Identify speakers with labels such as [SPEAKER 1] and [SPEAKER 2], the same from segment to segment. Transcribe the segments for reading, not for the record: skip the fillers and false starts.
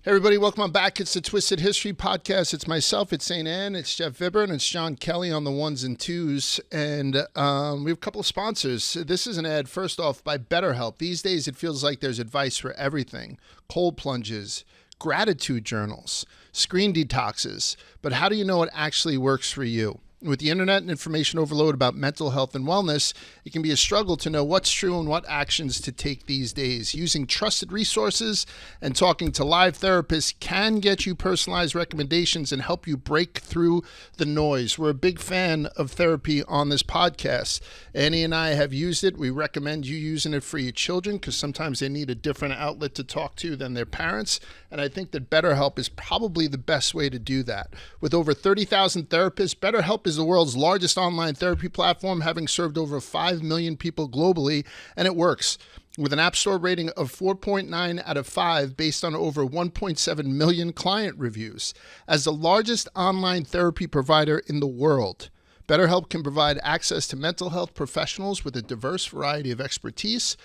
[SPEAKER 1] Hey everybody, welcome on back. It's the Twisted History Podcast. It's myself, it's St. Anne, it's Jeff Vibber, and it's John Kelly on the ones and twos. And we have a couple of sponsors. This is an ad, first off, by BetterHelp. These days it feels like there's advice for everything. Cold plunges, gratitude journals, screen detoxes. But how do you know what actually works for you? With the internet and information overload about mental health and wellness, it can be a struggle to know what's true and what actions to take these days. Using trusted resources and talking to live therapists can get you personalized recommendations and help you break through the noise. We're a big fan of therapy on this podcast. Annie and I have used it. We recommend you using it for your children because sometimes they need a different outlet to talk to than their parents. And I think that BetterHelp is probably the best way to do that. With over 30,000 therapists, BetterHelp is the world's largest online therapy platform, having served over 5 million people globally, and it works. With an App Store rating of 4.9 out of 5 based on over 1.7 million client reviews. As the largest online therapy provider in the world, BetterHelp can provide access to mental health professionals with a diverse variety of expertise.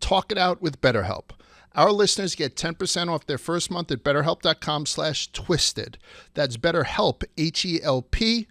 [SPEAKER 1] Talk it out with BetterHelp. Our listeners get 10% off their first month at betterhelp.com/twisted. That's BetterHelp, HELP.com/twisted.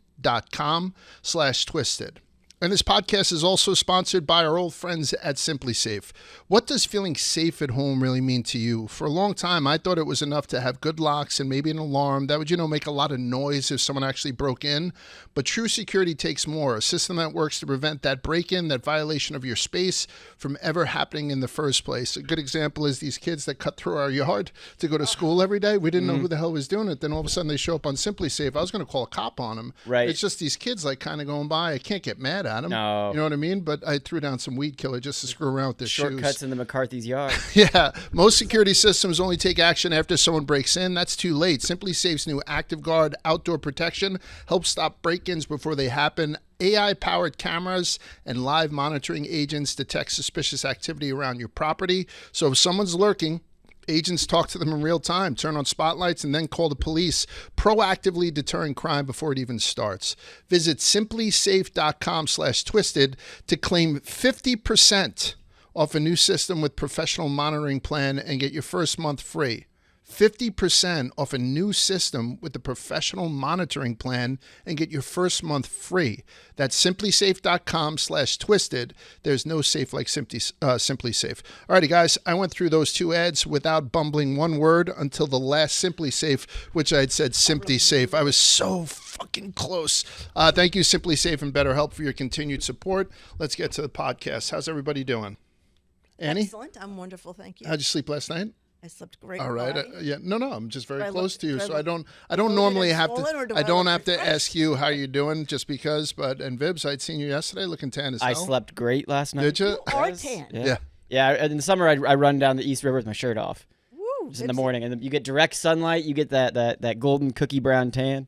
[SPEAKER 1] And this podcast is also sponsored by our old friends at Simply Safe. What does feeling safe at home really mean to you? For a long time, I thought it was enough to have good locks and maybe an alarm that would, make a lot of noise if someone actually broke in. But true security takes more. A system that works to prevent that break-in, that violation of your space from ever happening in the first place. A good example is these kids that cut through our yard to go to school every day. We didn't know who the hell was doing it. Then all of a sudden they show up on Simply Safe. I was going to call a cop on them.
[SPEAKER 2] Right.
[SPEAKER 1] It's just these kids kind of going by. I can't get mad at them.
[SPEAKER 2] No.
[SPEAKER 1] You know what I mean? But I threw down some weed killer just to screw around with their
[SPEAKER 2] Shortcuts
[SPEAKER 1] shoes.
[SPEAKER 2] in the McCarthy's yard.
[SPEAKER 1] Yeah. Most security systems only take action after someone breaks in. That's too late. Simply Safe's new Active Guard outdoor protection helps stop break-ins before they happen. AI-powered cameras and live monitoring agents detect suspicious activity around your property. So if someone's lurking, agents talk to them in real time, turn on spotlights, and then call the police, proactively deterring crime before it even starts. Visit simplysafe.com/twisted to claim 50% off a new system with professional monitoring plan and get your first month free. 50% off a new system with the professional monitoring plan and get your first month free. That's simplysafe.com/twisted. There's no safe like Simply Safe. Alrighty, guys, I went through those two ads without bumbling one word until the last Simply Safe, which I had said Simply Safe. I was so fucking close. Thank you, Simply Safe and BetterHelp, for your continued support. Let's get to the podcast. How's everybody doing? Annie?
[SPEAKER 3] Excellent. I'm wonderful. Thank you.
[SPEAKER 1] How'd you sleep last night?
[SPEAKER 3] I slept great.
[SPEAKER 1] All right.
[SPEAKER 3] Why?
[SPEAKER 1] No, I'm just very close to you. So I don't
[SPEAKER 3] swollen
[SPEAKER 1] normally
[SPEAKER 3] and
[SPEAKER 1] have
[SPEAKER 3] swollen, or
[SPEAKER 1] to,
[SPEAKER 3] do
[SPEAKER 1] I don't
[SPEAKER 3] look
[SPEAKER 1] have to
[SPEAKER 3] refreshed?
[SPEAKER 1] ask you how you're doing just because, and Vibs, I'd seen you yesterday looking tan as hell.
[SPEAKER 2] I slept great last night.
[SPEAKER 1] Did you?
[SPEAKER 3] You are
[SPEAKER 2] Yes.
[SPEAKER 3] tan.
[SPEAKER 2] Yeah. Yeah. In the summer, I run down the East River with my shirt off.
[SPEAKER 3] Woo,
[SPEAKER 2] Just in the morning. And you get direct sunlight. You get that golden cookie brown tan.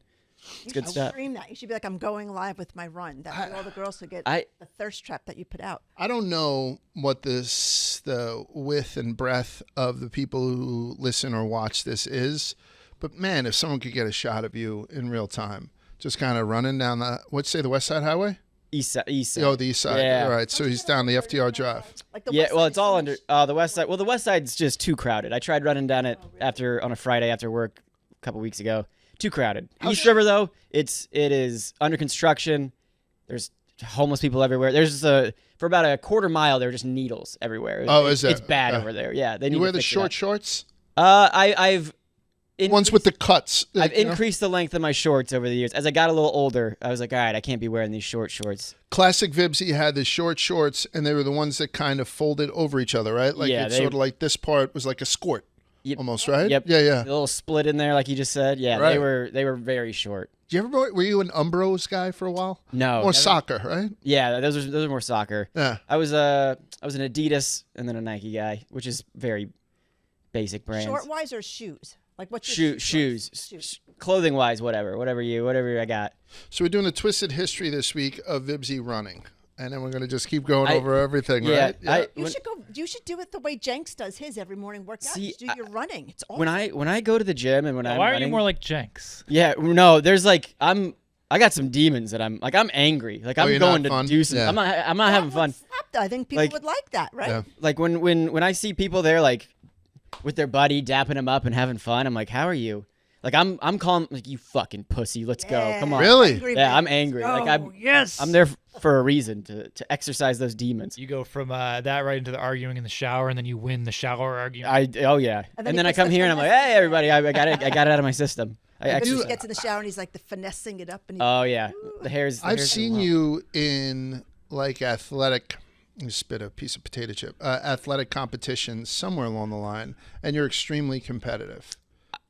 [SPEAKER 2] It's good stuff.
[SPEAKER 3] Scream that. You should be like, I'm going live with my run. That way all the girls could get
[SPEAKER 2] I-
[SPEAKER 3] the thirst trap that you put out.
[SPEAKER 1] I don't know what the width and breadth of the people who listen or watch this is, but man, if someone could get a shot of you in real time, just kind of running down the West Side Highway?
[SPEAKER 2] East side.
[SPEAKER 1] Oh, the East Side.
[SPEAKER 2] Yeah.
[SPEAKER 1] All right. So he's down the FDR Drive.
[SPEAKER 3] Like the
[SPEAKER 2] Yeah,
[SPEAKER 3] West
[SPEAKER 2] well,
[SPEAKER 3] Side
[SPEAKER 2] it's
[SPEAKER 3] is
[SPEAKER 2] all
[SPEAKER 3] so
[SPEAKER 2] under
[SPEAKER 3] much-
[SPEAKER 2] the West Side. Well, the West Side's just too crowded. I tried running down it on a Friday after work a couple weeks ago. Too crowded. East River though, it is under construction. There's homeless people everywhere. For about a quarter mile there are just needles everywhere.
[SPEAKER 1] Oh, is there?
[SPEAKER 2] It's bad over there. Yeah, they need
[SPEAKER 1] You wear
[SPEAKER 2] to
[SPEAKER 1] the
[SPEAKER 2] fix it
[SPEAKER 1] short
[SPEAKER 2] up.
[SPEAKER 1] shorts?
[SPEAKER 2] Ones
[SPEAKER 1] Ones with the cuts.
[SPEAKER 2] I've increased the length of my shorts over the years. As I got a little older, I was like, all right, I can't be wearing these short shorts.
[SPEAKER 1] Classic Vibsy had the short shorts, and they were the ones that kind of folded over each other, right? Like
[SPEAKER 2] Yeah,
[SPEAKER 1] it's sort of like this part was like a skirt,
[SPEAKER 2] Yep.
[SPEAKER 1] almost, right?
[SPEAKER 2] Yep.
[SPEAKER 1] Yeah.
[SPEAKER 2] The little split in there, like you just said. Yeah,
[SPEAKER 1] Right.
[SPEAKER 2] they were very short.
[SPEAKER 1] Were you an Umbros guy for a while?
[SPEAKER 2] No,
[SPEAKER 1] More
[SPEAKER 2] never.
[SPEAKER 1] soccer, right?
[SPEAKER 2] Yeah, those are more soccer.
[SPEAKER 1] Yeah.
[SPEAKER 2] I was an Adidas and then a Nike guy, which is very basic brands.
[SPEAKER 3] Short wise or shoes? Like what's your
[SPEAKER 2] Shoes,
[SPEAKER 3] choice?
[SPEAKER 2] clothing wise, whatever I got.
[SPEAKER 1] So we're doing a twisted history this week of Vibsy running. And then we're going to just keep going
[SPEAKER 2] I-
[SPEAKER 1] over everything,
[SPEAKER 2] yeah,
[SPEAKER 1] right?
[SPEAKER 3] You should do it the way Jenks does his every morning workout.
[SPEAKER 2] See,
[SPEAKER 3] Just do your running. It's awesome.
[SPEAKER 2] When I go to the gym and when I'm
[SPEAKER 4] Why are
[SPEAKER 2] running,
[SPEAKER 4] you more like Jenks?
[SPEAKER 2] yeah, no, there's I got some demons that I'm angry. Like I'm
[SPEAKER 1] you're
[SPEAKER 2] going
[SPEAKER 1] not
[SPEAKER 2] to
[SPEAKER 1] fun?
[SPEAKER 2] do some.
[SPEAKER 1] Yeah.
[SPEAKER 2] I'm not having fun.
[SPEAKER 3] I think people
[SPEAKER 2] Like-
[SPEAKER 3] would like that, right?
[SPEAKER 1] Yeah.
[SPEAKER 2] Like when I see people there, like with their buddy, dapping him up and having fun. I'm like, how are you? Like I'm calling like, you fucking pussy. Let's go. Come on.
[SPEAKER 1] Really?
[SPEAKER 3] Angry
[SPEAKER 2] Yeah,
[SPEAKER 3] man.
[SPEAKER 2] I'm angry. Like I'm there for a reason to exercise those demons.
[SPEAKER 4] You go from that right into the arguing in the shower, and then you win the shower argument.
[SPEAKER 2] Oh yeah.
[SPEAKER 3] And
[SPEAKER 2] And
[SPEAKER 3] then
[SPEAKER 2] then
[SPEAKER 3] he
[SPEAKER 2] I
[SPEAKER 3] puts
[SPEAKER 2] come
[SPEAKER 3] the
[SPEAKER 2] here and I'm like,
[SPEAKER 3] finesse
[SPEAKER 2] hey everybody, I got it out of my system. I
[SPEAKER 3] And then he
[SPEAKER 2] exercise.
[SPEAKER 3] gets in the shower and he's like the finessing it up. And
[SPEAKER 2] Oh yeah. The hair's.
[SPEAKER 1] I've seen you in like athletic. You spit a piece of potato chip. Athletic competitions somewhere along the line, and you're extremely competitive.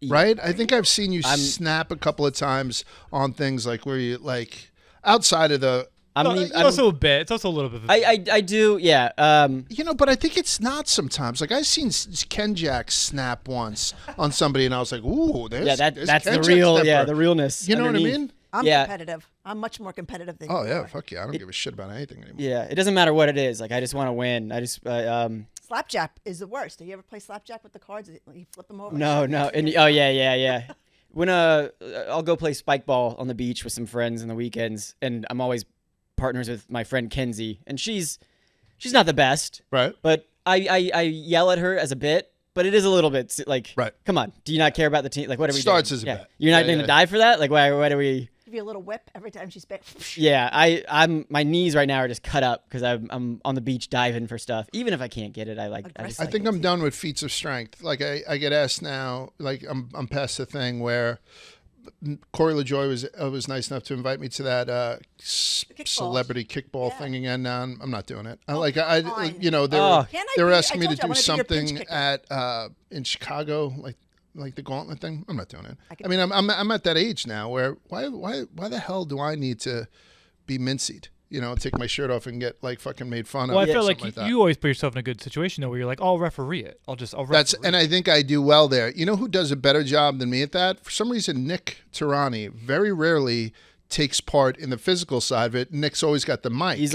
[SPEAKER 1] Right? I think I've seen you snap a couple of times on things like where you like outside of the.
[SPEAKER 4] It's also a bit. It's also a little bit. Of
[SPEAKER 2] I do. Yeah.
[SPEAKER 1] But I think it's not sometimes. Like I've seen Ken Jack snap once on somebody, and I was like, "Ooh, there's
[SPEAKER 2] Yeah.
[SPEAKER 1] there's
[SPEAKER 2] That's
[SPEAKER 1] Ken
[SPEAKER 2] the
[SPEAKER 1] Jack
[SPEAKER 2] real.
[SPEAKER 1] snapper.
[SPEAKER 2] Yeah. The realness.
[SPEAKER 1] You know
[SPEAKER 2] underneath.
[SPEAKER 1] what I mean?
[SPEAKER 3] I'm
[SPEAKER 2] Yeah.
[SPEAKER 3] competitive. I'm much more competitive than
[SPEAKER 1] Oh
[SPEAKER 3] you
[SPEAKER 1] yeah,
[SPEAKER 3] are.
[SPEAKER 1] fuck yeah! I don't give a shit about anything anymore.
[SPEAKER 2] Yeah. It doesn't matter what it is. Like I just want to win. I just.
[SPEAKER 3] Slapjack is the worst. Do you ever play slapjack with the cards? You flip them over.
[SPEAKER 2] No. And oh yeah. When I'll go play spike ball on the beach with some friends on the weekends, and I'm always partners with my friend Kenzie, and she's not the best,
[SPEAKER 1] Right.
[SPEAKER 2] but I yell at her as a bit, but it is a little bit like,
[SPEAKER 1] Right.
[SPEAKER 2] Come on, do you not care about the team? Like, what are we
[SPEAKER 1] Starts
[SPEAKER 2] doing?
[SPEAKER 1] as a
[SPEAKER 2] yeah.
[SPEAKER 1] bit.
[SPEAKER 2] You're not
[SPEAKER 1] Yeah,
[SPEAKER 2] going to
[SPEAKER 1] yeah.
[SPEAKER 2] die for that? Like, why do we?
[SPEAKER 3] Give you a little whip every time she's back.
[SPEAKER 2] Yeah, I'm my knees right now are just cut up because I'm on the beach diving for stuff. Even if I can't get it,
[SPEAKER 1] I think I'm done with feats of strength. Like I get asked now. Like I'm past the thing where Corey LaJoy was nice enough to invite me to that celebrity kickball thing again. Now I'm not doing it.
[SPEAKER 3] fine.
[SPEAKER 1] They were asking me to
[SPEAKER 3] I
[SPEAKER 1] do
[SPEAKER 3] wanna be your pinch
[SPEAKER 1] something
[SPEAKER 3] kicker.
[SPEAKER 1] at in Chicago, like the gauntlet thing. I'm not doing it. I mean, I'm at that age now where why the hell do I need to be minced? Take my shirt off and get like fucking made fun of.
[SPEAKER 4] well, I
[SPEAKER 1] or
[SPEAKER 4] feel like
[SPEAKER 1] something that.
[SPEAKER 4] you always put yourself in a good situation though, where you're like, I'll referee it. I'll referee
[SPEAKER 1] And I think I do well there. You know who does a better job than me at that? For some reason, Nick Tirani very rarely takes part in the physical side of it. Nick's always got the mic.
[SPEAKER 2] He's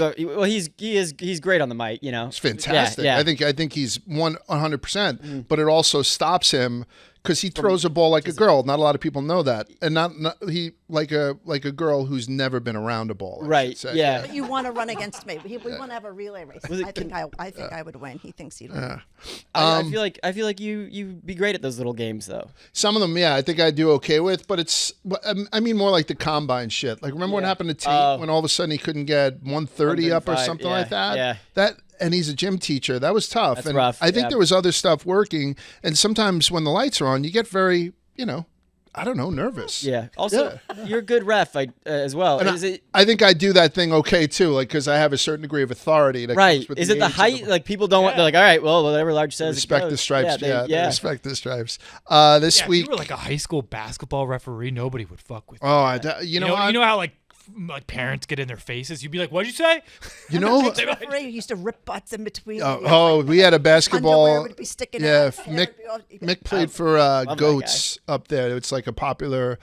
[SPEAKER 2] great on the mic.
[SPEAKER 1] It's fantastic.
[SPEAKER 2] Yeah.
[SPEAKER 1] I think he's 100%. But it also stops him because he throws a ball like a girl. Not a lot of people know that, and not he like a girl who's never been around a ball. I
[SPEAKER 2] Right,
[SPEAKER 1] should say.
[SPEAKER 2] yeah.
[SPEAKER 3] But you want to run against me. We want to have a relay race. I think I would win. He thinks he'd win.
[SPEAKER 2] I feel like you'd be great at those little games though.
[SPEAKER 1] Some of them, yeah, I think I do okay with, but I mean more like the combine shit. Like remember what happened to Tate when all of a sudden he couldn't get 130 up or
[SPEAKER 2] 135,
[SPEAKER 1] something
[SPEAKER 2] yeah,
[SPEAKER 1] like that?
[SPEAKER 2] yeah.
[SPEAKER 1] And he's a gym teacher. That was tough.
[SPEAKER 2] That's
[SPEAKER 1] and
[SPEAKER 2] rough,
[SPEAKER 1] I think
[SPEAKER 2] yeah.
[SPEAKER 1] there was other stuff working. And sometimes when the lights are on, you get very, I don't know, nervous.
[SPEAKER 2] Yeah. Also, you're a good ref as well.
[SPEAKER 1] And I think I do that thing okay too, like because I have a certain degree of authority. That
[SPEAKER 2] right.
[SPEAKER 1] comes with
[SPEAKER 2] Is it the
[SPEAKER 1] age
[SPEAKER 2] height?
[SPEAKER 1] and
[SPEAKER 2] Like people don't want. They're like, all right, well, whatever Large says.
[SPEAKER 1] respect
[SPEAKER 2] it
[SPEAKER 1] the
[SPEAKER 2] goes.
[SPEAKER 1] stripes.
[SPEAKER 2] They
[SPEAKER 1] Respect the stripes. This
[SPEAKER 4] If
[SPEAKER 1] week,
[SPEAKER 4] you were like a high school basketball referee, nobody would fuck with you.
[SPEAKER 1] you know
[SPEAKER 4] how like parents get in their faces. You'd be like, "What'd you say?"
[SPEAKER 1] You know,
[SPEAKER 3] The referee used to rip butts in between.
[SPEAKER 1] we had a basketball.
[SPEAKER 3] Underwear would be sticking out.
[SPEAKER 1] Mick played for Goats up there. It's like a popular,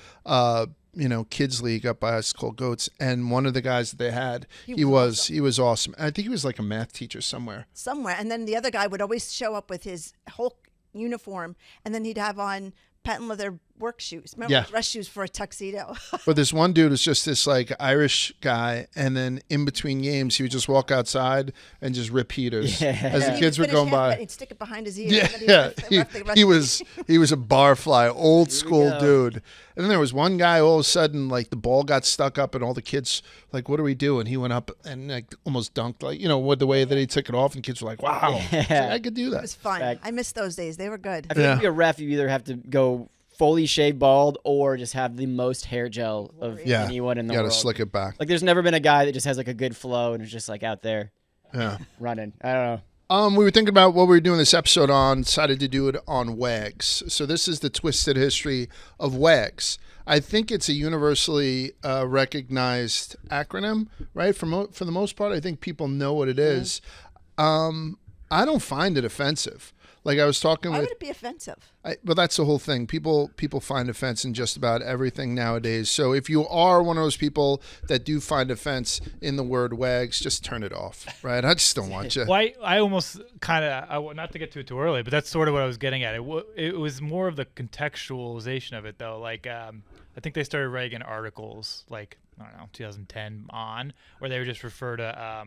[SPEAKER 1] kids league up by us called Goats. And one of the guys that they had, he was awesome. I think he was like a math teacher somewhere.
[SPEAKER 3] And then the other guy would always show up with his whole uniform, and then he'd have on patent leather work shoes. Remember dress shoes for a tuxedo.
[SPEAKER 1] But this one dude was just this like Irish guy, and then in between games, he would just walk outside and just rip heaters as the kids were going by.
[SPEAKER 3] He'd stick it behind his ear.
[SPEAKER 1] He was a barfly, old school dude. And then there was one guy. All of a sudden, like the ball got stuck up, and all the kids like, "What do we do?" And he went up and like almost dunked, like with the way that he took it off, and kids were like, "Wow, like, I could do that."
[SPEAKER 3] It was fun. I miss those days. They were good.
[SPEAKER 2] I feel like to be a ref, you either have to go fully shaved bald or just have the most hair gel of anyone in the world.
[SPEAKER 1] You got to slick it back.
[SPEAKER 2] Like there's never been a guy that just has like a good flow and is just like out there running. I don't know.
[SPEAKER 1] We were thinking about what we were doing this episode on, decided to do it on WAGs. So this is the twisted history of WAGs. I think it's a universally recognized acronym, right? For the most part, I think people know what it is. I don't find it offensive. Like I was talking
[SPEAKER 3] Why
[SPEAKER 1] with.
[SPEAKER 3] would it be offensive?
[SPEAKER 1] Well, that's the whole thing. People find offense in just about everything nowadays. So if you are one of those people that do find offense in the word wags, just turn it off, right? I just don't want you.
[SPEAKER 4] Well, I almost kind of, not to get to it too early, but that's sort of what I was getting at. It was more of the contextualization of it, though. Like, I think they started writing articles, like, I don't know, 2010 on, where they would just refer to,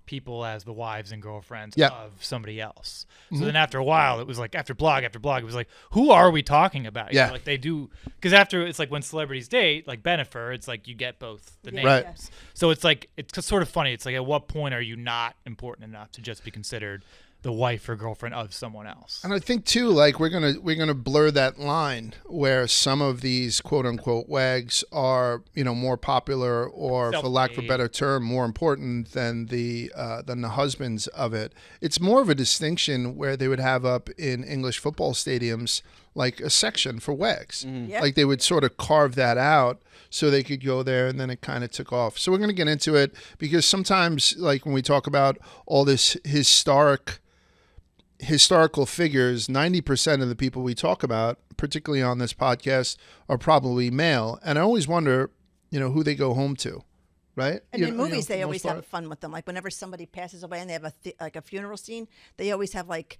[SPEAKER 4] people as the wives and girlfriends
[SPEAKER 1] Yeah.
[SPEAKER 4] of somebody else. So then after a while, it was like after blog, it was like, who are we talking about? You
[SPEAKER 1] Yeah.
[SPEAKER 4] know, like they do, because after it's like when celebrities date, like Bennifer, it's like you get both the names.
[SPEAKER 1] Right.
[SPEAKER 4] So it's like, it's sort of funny. It's like, at what point are you not important enough to just be considered the wife or girlfriend of someone else?
[SPEAKER 1] And I think too, like we're gonna blur that line where some of these quote unquote wags are, more popular or, for lack of a
[SPEAKER 4] Self-made.
[SPEAKER 1] better term, more important than the husbands of it. It's more of a distinction where they would have up in English football stadiums like a section for wags.
[SPEAKER 3] Yeah.
[SPEAKER 1] Like they would sort of carve that out so they could go there, and then it kind of took off. So we're gonna get into it because sometimes, like when we talk about all this historical figures, 90% of the people we talk about, particularly on this podcast, are probably male. And I always wonder, who they go home to, right?
[SPEAKER 3] And in movies,
[SPEAKER 1] for the
[SPEAKER 3] they
[SPEAKER 1] most
[SPEAKER 3] always
[SPEAKER 1] part.
[SPEAKER 3] have fun with them. Like whenever somebody passes away and they have like a funeral scene, they always have like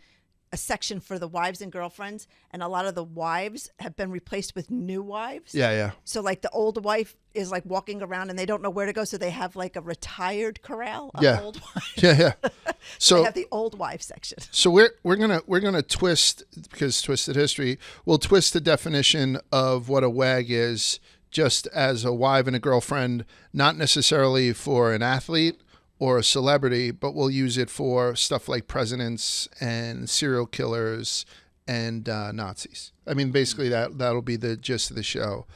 [SPEAKER 3] a section for the wives and girlfriends. And a lot of the wives have been replaced with new wives.
[SPEAKER 1] Yeah.
[SPEAKER 3] So like the old wife is like walking around and they don't know where to go. So they have like a retired corral of
[SPEAKER 1] Yeah.
[SPEAKER 3] old wives.
[SPEAKER 1] Yeah.
[SPEAKER 3] They
[SPEAKER 1] So
[SPEAKER 3] have the old wife section.
[SPEAKER 1] So we're gonna twist, because Twisted History will twist the definition of what a wag is, just as a wife and a girlfriend, not necessarily for an athlete or a celebrity, but we'll use it for stuff like presidents and serial killers and Nazis. I mean, basically that'll be the gist of the show.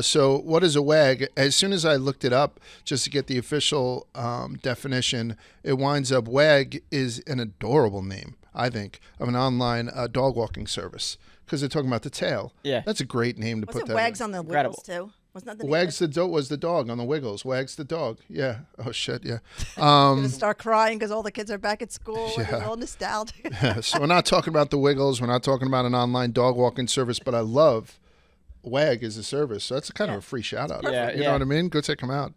[SPEAKER 1] So what is a wag? As soon as I looked it up just to get the official definition, it winds up wag is an adorable name, I think, of an online dog walking service, because they're talking about the tail.
[SPEAKER 2] Yeah.
[SPEAKER 1] That's a great name to
[SPEAKER 3] Wasn't
[SPEAKER 1] put that
[SPEAKER 3] Wags
[SPEAKER 1] in.
[SPEAKER 3] on the
[SPEAKER 2] Incredible.
[SPEAKER 3] Wiggles too? Wasn't that the name?
[SPEAKER 1] Wags was the dog on the Wiggles. Wags the dog. Yeah. Oh, shit, yeah.
[SPEAKER 3] Gonna start crying because all the kids are back at school. And
[SPEAKER 1] Yeah.
[SPEAKER 3] it's all nostalgic.
[SPEAKER 1] So we're not talking about the Wiggles. We're not talking about an online dog walking service, but I love WAG as a service. So that's kind of a free shout out.
[SPEAKER 2] Yeah,
[SPEAKER 1] You
[SPEAKER 2] yeah.
[SPEAKER 1] know what I mean? Go check them out.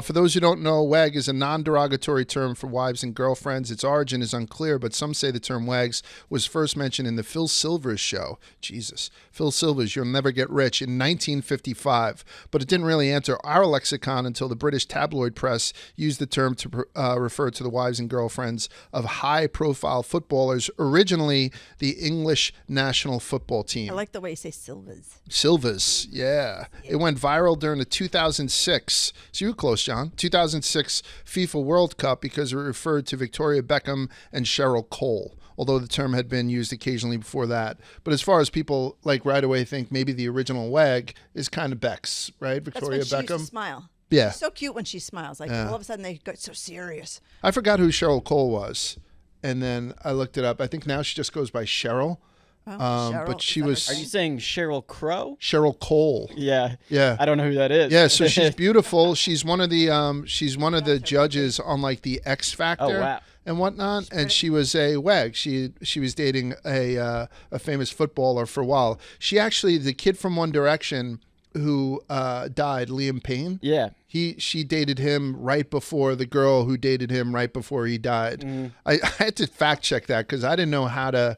[SPEAKER 1] For those who don't know, WAG is a non-derogatory term for wives and girlfriends. Its origin is unclear, but some say the term WAGs was first mentioned in the Phil Silvers show. Jesus. Phil Silvers, You'll Never Get Rich, in 1955. But it didn't really enter our lexicon until the British tabloid press used the term to refer to the wives and girlfriends of high-profile footballers, originally the English national football team.
[SPEAKER 3] I like the way you say Silvers.
[SPEAKER 1] Silvers, yeah. It went viral during the 2006, so you were close, John, 2006 FIFA World Cup, because it referred to Victoria Beckham and Cheryl Cole, although the term had been used occasionally before that. But as far as people like right away think maybe the original WAG is kind of Beck's, right?
[SPEAKER 3] That's
[SPEAKER 1] Victoria
[SPEAKER 3] when she used to
[SPEAKER 1] Beckham.
[SPEAKER 3] smile.
[SPEAKER 1] Yeah.
[SPEAKER 3] She's so cute when she smiles. Like all of a sudden they get so serious.
[SPEAKER 1] I forgot who Cheryl Cole was, and then I looked it up. I think now she just goes by Cheryl.
[SPEAKER 3] Cheryl,
[SPEAKER 1] But
[SPEAKER 3] is
[SPEAKER 1] she
[SPEAKER 3] that her
[SPEAKER 1] was
[SPEAKER 2] Are you saying Sheryl Crow?
[SPEAKER 1] Cheryl Cole.
[SPEAKER 2] Yeah.
[SPEAKER 1] Yeah.
[SPEAKER 2] I don't know who that is.
[SPEAKER 1] Yeah, so she's beautiful. She's one of the judges on like the X Factor
[SPEAKER 2] Oh, wow.
[SPEAKER 1] and whatnot. And she was a WAG. She was dating a famous footballer for a while. She actually, the kid from One Direction who died, Liam Payne.
[SPEAKER 2] Yeah.
[SPEAKER 1] She dated him right before the girl who dated him right before he died. I had to fact check that because I didn't know how to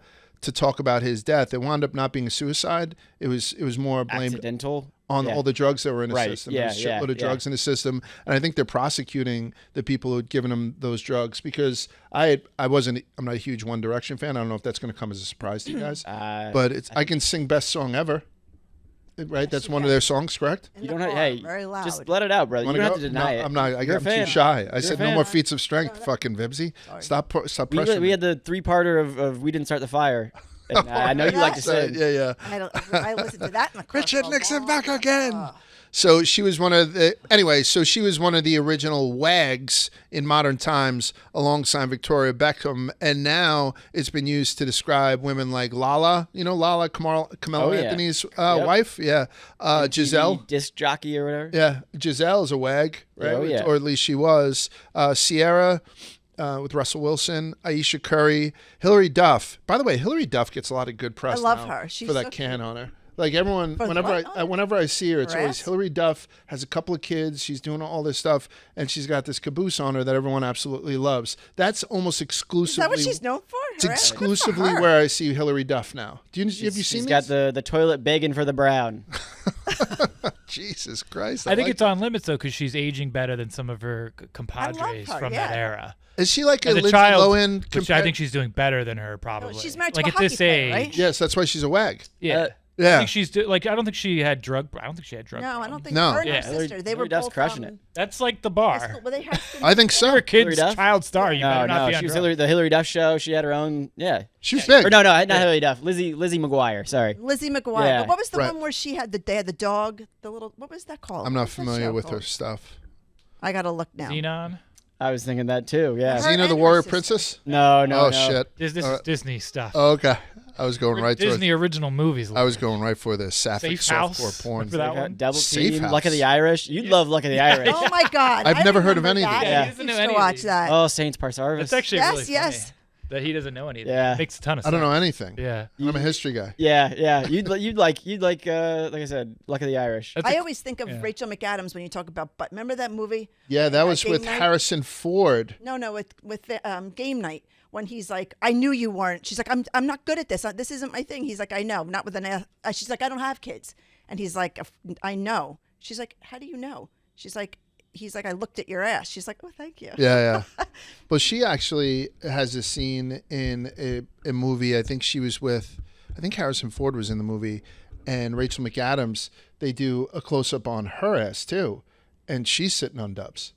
[SPEAKER 1] talk about his death. It wound up not being a suicide. It was more blamed
[SPEAKER 2] Accidental.
[SPEAKER 1] on
[SPEAKER 2] Yeah.
[SPEAKER 1] all the drugs that were in the
[SPEAKER 2] Right.
[SPEAKER 1] system.
[SPEAKER 2] Yeah,
[SPEAKER 1] There's a shitload of
[SPEAKER 2] yeah.
[SPEAKER 1] drugs in the system, and I think they're prosecuting the people who had given him those drugs, because I'm not a huge One Direction fan. I don't know if that's going to come as a surprise to you guys, but I can sing Best Song Ever. Right, that's one of their songs, correct?
[SPEAKER 3] In
[SPEAKER 2] You
[SPEAKER 3] the
[SPEAKER 2] don't have,
[SPEAKER 3] car,
[SPEAKER 2] hey,
[SPEAKER 3] very loud.
[SPEAKER 2] just let it out, brother. You
[SPEAKER 1] Wanna
[SPEAKER 2] don't
[SPEAKER 1] go?
[SPEAKER 2] have to deny
[SPEAKER 1] No,
[SPEAKER 2] it.
[SPEAKER 1] I'm not.
[SPEAKER 2] You're a
[SPEAKER 1] I'm
[SPEAKER 2] fan.
[SPEAKER 1] too shy. I
[SPEAKER 2] You're
[SPEAKER 1] said
[SPEAKER 2] a
[SPEAKER 1] no
[SPEAKER 2] fan.
[SPEAKER 1] more feats of strength, fucking Vibsy. Stop
[SPEAKER 2] We
[SPEAKER 1] pressuring
[SPEAKER 2] had the 3-parter of We Didn't Start the Fire. And I know you like to
[SPEAKER 1] me.
[SPEAKER 2] sing.
[SPEAKER 1] Yeah.
[SPEAKER 3] I listened to that in the car.
[SPEAKER 1] Richard
[SPEAKER 3] for a
[SPEAKER 1] Nixon
[SPEAKER 3] long
[SPEAKER 1] back
[SPEAKER 3] time.
[SPEAKER 1] again. So she was one of the original WAGs in modern times alongside Victoria Beckham, and now it's been used to describe women like Lala, Carmelo
[SPEAKER 2] Oh, yeah.
[SPEAKER 1] Anthony's
[SPEAKER 2] Yep.
[SPEAKER 1] wife, Giselle.
[SPEAKER 2] TV disc jockey or whatever.
[SPEAKER 1] Yeah, Giselle is a WAG, right?
[SPEAKER 2] Oh, yeah.
[SPEAKER 1] Or at least she was. Sierra with Russell Wilson, Aisha Curry, Hilary Duff. By the way, Hilary Duff gets a lot of good press
[SPEAKER 3] I love
[SPEAKER 1] now
[SPEAKER 3] her. She's
[SPEAKER 1] for that
[SPEAKER 3] so
[SPEAKER 1] can on her. Like everyone,
[SPEAKER 3] For
[SPEAKER 1] whenever
[SPEAKER 3] what?
[SPEAKER 1] whenever I see her, it's
[SPEAKER 3] Her
[SPEAKER 1] always
[SPEAKER 3] ass?
[SPEAKER 1] Hilary Duff has a couple of kids. She's doing all this stuff, and she's got this caboose on her that everyone absolutely loves. That's almost exclusively.
[SPEAKER 3] Is that what she's known for?
[SPEAKER 1] It's
[SPEAKER 3] Her ass? Good for
[SPEAKER 1] exclusively
[SPEAKER 3] her.
[SPEAKER 1] where I see Hilary Duff now. Have you seen
[SPEAKER 2] She's
[SPEAKER 1] these?
[SPEAKER 2] got the toilet begging for the Braun.
[SPEAKER 1] Jesus Christ.
[SPEAKER 4] I think
[SPEAKER 1] like
[SPEAKER 4] it's on limits though because she's aging better than some of her compadres
[SPEAKER 3] her,
[SPEAKER 4] from
[SPEAKER 3] yeah.
[SPEAKER 4] that era.
[SPEAKER 1] Is she like a
[SPEAKER 4] As a
[SPEAKER 1] Lindsay
[SPEAKER 4] child,
[SPEAKER 1] Lohan?
[SPEAKER 4] which I think she's doing better than her probably.
[SPEAKER 3] she's married to
[SPEAKER 4] like
[SPEAKER 3] a
[SPEAKER 4] at
[SPEAKER 3] hockey
[SPEAKER 4] this
[SPEAKER 3] player,
[SPEAKER 4] age.
[SPEAKER 3] right?
[SPEAKER 1] Yes, that's why she's a wag.
[SPEAKER 4] Yeah.
[SPEAKER 1] Yeah.
[SPEAKER 4] I think she's I don't think she had drug. I don't think she had drug.
[SPEAKER 3] No, I
[SPEAKER 4] problems.
[SPEAKER 3] don't think
[SPEAKER 1] No.
[SPEAKER 3] her and
[SPEAKER 4] Yeah.
[SPEAKER 3] her sister. They
[SPEAKER 2] Hillary
[SPEAKER 3] were
[SPEAKER 2] Duff's
[SPEAKER 3] both
[SPEAKER 2] crushing it.
[SPEAKER 4] That's like the bar.
[SPEAKER 3] Well, they had
[SPEAKER 1] I think so.
[SPEAKER 4] You're a kid's
[SPEAKER 2] Duff?
[SPEAKER 4] child star. You better not
[SPEAKER 2] No,
[SPEAKER 4] be on
[SPEAKER 2] she was
[SPEAKER 4] drugs.
[SPEAKER 2] the Hillary Duff show. She had her own, yeah.
[SPEAKER 1] She was big.
[SPEAKER 2] Or no, not Hillary Duff. Lizzie McGuire. Sorry.
[SPEAKER 3] Lizzie McGuire.
[SPEAKER 2] Yeah.
[SPEAKER 3] But what was the
[SPEAKER 1] Right.
[SPEAKER 3] one where they had the dog, the little, what was that called?
[SPEAKER 1] I'm not
[SPEAKER 3] What was that
[SPEAKER 1] familiar
[SPEAKER 3] show
[SPEAKER 1] with
[SPEAKER 3] called?
[SPEAKER 1] her stuff.
[SPEAKER 3] I got to look now.
[SPEAKER 4] Xenon.
[SPEAKER 2] I was thinking that too. Yeah.
[SPEAKER 3] Her
[SPEAKER 1] Xena the
[SPEAKER 3] and her
[SPEAKER 1] Warrior
[SPEAKER 3] sister.
[SPEAKER 1] Princess?
[SPEAKER 2] No.
[SPEAKER 1] Oh, shit.
[SPEAKER 4] This is Disney stuff.
[SPEAKER 1] Oh, okay. I was going right to
[SPEAKER 4] Disney original movies.
[SPEAKER 1] I was going right for the sapphic
[SPEAKER 4] Safe House.
[SPEAKER 1] softcore porn.
[SPEAKER 4] For that one.
[SPEAKER 2] Double
[SPEAKER 1] Safe
[SPEAKER 2] Team,
[SPEAKER 1] House.
[SPEAKER 2] Luck of the Irish. You'd love Luck of the Irish.
[SPEAKER 3] Oh my God.
[SPEAKER 1] I've
[SPEAKER 3] I
[SPEAKER 1] never heard of
[SPEAKER 3] remember
[SPEAKER 1] any of
[SPEAKER 3] that.
[SPEAKER 1] these.
[SPEAKER 2] Yeah.
[SPEAKER 3] I
[SPEAKER 4] He doesn't
[SPEAKER 3] used
[SPEAKER 4] know
[SPEAKER 3] to
[SPEAKER 4] any of
[SPEAKER 3] watch
[SPEAKER 4] these.
[SPEAKER 3] that.
[SPEAKER 2] Oh, Saints Parsarvis.
[SPEAKER 4] It's actually
[SPEAKER 3] Yes,
[SPEAKER 4] really funny
[SPEAKER 3] yes.
[SPEAKER 4] that he doesn't know anything.
[SPEAKER 2] Yeah.
[SPEAKER 4] It makes a ton of sense.
[SPEAKER 1] I don't know anything.
[SPEAKER 4] Yeah.
[SPEAKER 1] I'm a history guy.
[SPEAKER 2] Yeah. You'd like like I said, Luck of the Irish.
[SPEAKER 4] That's
[SPEAKER 3] I
[SPEAKER 4] a-
[SPEAKER 3] always think of
[SPEAKER 4] yeah.
[SPEAKER 3] Rachel McAdams when you talk about, but remember that movie?
[SPEAKER 1] Yeah, that was
[SPEAKER 3] Game
[SPEAKER 1] with
[SPEAKER 3] Night?
[SPEAKER 1] Harrison Ford.
[SPEAKER 3] No, with the, Game Night when he's like, I knew you weren't. She's like, I'm not good at this. This isn't my thing. He's like, I know, not with an. She's like, I don't have kids, and he's like, I know. She's like, how do you know? He's like, I looked at your ass. She's like, oh, thank you.
[SPEAKER 1] Yeah. But she actually has a scene in a movie. I think Harrison Ford was in the movie, and Rachel McAdams. They do a close up on her ass too, and she's sitting on dubs.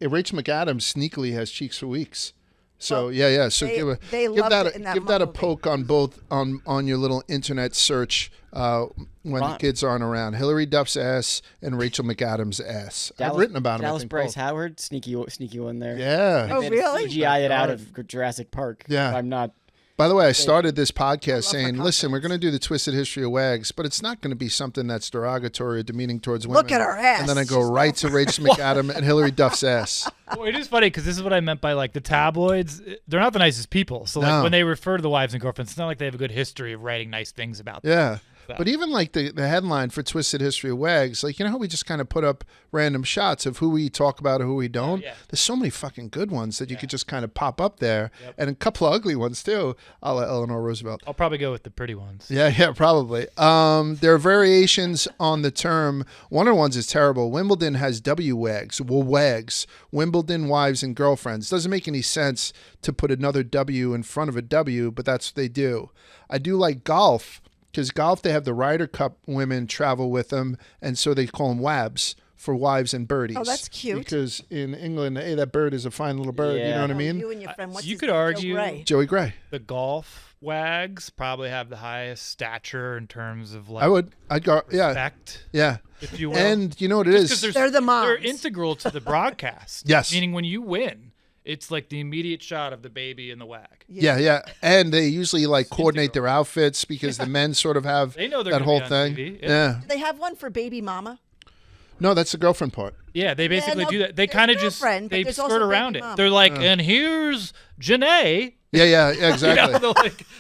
[SPEAKER 1] Rachel McAdams sneakily has cheeks for weeks. So
[SPEAKER 3] Well,
[SPEAKER 1] yeah. So
[SPEAKER 3] they
[SPEAKER 1] give
[SPEAKER 3] loved
[SPEAKER 1] that
[SPEAKER 3] it in that
[SPEAKER 1] give that a
[SPEAKER 3] movie.
[SPEAKER 1] poke on both on your little internet search when the kids aren't around. Hillary Duff's ass and Rachel McAdams' ass. I've written about them.
[SPEAKER 2] Dallas
[SPEAKER 1] I think
[SPEAKER 2] Bryce
[SPEAKER 1] both.
[SPEAKER 2] Howard, sneaky one there.
[SPEAKER 1] Yeah.
[SPEAKER 3] Oh,
[SPEAKER 2] They
[SPEAKER 3] really?
[SPEAKER 2] CGI it out of Jurassic Park.
[SPEAKER 1] Yeah.
[SPEAKER 2] I'm not.
[SPEAKER 1] By the way, I started this podcast
[SPEAKER 3] her
[SPEAKER 1] saying, listen, we're going to do the Twisted History of Wags, but it's not going to be something that's derogatory or demeaning towards women.
[SPEAKER 3] Look at her ass.
[SPEAKER 1] And then I go
[SPEAKER 3] She's
[SPEAKER 1] right to Rachel McAdams and Hillary Duff's ass.
[SPEAKER 4] Well, it is funny because this is what I meant by like the tabloids. They're not the nicest people. So like
[SPEAKER 1] No.
[SPEAKER 4] when they refer to the wives and girlfriends, it's not like they have a good history of writing nice things about them.
[SPEAKER 1] Yeah.
[SPEAKER 4] So.
[SPEAKER 1] But even like the headline for Twisted History of Wags, like, you know how we just kind of put up random shots of who we talk about or who we don't?
[SPEAKER 4] yeah.
[SPEAKER 1] There's so many fucking good ones that you could just kind of pop up there. And a couple of ugly ones too, a la Eleanor Roosevelt.
[SPEAKER 4] I'll probably go with the pretty ones.
[SPEAKER 1] Yeah, probably. There are variations on the term. One of the ones is terrible. Wimbledon has W-wags, wags, Wimbledon wives and girlfriends. Doesn't make any sense to put another W in front of a W, but that's what they do. I do like golf, because golf, they have the Ryder Cup women travel with them, and so they call them WABs for wives and birdies.
[SPEAKER 3] Oh, that's cute.
[SPEAKER 1] Because in England, hey, that bird is a fine little bird. You
[SPEAKER 2] Yeah.
[SPEAKER 1] know what I
[SPEAKER 3] Oh,
[SPEAKER 1] mean?
[SPEAKER 3] You and your friend. What's
[SPEAKER 4] you
[SPEAKER 3] his
[SPEAKER 4] could
[SPEAKER 3] name? Joe
[SPEAKER 4] argue-
[SPEAKER 3] Gray.
[SPEAKER 1] Joey Gray.
[SPEAKER 4] The golf wags probably have the highest stature in terms of like
[SPEAKER 1] I'd go, yeah,
[SPEAKER 4] respect,
[SPEAKER 1] yeah.
[SPEAKER 4] if you will.
[SPEAKER 1] And you know what it
[SPEAKER 4] Just 'cause
[SPEAKER 1] is?
[SPEAKER 4] there's-
[SPEAKER 3] They're the moms.
[SPEAKER 4] They're integral to the broadcast.
[SPEAKER 1] Yes.
[SPEAKER 4] Meaning when you win, it's like the immediate shot of the baby in the wag.
[SPEAKER 1] Yeah. And they usually like coordinate their outfits because the men sort of have
[SPEAKER 4] They know they're
[SPEAKER 1] that
[SPEAKER 4] gonna
[SPEAKER 1] whole
[SPEAKER 4] be on
[SPEAKER 1] thing.
[SPEAKER 4] TV.
[SPEAKER 1] Yeah.
[SPEAKER 3] Do they have one for baby mama?
[SPEAKER 1] No, that's the girlfriend part.
[SPEAKER 4] Yeah, they basically
[SPEAKER 3] no,
[SPEAKER 4] do that. They
[SPEAKER 3] there's
[SPEAKER 4] kind of just
[SPEAKER 3] girlfriend, but
[SPEAKER 4] they
[SPEAKER 3] there's
[SPEAKER 4] skirt
[SPEAKER 3] also
[SPEAKER 4] around
[SPEAKER 3] baby
[SPEAKER 4] it.
[SPEAKER 3] mama.
[SPEAKER 4] They're like, and here's Janae.
[SPEAKER 1] Yeah,
[SPEAKER 4] You
[SPEAKER 1] exactly.
[SPEAKER 4] know,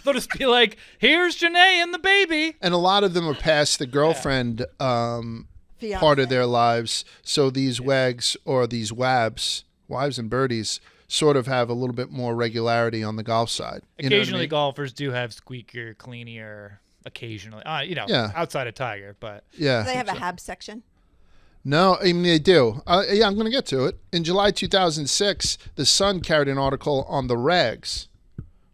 [SPEAKER 4] they'll just be like, here's Janae and the baby.
[SPEAKER 1] And a lot of them are past the girlfriend
[SPEAKER 3] Fiance.
[SPEAKER 1] part of their lives. So these wags or these wabs, wives and birdies, sort of have a little bit more regularity on the golf side. You know what I
[SPEAKER 4] Occasionally,
[SPEAKER 1] mean?
[SPEAKER 4] golfers do have squeakier, cleanier. Occasionally,
[SPEAKER 1] Yeah.
[SPEAKER 4] outside of Tiger, but
[SPEAKER 1] Yeah.
[SPEAKER 3] Do they have a hab section?
[SPEAKER 1] No, I mean, they do. Yeah, I'm going to get to it. In July 2006, The Sun carried an article on the rags,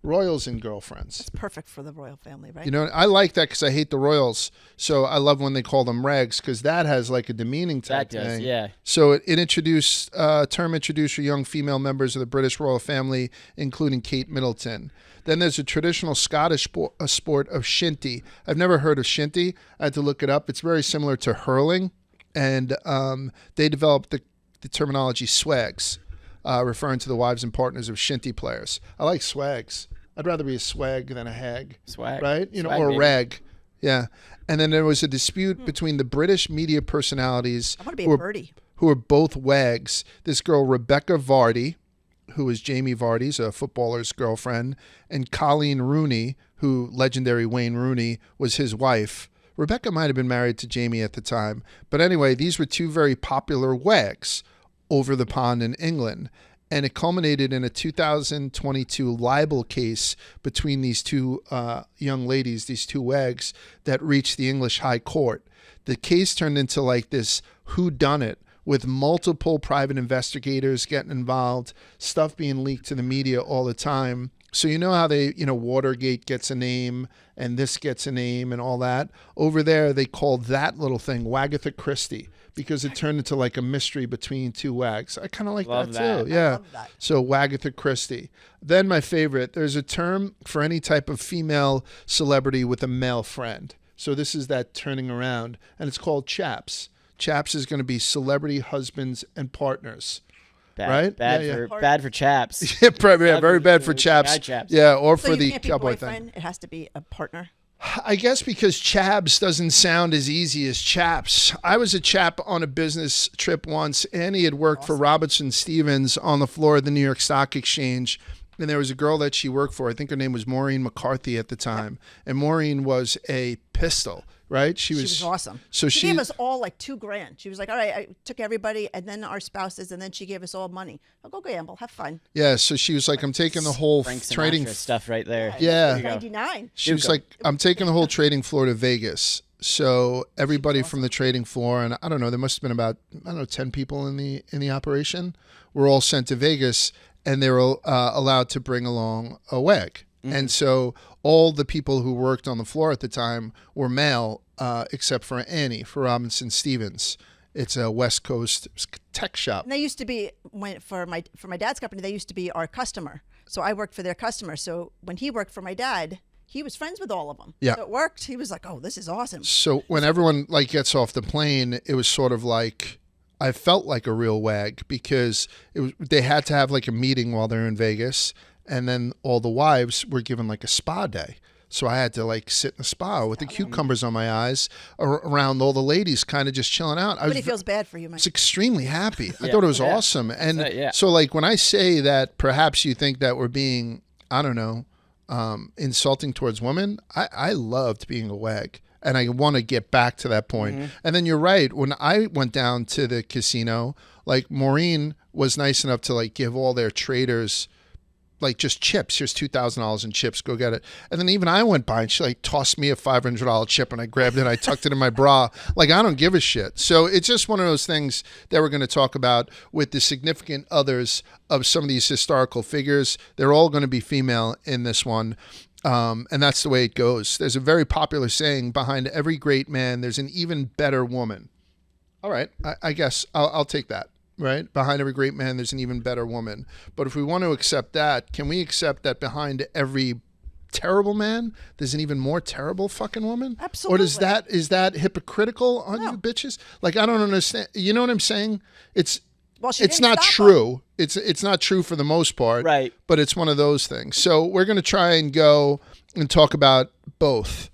[SPEAKER 1] royals and girlfriends.
[SPEAKER 3] It's perfect for the royal family, right?
[SPEAKER 1] You know, I like that because I hate the royals. So I love when they call them rags because that has like a demeaning type
[SPEAKER 2] That does,
[SPEAKER 1] thing.
[SPEAKER 2] yeah.
[SPEAKER 1] So it introduced, term introduced for young female members of the British royal family, including Kate Middleton. Then there's a traditional Scottish sport of shinty. I've never heard of shinty. I had to look it up. It's very similar to hurling. And they developed the terminology swags, referring to the wives and partners of shinty players. I like swags. I'd rather be a swag than a hag.
[SPEAKER 2] Swag.
[SPEAKER 1] Right? You know,
[SPEAKER 2] Swag,
[SPEAKER 1] or a
[SPEAKER 2] baby.
[SPEAKER 1] rag. Yeah. And then there was a dispute between the British media personalities
[SPEAKER 3] I want to be a birdie.
[SPEAKER 1] who are both wags. This girl, Rebecca Vardy, who is Jamie Vardy's, a footballer's girlfriend, and Colleen Rooney, who legendary Wayne Rooney was his wife. Rebecca might have been married to Jamie at the time. But anyway, these were two very popular wags over the pond in England. And it culminated in a 2022 libel case between these two young ladies, these two wags, that reached the English High Court. The case turned into like this whodunit with multiple private investigators getting involved, stuff being leaked to the media all the time. So you know how they, Watergate gets a name and this gets a name and all that? Over there, they called that little thing Wagatha Christie because it turned into like a mystery between two wags. I kind of like that too. Yeah.
[SPEAKER 3] love that.
[SPEAKER 1] So Wagatha Christie. Then my favorite, there's a term for any type of female celebrity with a male friend. So this is that turning around, and it's called chaps. Chaps is going to be celebrity husbands and partners. Right?
[SPEAKER 2] Bad for chaps.
[SPEAKER 1] Yeah, very bad for chaps.
[SPEAKER 2] Guy chaps.
[SPEAKER 1] Yeah, or
[SPEAKER 3] So
[SPEAKER 1] for
[SPEAKER 3] you
[SPEAKER 1] the
[SPEAKER 3] can't be
[SPEAKER 1] cowboy
[SPEAKER 3] boyfriend.
[SPEAKER 1] thing.
[SPEAKER 3] It has to be a partner.
[SPEAKER 1] I guess because chabs doesn't sound as easy as chaps. I was a chap on a business trip once. Annie had worked for Robertson Stevens on the floor of the New York Stock Exchange. And there was a girl that she worked for. I think her name was Maureen McCarthy at the time. And Maureen was a pistol, right? She was
[SPEAKER 3] awesome.
[SPEAKER 1] So
[SPEAKER 3] she gave us all like $2,000. She was like, all right, I took everybody and then our spouses, and then she gave us all money. I'll go gamble, have fun.
[SPEAKER 1] Yeah, so she was like, I'm taking the whole
[SPEAKER 2] Frank Sinatra
[SPEAKER 1] trading
[SPEAKER 2] stuff right there.
[SPEAKER 1] Yeah.
[SPEAKER 3] 99.
[SPEAKER 1] She was like, I'm taking the whole trading floor to Vegas. So everybody from the trading floor, and I don't know, there must have been about 10 people in the operation, were all sent to Vegas, and they were allowed to bring along a wag. And so all the people who worked on the floor at the time were male, except for Annie, for Robinson Stevens. It's a West Coast tech shop.
[SPEAKER 3] And they used to be, for my dad's company, they used to be our customer. So I worked for their customer. So when he worked for my dad, he was friends with all of them.
[SPEAKER 1] Yeah.
[SPEAKER 3] So it worked. He was like, oh, this is awesome.
[SPEAKER 1] So when everyone like gets off the plane, it was sort of like, I felt like a real wag because they had to have like a meeting while they're in Vegas, and then all the wives were given like a spa day. So I had to like sit in the spa with the cucumbers on my eyes around all the ladies kind of just chilling out.
[SPEAKER 3] Nobody feels bad for you,
[SPEAKER 1] I
[SPEAKER 3] Mike.
[SPEAKER 1] was extremely happy. I thought it was awesome. And so like when I say that perhaps you think that we're being, I don't know, insulting towards women, I loved being a wag. And I want to get back to that point. And then you're right. When I went down to the casino, like Maureen was nice enough to like give all their traders like just chips. Here's $2,000 in chips. Go get it. And then even I went by and she like tossed me a $500 chip and I grabbed it and I tucked it in my bra. Like I don't give a shit. So it's just one of those things that we're going to talk about with the significant others of some of these historical figures. They're all going to be female in this one. And that's the way it goes. There's a very popular saying, behind every great man, there's an even better woman. All right. I guess I'll take that. Right? Behind every great man, there's an even better woman. But if we want to accept that, can we accept that behind every terrible man, there's an even more terrible fucking woman?
[SPEAKER 3] Absolutely.
[SPEAKER 1] Or is that hypocritical on you bitches? Like, I don't understand. You know what I'm saying? It's not true. It's not true for the most part.
[SPEAKER 2] Right.
[SPEAKER 1] But it's one of those things. So we're going to try and go and talk about both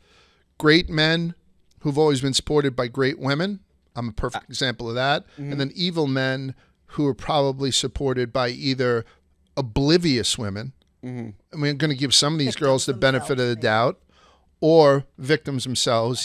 [SPEAKER 1] great men who've always been supported by great women. I'm a perfect example of that. And then evil men who are probably supported by either oblivious women. And we're going to give some of these girls the benefit of the doubt, or victims themselves,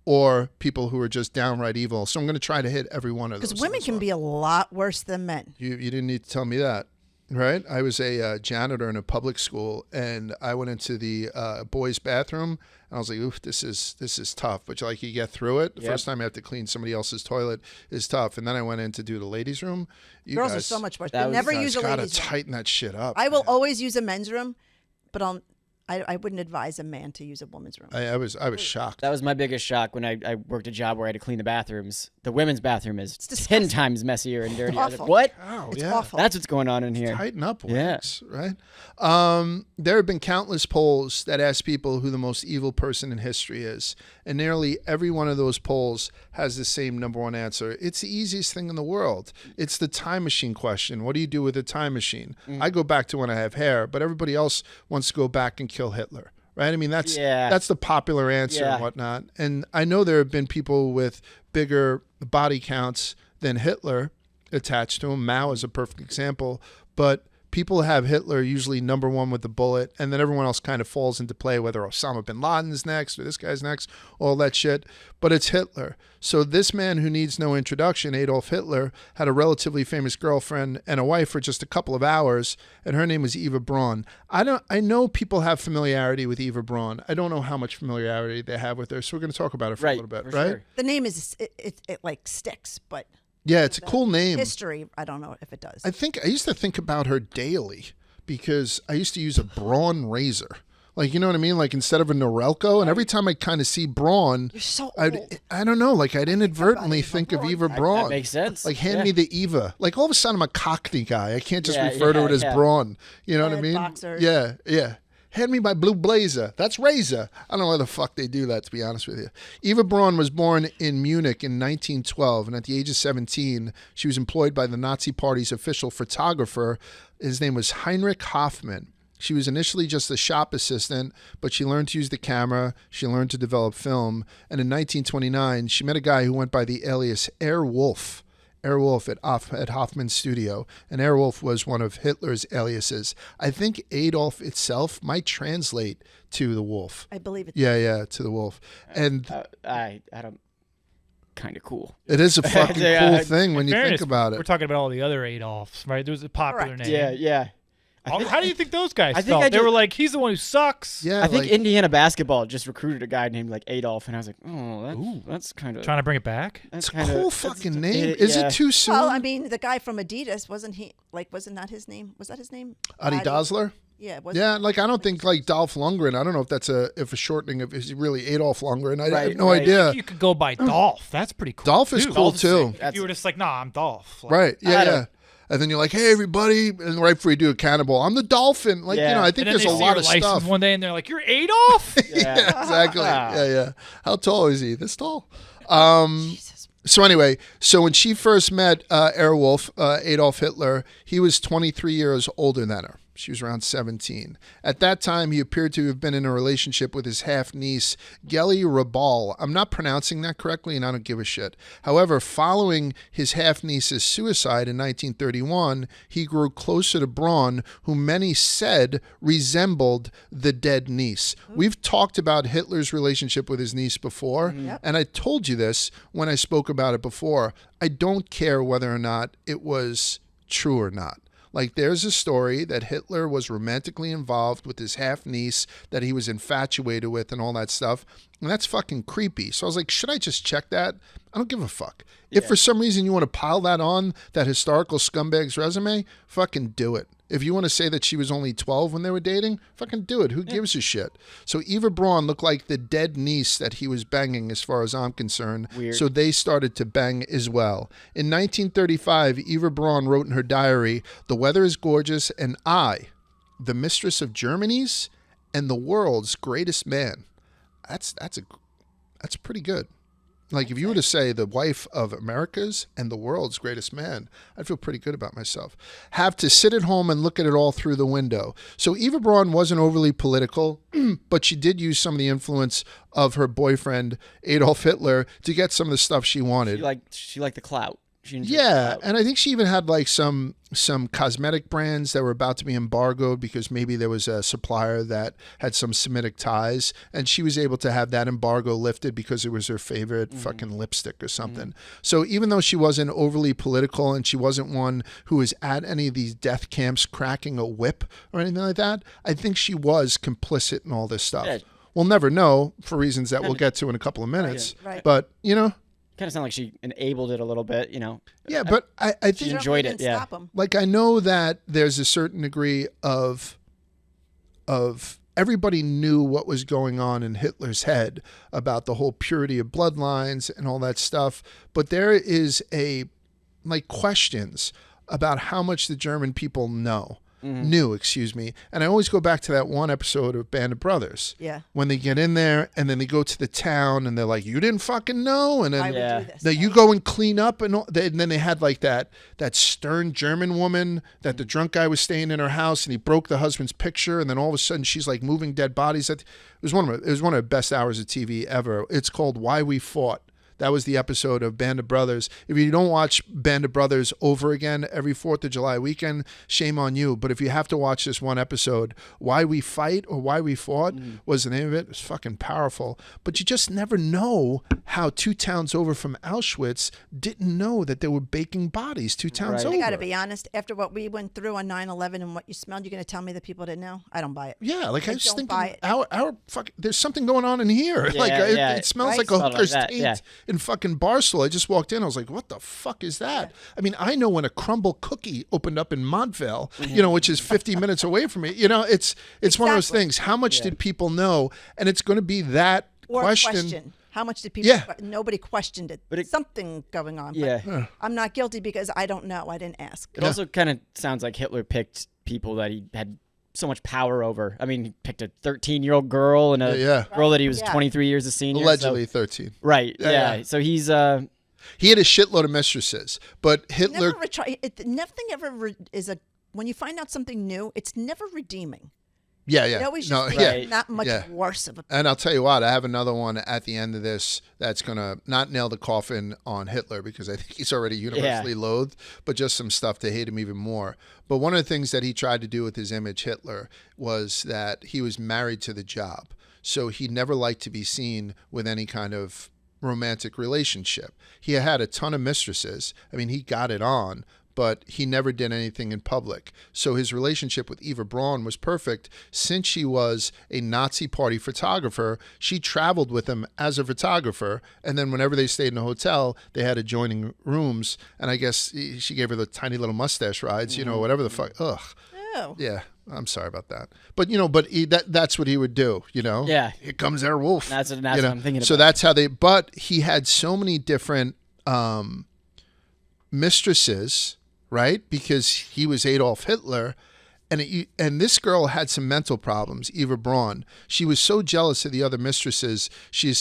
[SPEAKER 1] or people who are just downright evil. So I'm going to try to hit every one of those.
[SPEAKER 3] Because women can be a lot worse than men.
[SPEAKER 1] You didn't need to tell me that. Right? I was a janitor in a public school, and I went into the boys' bathroom, and I was like, "Oof, this is tough." But you get through it. The first time you have to clean somebody else's toilet is tough. And then I went in to do the ladies' room.
[SPEAKER 3] Girls are so much worse. They never use a ladies' room.
[SPEAKER 1] Gotta tighten that shit up.
[SPEAKER 3] I will always use a men's room, but I wouldn't advise a man to use a woman's room.
[SPEAKER 1] I was shocked.
[SPEAKER 2] That was my biggest shock when I worked a job where I had to clean the bathrooms. The women's bathroom is 10
[SPEAKER 3] disgusting.
[SPEAKER 2] times messier and dirtier.
[SPEAKER 3] Awful.
[SPEAKER 2] What?
[SPEAKER 3] It's awful.
[SPEAKER 2] That's what's going on in here.
[SPEAKER 1] Tighten up, wags, right? There have been countless polls that ask people who the most evil person in history is, and nearly every one of those polls has the same number one answer. It's the easiest thing in the world. It's the time machine question. What do you do with a time machine? I go back to when I have hair, but everybody else wants to go back and kill Hitler. Right? I mean, that's the popular answer and whatnot. And I know there have been people with bigger body counts than Hitler attached to him. Mao is a perfect example. But people have Hitler usually number one with the bullet, and then everyone else kind of falls into play, whether Osama bin Laden's next or this guy's next, all that shit. But it's Hitler. So this man who needs no introduction, Adolf Hitler, had a relatively famous girlfriend and a wife for just a couple of hours, and her name was Eva Braun. I know people have familiarity with Eva Braun. I don't know how much familiarity they have with her, so we're going to talk about her for a little bit, right?
[SPEAKER 2] Sure.
[SPEAKER 3] The name is it like sticks, but
[SPEAKER 1] yeah, it's a cool name.
[SPEAKER 3] history, I don't know if it does.
[SPEAKER 1] I used to think about her daily because I used to use a Braun razor. Like, you know what I mean? Like, instead of a Norelco, and every time I kind of see Braun,
[SPEAKER 3] You're so old.
[SPEAKER 1] I don't know, like, I'd inadvertently think of Eva Braun.
[SPEAKER 2] That makes sense.
[SPEAKER 1] Like, hand me the Eva. Like, all of a sudden, I'm a Cockney guy. I can't just refer to it as Braun. You know what I mean?
[SPEAKER 3] Boxers.
[SPEAKER 1] Yeah, yeah. Hand me my blue blazer. That's Razor. I don't know why the fuck they do that, to be honest with you. Eva Braun was born in Munich in 1912, and at the age of 17, she was employed by the Nazi Party's official photographer. His name was Heinrich Hoffmann. She was initially just a shop assistant, but she learned to use the camera. She learned to develop film. And in 1929, she met a guy who went by the alias Airwolf. Airwolf at Hoffman's studio. And Airwolf was one of Hitler's aliases. I think Adolf itself might translate to the wolf.
[SPEAKER 3] I believe it.
[SPEAKER 1] Yeah, to the wolf. And
[SPEAKER 2] I don't. Kind of cool.
[SPEAKER 1] it is a fucking cool thing when you
[SPEAKER 4] fairness,
[SPEAKER 1] think about it.
[SPEAKER 4] We're talking about all the other Adolfs, right? There was a popular
[SPEAKER 3] Correct.
[SPEAKER 4] name.
[SPEAKER 2] Yeah.
[SPEAKER 4] How do you think those guys
[SPEAKER 2] I think
[SPEAKER 4] felt?
[SPEAKER 2] I
[SPEAKER 4] They
[SPEAKER 2] just-
[SPEAKER 4] were like, he's the one who sucks.
[SPEAKER 1] Yeah,
[SPEAKER 2] I think
[SPEAKER 1] like,
[SPEAKER 2] Indiana basketball just recruited a guy named like Adolf, and I was like, oh, that's kind of
[SPEAKER 4] Trying to bring it back.
[SPEAKER 1] it's a cool fucking name. Is it too soon?
[SPEAKER 3] Well, I mean, the guy from Adidas, wasn't that his name? Was that his name?
[SPEAKER 1] Adi Dassler?
[SPEAKER 3] Yeah.
[SPEAKER 1] Yeah, like I don't think like Dolph Lundgren. I don't know if that's a shortening of is he really Adolf Lundgren. I have no
[SPEAKER 2] right.
[SPEAKER 1] idea.
[SPEAKER 4] You could go by Dolph. That's pretty cool.
[SPEAKER 1] Dolph is
[SPEAKER 4] too.
[SPEAKER 1] cool
[SPEAKER 2] Dolph's
[SPEAKER 1] too.
[SPEAKER 2] sick.
[SPEAKER 4] If you were just like, nah, I'm Dolph. Like,
[SPEAKER 1] Right?
[SPEAKER 2] I
[SPEAKER 1] Yeah.
[SPEAKER 2] don't-
[SPEAKER 1] And then you're like, hey everybody, and right before you do a cannibal, I'm the dolphin. Like
[SPEAKER 2] Yeah.
[SPEAKER 1] I think
[SPEAKER 4] And then
[SPEAKER 1] there's
[SPEAKER 4] they
[SPEAKER 1] a
[SPEAKER 4] see
[SPEAKER 1] lot
[SPEAKER 4] your
[SPEAKER 1] of
[SPEAKER 4] license
[SPEAKER 1] stuff.
[SPEAKER 4] one day, and they're like, you're Adolf.
[SPEAKER 1] Yeah, exactly. Yeah. How tall is he? This tall?
[SPEAKER 3] Jesus.
[SPEAKER 1] So anyway, so when she first met Airwolf, Adolf Hitler, he was 23 years older than her. She was around 17. At that time, he appeared to have been in a relationship with his half-niece, Geli Rabal. I'm not pronouncing that correctly, and I don't give a shit. However, following his half-niece's suicide in 1931, he grew closer to Braun, who many said resembled the dead niece. We've talked about Hitler's relationship with his niece before, and I told you this when I spoke about it before. I don't care whether or not it was true or not. Like, there's a story that Hitler was romantically involved with his half-niece that he was infatuated with and all that stuff. And that's fucking creepy. So I was like, should I just check that? I don't give a fuck. If for some reason you want to pile that on that historical scumbag's resume, fucking do it. If you want to say that she was only 12 when they were dating, fucking do it. Who gives a shit? So Eva Braun looked like the dead niece that he was banging as far as I'm concerned.
[SPEAKER 2] Weird.
[SPEAKER 1] So they started to bang as well. In 1935, Eva Braun wrote in her diary, "The weather is gorgeous and I, the mistress of Germany's and the world's greatest man." That's pretty good. Like, if you were to say the wife of America's and the world's greatest man, I'd feel pretty good about myself. Have to sit at home and look at it all through the window. So Eva Braun wasn't overly political, but she did use some of the influence of her boyfriend, Adolf Hitler, to get some of the stuff she wanted.
[SPEAKER 2] She liked the clout. She enjoyed the
[SPEAKER 1] Yeah,
[SPEAKER 2] clout.
[SPEAKER 1] and I think she even had like some cosmetic brands that were about to be embargoed because maybe there was a supplier that had some Semitic ties, and she was able to have that embargo lifted because it was her favorite fucking lipstick or something. So even though she wasn't overly political and she wasn't one who was at any of these death camps cracking a whip or anything like that, I think she was complicit in all this stuff.
[SPEAKER 2] Yeah.
[SPEAKER 1] We'll never know for reasons that we'll get to in a couple of minutes.
[SPEAKER 3] Right.
[SPEAKER 1] But, you know,
[SPEAKER 2] Kind of sounded like she enabled it a little bit,
[SPEAKER 1] yeah, but I think
[SPEAKER 3] Certainly
[SPEAKER 2] enjoyed it,
[SPEAKER 3] didn't
[SPEAKER 2] yeah.
[SPEAKER 3] Stop him.
[SPEAKER 1] like I know that there's a certain degree of everybody knew what was going on in Hitler's head about the whole purity of bloodlines and all that stuff, but there is questions about how much the German people knew, and I always go back to that one episode of Band of Brothers.
[SPEAKER 3] Yeah.
[SPEAKER 1] When they get in there and then they go to the town and they're like, you didn't fucking know, and then
[SPEAKER 3] I would
[SPEAKER 2] Yeah.
[SPEAKER 3] do this.
[SPEAKER 1] now you go and clean up, and then they had like that stern German woman that the drunk guy was staying in her house, and he broke the husband's picture, and then all of a sudden she's like moving dead bodies. It was one of the best hours of TV ever. It's called Why We Fought. That was the episode of Band of Brothers. If you don't watch Band of Brothers over again every 4th of July weekend, shame on you. But if you have to watch this one episode, Why We Fight or Why We Fought was the name of it. It was fucking powerful. But you just never know how 2 towns over from Auschwitz didn't know that they were baking bodies 2 towns over.
[SPEAKER 3] I got to be honest, after what we went through on 9/11 and what you smelled, you're going to tell me that people didn't know? I don't buy it.
[SPEAKER 1] Yeah, like I just
[SPEAKER 3] don't
[SPEAKER 1] think
[SPEAKER 3] buy it.
[SPEAKER 1] our fuck. There's something going on in here.
[SPEAKER 2] Yeah,
[SPEAKER 1] It smells
[SPEAKER 3] right?
[SPEAKER 1] like a hooker's
[SPEAKER 2] Like that,
[SPEAKER 1] taint
[SPEAKER 2] yeah.
[SPEAKER 1] in fucking Barstool. I just walked in. I was like, what the fuck is that? I mean, I know when a crumble cookie opened up in Montville, which is 50 minutes away from me. It's one of those
[SPEAKER 3] Exactly.
[SPEAKER 1] things. How much did people know? And it's going to be that
[SPEAKER 3] Or
[SPEAKER 1] question.
[SPEAKER 3] How much did people?
[SPEAKER 1] Yeah.
[SPEAKER 3] Nobody questioned it.
[SPEAKER 2] But
[SPEAKER 3] something going on.
[SPEAKER 2] Yeah.
[SPEAKER 3] But I'm not guilty because I don't know. I didn't ask.
[SPEAKER 2] It also kind of sounds like Hitler picked people that he had so much power over. I mean, he picked a 13-year-old girl and a girl that he was 23 years a senior.
[SPEAKER 1] Allegedly 13.
[SPEAKER 2] Right.
[SPEAKER 1] Yeah.
[SPEAKER 2] Yeah. So he's
[SPEAKER 1] He had a shitload of mistresses, but Hitler.
[SPEAKER 3] Nothing ever is a. When you find out something new, it's never redeeming.
[SPEAKER 1] Yeah.
[SPEAKER 3] It always just
[SPEAKER 2] Right.
[SPEAKER 3] makes it not much
[SPEAKER 1] Yeah.
[SPEAKER 3] worse of a.
[SPEAKER 1] And I'll tell you what, I have another one at the end of this that's going to not nail the coffin on Hitler because I think he's already universally loathed, but just some stuff to hate him even more. But one of the things that he tried to do with his image, Hitler, was that he was married to the job. So he never liked to be seen with any kind of romantic relationship. He had a ton of mistresses. I mean, he got it on, but he never did anything in public. So his relationship with Eva Braun was perfect. Since she was a Nazi party photographer, she traveled with him as a photographer. And then whenever they stayed in a hotel, they had adjoining rooms. And I guess she gave her the tiny little mustache rides, whatever the fuck. Ugh.
[SPEAKER 3] Oh.
[SPEAKER 1] Yeah. I'm sorry about that. But, that's what he would do,
[SPEAKER 2] Yeah.
[SPEAKER 1] Here comes their wolf.
[SPEAKER 2] That's what I'm thinking
[SPEAKER 1] So
[SPEAKER 2] about.
[SPEAKER 1] that's how but he had so many different mistresses, right? Because he was Adolf Hitler. And this girl had some mental problems, Eva Braun. She was so jealous of the other mistresses, she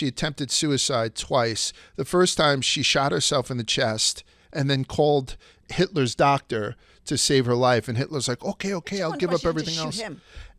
[SPEAKER 1] attempted suicide twice. The first time she shot herself in the chest and then called Hitler's doctor to save her life. And Hitler's like, okay, I'll give up everything else.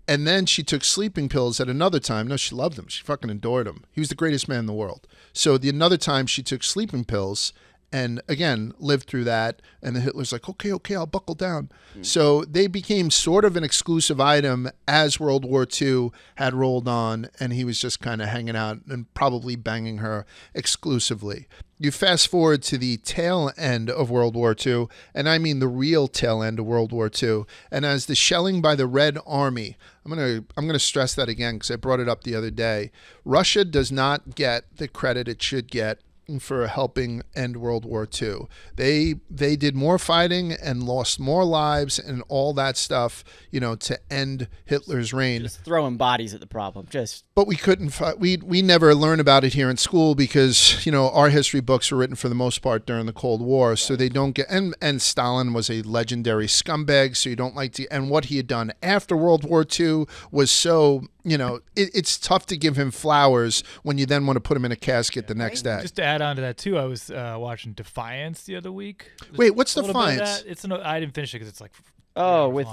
[SPEAKER 1] And then she took sleeping pills at another time. No, she loved him. She fucking adored him. He was the greatest man in the world. So another time she took sleeping pills and again, lived through that. And then Hitler's like, okay, I'll buckle down. So they became sort of an exclusive item as World War II had rolled on. And he was just kind of hanging out and probably banging her exclusively. You fast forward to the tail end of World War II, and I mean the real tail end of World War II. And as the shelling by the Red Army, I'm gonna stress that again because I brought it up the other day. Russia does not get the credit it should get for helping end World War II. They did more fighting and lost more lives and all that stuff, to end Hitler's reign.
[SPEAKER 2] Just throwing bodies at the problem.
[SPEAKER 1] But we couldn't fight. We never learn about it here in school because, our history books were written for the most part during the Cold War. So they don't get, and Stalin was a legendary scumbag. So you don't like to, and what he had done after World War II was so, it's tough to give him flowers when you then want to put him in a casket the next day.
[SPEAKER 4] Just to add on to that too, I was watching Defiance the other week.
[SPEAKER 1] Wait, what's
[SPEAKER 4] A little bit of
[SPEAKER 1] Defiance?
[SPEAKER 4] that. I didn't finish it because it's like.
[SPEAKER 2] with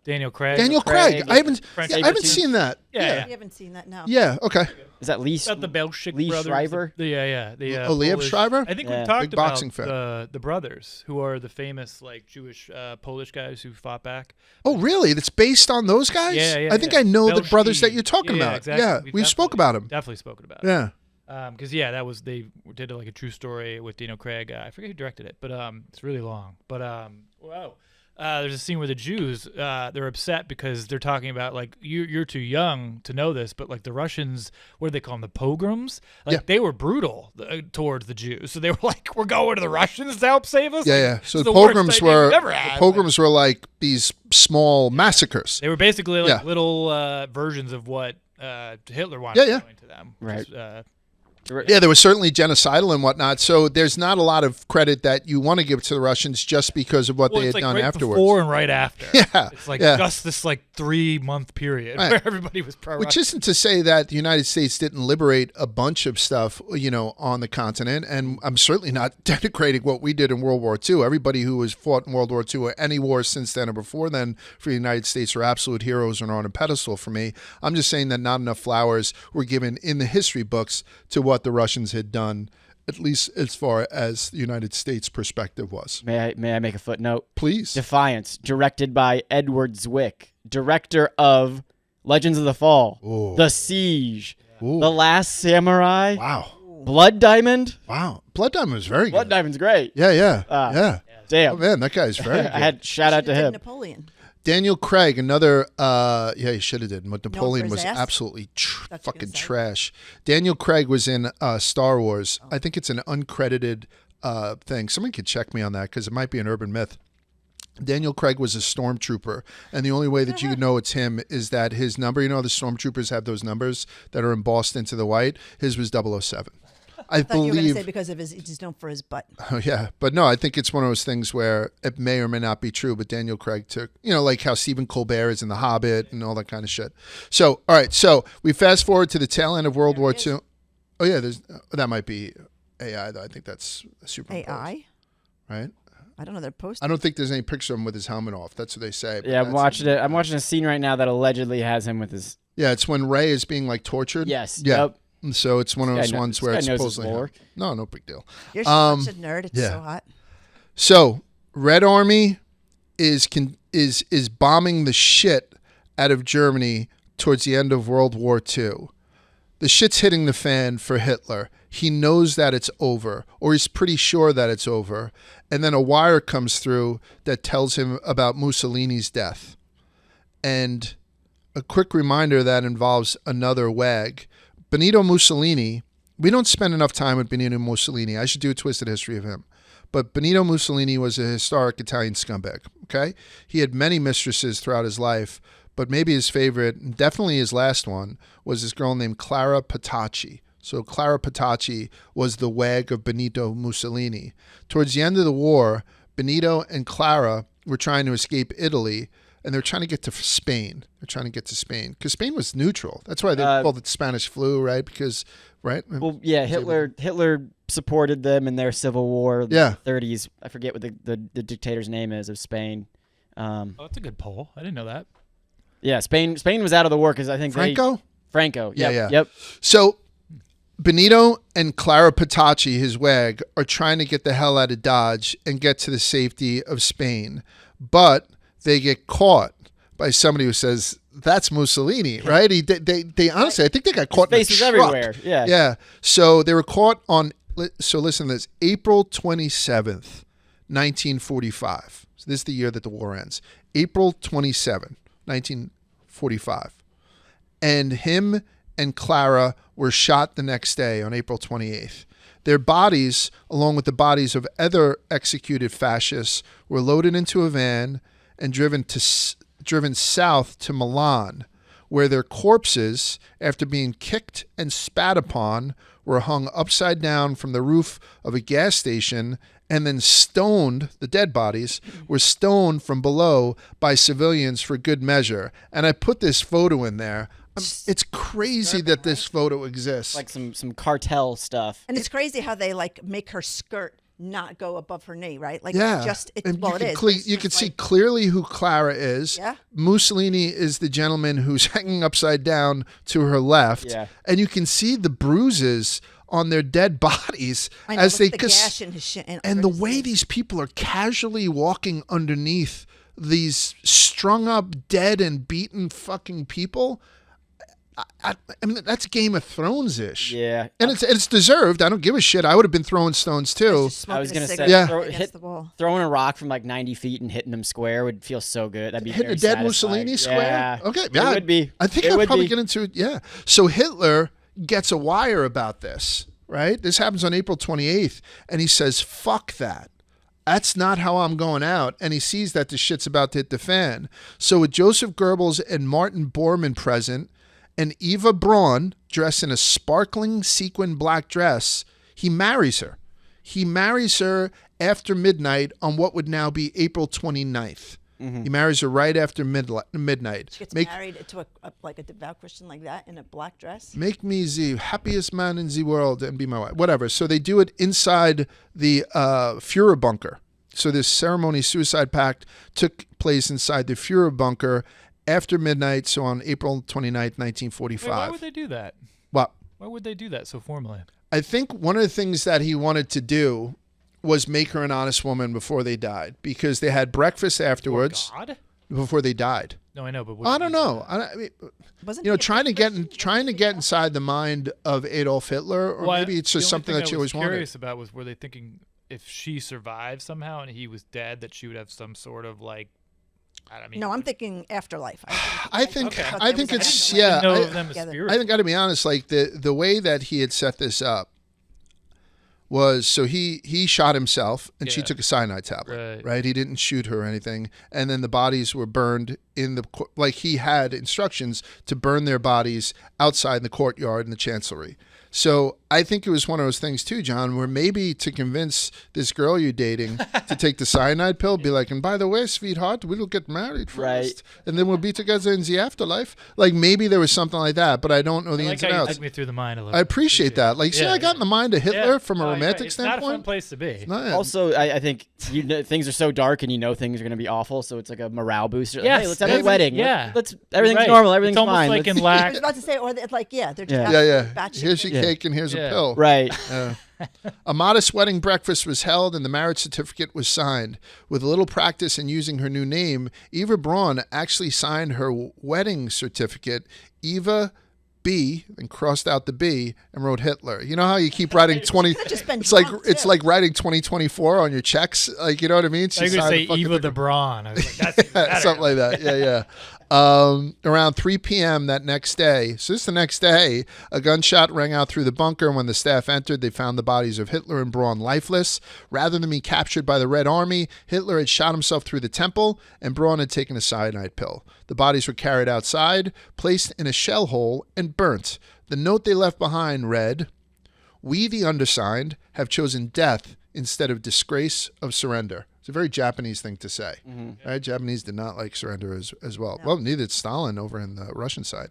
[SPEAKER 4] Daniel Craig.
[SPEAKER 1] Daniel Craig. I haven't
[SPEAKER 2] Saber-tooth.
[SPEAKER 1] seen that.
[SPEAKER 4] Yeah.
[SPEAKER 3] We haven't seen that now.
[SPEAKER 1] Yeah. Okay.
[SPEAKER 2] is that Lee?
[SPEAKER 4] About the Belshik
[SPEAKER 2] Lee
[SPEAKER 4] brothers.
[SPEAKER 2] Shriver?
[SPEAKER 4] The
[SPEAKER 1] Liev
[SPEAKER 4] Polish-
[SPEAKER 1] Shriver?
[SPEAKER 4] I think
[SPEAKER 2] Yeah.
[SPEAKER 4] we talked
[SPEAKER 1] Big
[SPEAKER 4] about
[SPEAKER 1] boxing fan.
[SPEAKER 4] the brothers who are the famous Jewish Polish guys who fought back.
[SPEAKER 1] Oh, really? That's based on those guys?
[SPEAKER 4] Yeah.
[SPEAKER 1] I think I know the
[SPEAKER 4] Belshki.
[SPEAKER 1] brothers that you're talking about.
[SPEAKER 4] Exactly.
[SPEAKER 1] Yeah, we spoke about them.
[SPEAKER 4] Definitely spoken about. it.
[SPEAKER 1] Yeah.
[SPEAKER 4] Because that was they did a true story with Daniel Craig. I forget who directed it, but it's really long. But wow. There's a scene where the Jews they're upset because they're talking about you're too young to know this, but the Russians, what do they call them, the pogroms? They were brutal towards the Jews, so they were like, we're going to the Russians to help save us.
[SPEAKER 1] Yeah. So
[SPEAKER 4] It's
[SPEAKER 1] the
[SPEAKER 4] worst
[SPEAKER 1] pogroms
[SPEAKER 4] idea we've ever
[SPEAKER 1] were
[SPEAKER 4] had.
[SPEAKER 1] like these small massacres.
[SPEAKER 4] They were basically
[SPEAKER 1] Yeah.
[SPEAKER 4] little versions of what Hitler wanted
[SPEAKER 1] Yeah.
[SPEAKER 4] to them.
[SPEAKER 2] Right.
[SPEAKER 1] Yeah, they were certainly genocidal and whatnot. So there's not a lot of credit that you want to give to the Russians just because of what they had
[SPEAKER 4] it's
[SPEAKER 1] done
[SPEAKER 4] right
[SPEAKER 1] afterwards.
[SPEAKER 4] before and right after.
[SPEAKER 1] Yeah,
[SPEAKER 4] It's
[SPEAKER 1] yeah.
[SPEAKER 4] just this 3-month period
[SPEAKER 1] Right.
[SPEAKER 4] where everybody was pro-Russian.
[SPEAKER 1] Which isn't to say that the United States didn't liberate a bunch of stuff, on the continent. And I'm certainly not denigrating what we did in World War II. Everybody who has fought in World War II or any war since then or before then for the United States are absolute heroes and are on a pedestal for me. I'm just saying that not enough flowers were given in the history books to what the Russians had done at least as far as the United States perspective was.
[SPEAKER 2] May I make a footnote?
[SPEAKER 1] Please.
[SPEAKER 2] Defiance, directed by Edward Zwick, director of Legends of the Fall,
[SPEAKER 1] Ooh.
[SPEAKER 2] The Siege,
[SPEAKER 1] Ooh.
[SPEAKER 2] The Last Samurai,
[SPEAKER 1] Wow.
[SPEAKER 2] Blood Diamond.
[SPEAKER 1] Wow. Blood Diamond was very
[SPEAKER 2] Blood
[SPEAKER 1] good.
[SPEAKER 2] Diamond's great.
[SPEAKER 1] Yeah.
[SPEAKER 2] Damn.
[SPEAKER 1] Oh, man, that guy's very good.
[SPEAKER 2] I had shout out to
[SPEAKER 3] Should've did
[SPEAKER 2] him.
[SPEAKER 3] Napoleon.
[SPEAKER 1] Daniel Craig, another, he should have did. But Napoleon
[SPEAKER 3] for his
[SPEAKER 1] was
[SPEAKER 3] ass?
[SPEAKER 1] absolutely
[SPEAKER 3] That's what you're
[SPEAKER 1] fucking
[SPEAKER 3] gonna say.
[SPEAKER 1] trash. Daniel Craig was in Star Wars. I think it's an uncredited thing. Someone could check me on that because it might be an urban myth. Daniel Craig was a stormtrooper, and the only way that you know it's him is that his number, the stormtroopers have those numbers that are embossed into the white. His was 007. I
[SPEAKER 3] thought you were going to
[SPEAKER 1] believe.
[SPEAKER 3] say because of he's known for his butt.
[SPEAKER 1] Oh, yeah. But no, I think it's one of those things where it may or may not be true, but Daniel Craig took, like how Stephen Colbert is in The Hobbit and all that kind of shit. So, all right. So we fast forward to the tail end of World War II. Oh, yeah. That might be AI, though. I think that's superimposed.
[SPEAKER 3] AI?
[SPEAKER 1] Right?
[SPEAKER 3] I don't know. They're posting.
[SPEAKER 1] I don't think there's any picture of him with his helmet off. That's what they say. but
[SPEAKER 2] Yeah, I'm
[SPEAKER 1] that's-
[SPEAKER 2] watching it. I'm watching a scene right now that allegedly has him with his.
[SPEAKER 1] Yeah, it's when Ray is being tortured.
[SPEAKER 2] Yes.
[SPEAKER 1] Yeah.
[SPEAKER 2] Yep.
[SPEAKER 1] So it's one of
[SPEAKER 2] This
[SPEAKER 1] those
[SPEAKER 2] guy
[SPEAKER 1] ones
[SPEAKER 2] this
[SPEAKER 1] where
[SPEAKER 2] guy
[SPEAKER 1] it's
[SPEAKER 2] knows his
[SPEAKER 1] supposedly
[SPEAKER 2] lore.
[SPEAKER 1] him. No big deal.
[SPEAKER 3] You're such a nerd. It's
[SPEAKER 1] yeah.
[SPEAKER 3] so hot.
[SPEAKER 1] So Red Army is bombing the shit out of Germany towards the end of World War II. The shit's hitting the fan for Hitler. He knows that it's over, or he's pretty sure that it's over. And then a wire comes through that tells him about Mussolini's death. And a quick reminder that involves another wag. Benito Mussolini, we don't spend enough time with Benito Mussolini. I should do a twisted history of him. But Benito Mussolini was a historic Italian scumbag, okay? He had many mistresses throughout his life, but maybe his favorite, and definitely his last one, was this girl named Clara Petacci. So Clara Petacci was the wag of Benito Mussolini. Towards the end of the war, Benito and Clara were trying to escape Italy, and they're trying to get to Spain. Because Spain was neutral. That's why they called it Spanish flu, right? Because, right?
[SPEAKER 2] Well, yeah, Hitler supported them in their civil war in the 30s. I forget what the dictator's name is of Spain.
[SPEAKER 4] Oh, that's a good poll. I didn't know that.
[SPEAKER 2] Yeah, Spain was out of the war because I think
[SPEAKER 1] Franco?
[SPEAKER 2] Franco.
[SPEAKER 1] Yeah.
[SPEAKER 2] Yep.
[SPEAKER 1] So Benito and Clara Petacci, his wag, are trying to get the hell out of Dodge and get to the safety of Spain. But they get caught by somebody who says, that's Mussolini, right? They honestly, I think they got caught in a
[SPEAKER 2] faces
[SPEAKER 1] truck.
[SPEAKER 2] everywhere. Yeah.
[SPEAKER 1] Yeah. So they were caught on, so listen to this, April 27th, 1945. So this is the year that the war ends. April 27, 1945. And him and Clara were shot the next day on April 28th. Their bodies, along with the bodies of other executed fascists, were loaded into a van and driven south to Milan, where their corpses, after being kicked and spat upon, were hung upside down from the roof of a gas station and then stoned, the dead bodies were stoned from below by civilians for good measure. And I put this photo in there. It's crazy that this photo exists.
[SPEAKER 2] Like some cartel stuff.
[SPEAKER 3] And it's crazy how they make her skirt not go above her knee, right? Like
[SPEAKER 1] Yeah.
[SPEAKER 3] it is.
[SPEAKER 1] You can see clearly who Clara is.
[SPEAKER 3] Yeah.
[SPEAKER 1] Mussolini is the gentleman who's hanging upside down to her left.
[SPEAKER 2] Yeah.
[SPEAKER 1] And you can see the bruises on their dead bodies
[SPEAKER 3] I know,
[SPEAKER 1] as
[SPEAKER 3] look
[SPEAKER 1] they
[SPEAKER 3] at the gash in his shit.
[SPEAKER 1] and the way these people are casually walking underneath these strung up, dead and beaten fucking people. I mean, that's Game of Thrones-ish.
[SPEAKER 2] Yeah.
[SPEAKER 1] And it's deserved. I don't give a shit. I would have been throwing stones too.
[SPEAKER 2] I was gonna say,
[SPEAKER 1] Yeah.
[SPEAKER 2] throwing a rock from 90 feet and hitting them square would feel so good. That'd be
[SPEAKER 1] Hitting
[SPEAKER 2] very
[SPEAKER 1] a dead
[SPEAKER 2] satisfying.
[SPEAKER 1] Mussolini square?
[SPEAKER 2] Yeah.
[SPEAKER 1] Okay, yeah.
[SPEAKER 2] It would be.
[SPEAKER 1] I think
[SPEAKER 2] It
[SPEAKER 1] I'll
[SPEAKER 2] would
[SPEAKER 1] probably
[SPEAKER 2] be.
[SPEAKER 1] get into it. Yeah. So Hitler gets a wire about this, right? This happens on April 28th, and he says, fuck that. That's not how I'm going out. And he sees that the shit's about to hit the fan. So with Joseph Goebbels and Martin Bormann present, and Eva Braun, dressed in a sparkling sequin black dress, he marries her. He marries her after midnight on what would now be April 29th. Mm-hmm. He marries her right after midnight.
[SPEAKER 3] She gets married to a devout Christian like that in a black dress.
[SPEAKER 1] Make me the happiest man in the world and be my wife. Whatever. So they do it inside the Führer bunker. So this ceremony, suicide pact, took place inside the Führer bunker after midnight, so on April 29th, 1945.
[SPEAKER 4] Wait, why would they do that?
[SPEAKER 1] What?
[SPEAKER 4] Why would they do that so formally?
[SPEAKER 1] I think one of the things that he wanted to do was make her an honest woman before they died, because they had breakfast afterwards.
[SPEAKER 4] God?
[SPEAKER 1] Before they died.
[SPEAKER 4] No, I know, but
[SPEAKER 1] I don't know. I mean,
[SPEAKER 3] Wasn't
[SPEAKER 1] you know,
[SPEAKER 3] he a
[SPEAKER 1] trying to
[SPEAKER 3] Christian?
[SPEAKER 1] get inside the mind of Adolf Hitler, or
[SPEAKER 4] Well,
[SPEAKER 1] maybe it's just
[SPEAKER 4] the only
[SPEAKER 1] something
[SPEAKER 4] thing
[SPEAKER 1] that she
[SPEAKER 4] I was
[SPEAKER 1] always
[SPEAKER 4] curious
[SPEAKER 1] wanted.
[SPEAKER 4] about was, were they thinking if she survived somehow and he was dead, that she would have some sort of like, I mean,
[SPEAKER 3] No, I'm thinking afterlife.
[SPEAKER 1] I think
[SPEAKER 3] thought
[SPEAKER 1] I
[SPEAKER 3] there
[SPEAKER 1] think
[SPEAKER 3] was an
[SPEAKER 1] it's
[SPEAKER 3] afterlife.
[SPEAKER 1] yeah.
[SPEAKER 4] know
[SPEAKER 1] I,
[SPEAKER 4] them as
[SPEAKER 3] together.
[SPEAKER 4] spirits.
[SPEAKER 1] I think, got to be honest, like the way that he had set this up was, so he shot himself, and she
[SPEAKER 4] Yeah.
[SPEAKER 1] took a cyanide tablet,
[SPEAKER 4] Right.
[SPEAKER 1] right? He didn't shoot her or anything, and then the bodies were burned in the like he had instructions to burn their bodies outside in the courtyard in the chancellery. So I think it was one of those things too, John, where maybe to convince this girl you're dating to take the cyanide pill, be like, and by the way, sweetheart, we'll get married first,
[SPEAKER 2] Right.
[SPEAKER 1] and then we'll be together in the afterlife. Like maybe there was something like that, but I don't know the
[SPEAKER 4] I like
[SPEAKER 1] ins
[SPEAKER 4] how
[SPEAKER 1] and
[SPEAKER 4] you
[SPEAKER 1] outs.
[SPEAKER 4] took me through the mind a little.
[SPEAKER 1] I appreciate that. Like, see,
[SPEAKER 4] Yeah,
[SPEAKER 1] I got in the mind of Hitler
[SPEAKER 4] Yeah.
[SPEAKER 1] from a
[SPEAKER 4] No, you're
[SPEAKER 1] romantic
[SPEAKER 4] right. It's not a fun
[SPEAKER 1] standpoint.
[SPEAKER 4] place to be.
[SPEAKER 1] No, yeah.
[SPEAKER 2] Also, I think you know, things are so dark, and you know things are going to be awful, so it's like a morale booster. Like,
[SPEAKER 4] Yes,
[SPEAKER 2] hey, let's have
[SPEAKER 1] maybe.
[SPEAKER 2] a wedding.
[SPEAKER 4] Yeah.
[SPEAKER 2] Let's everything's
[SPEAKER 4] Right.
[SPEAKER 2] normal. Everything's
[SPEAKER 4] It's almost
[SPEAKER 2] fine.
[SPEAKER 4] like
[SPEAKER 2] Let's-
[SPEAKER 4] in
[SPEAKER 3] I
[SPEAKER 4] Lack.
[SPEAKER 3] was about to say, or like, yeah, they're just
[SPEAKER 2] Yeah.
[SPEAKER 1] yeah.
[SPEAKER 3] batshit
[SPEAKER 1] Here's your
[SPEAKER 2] Yeah.
[SPEAKER 1] cake and here's a
[SPEAKER 4] Yeah.
[SPEAKER 1] pill.
[SPEAKER 2] Right.
[SPEAKER 1] A modest wedding breakfast was held and the marriage certificate was signed. With a little practice in using her new name, Eva Braun actually signed her wedding certificate Eva B, and crossed out the B and wrote Hitler. You know how you keep writing 20?
[SPEAKER 3] just been
[SPEAKER 1] It's like
[SPEAKER 3] drunk,
[SPEAKER 1] it's
[SPEAKER 3] too.
[SPEAKER 1] like writing 2024 on your checks. Like, you know what I mean?
[SPEAKER 4] I was going to
[SPEAKER 1] signed
[SPEAKER 4] say
[SPEAKER 1] the fucking
[SPEAKER 4] Eva the Braun. I was like, that's even better.
[SPEAKER 1] something like that. Yeah. Around 3 p.m. that next day, so this is the next day, a gunshot rang out through the bunker, and when the staff entered, they found the bodies of Hitler and Braun lifeless. Rather than be captured by the Red Army, Hitler had shot himself through the temple, and Braun had taken a cyanide pill. The bodies were carried outside, placed in a shell hole, and burnt. The note they left behind read, "We, the undersigned, have chosen death instead of disgrace of surrender." It's a very Japanese thing to say. Right? Japanese did not like surrender as well. Well, neither did Stalin over in the Russian side.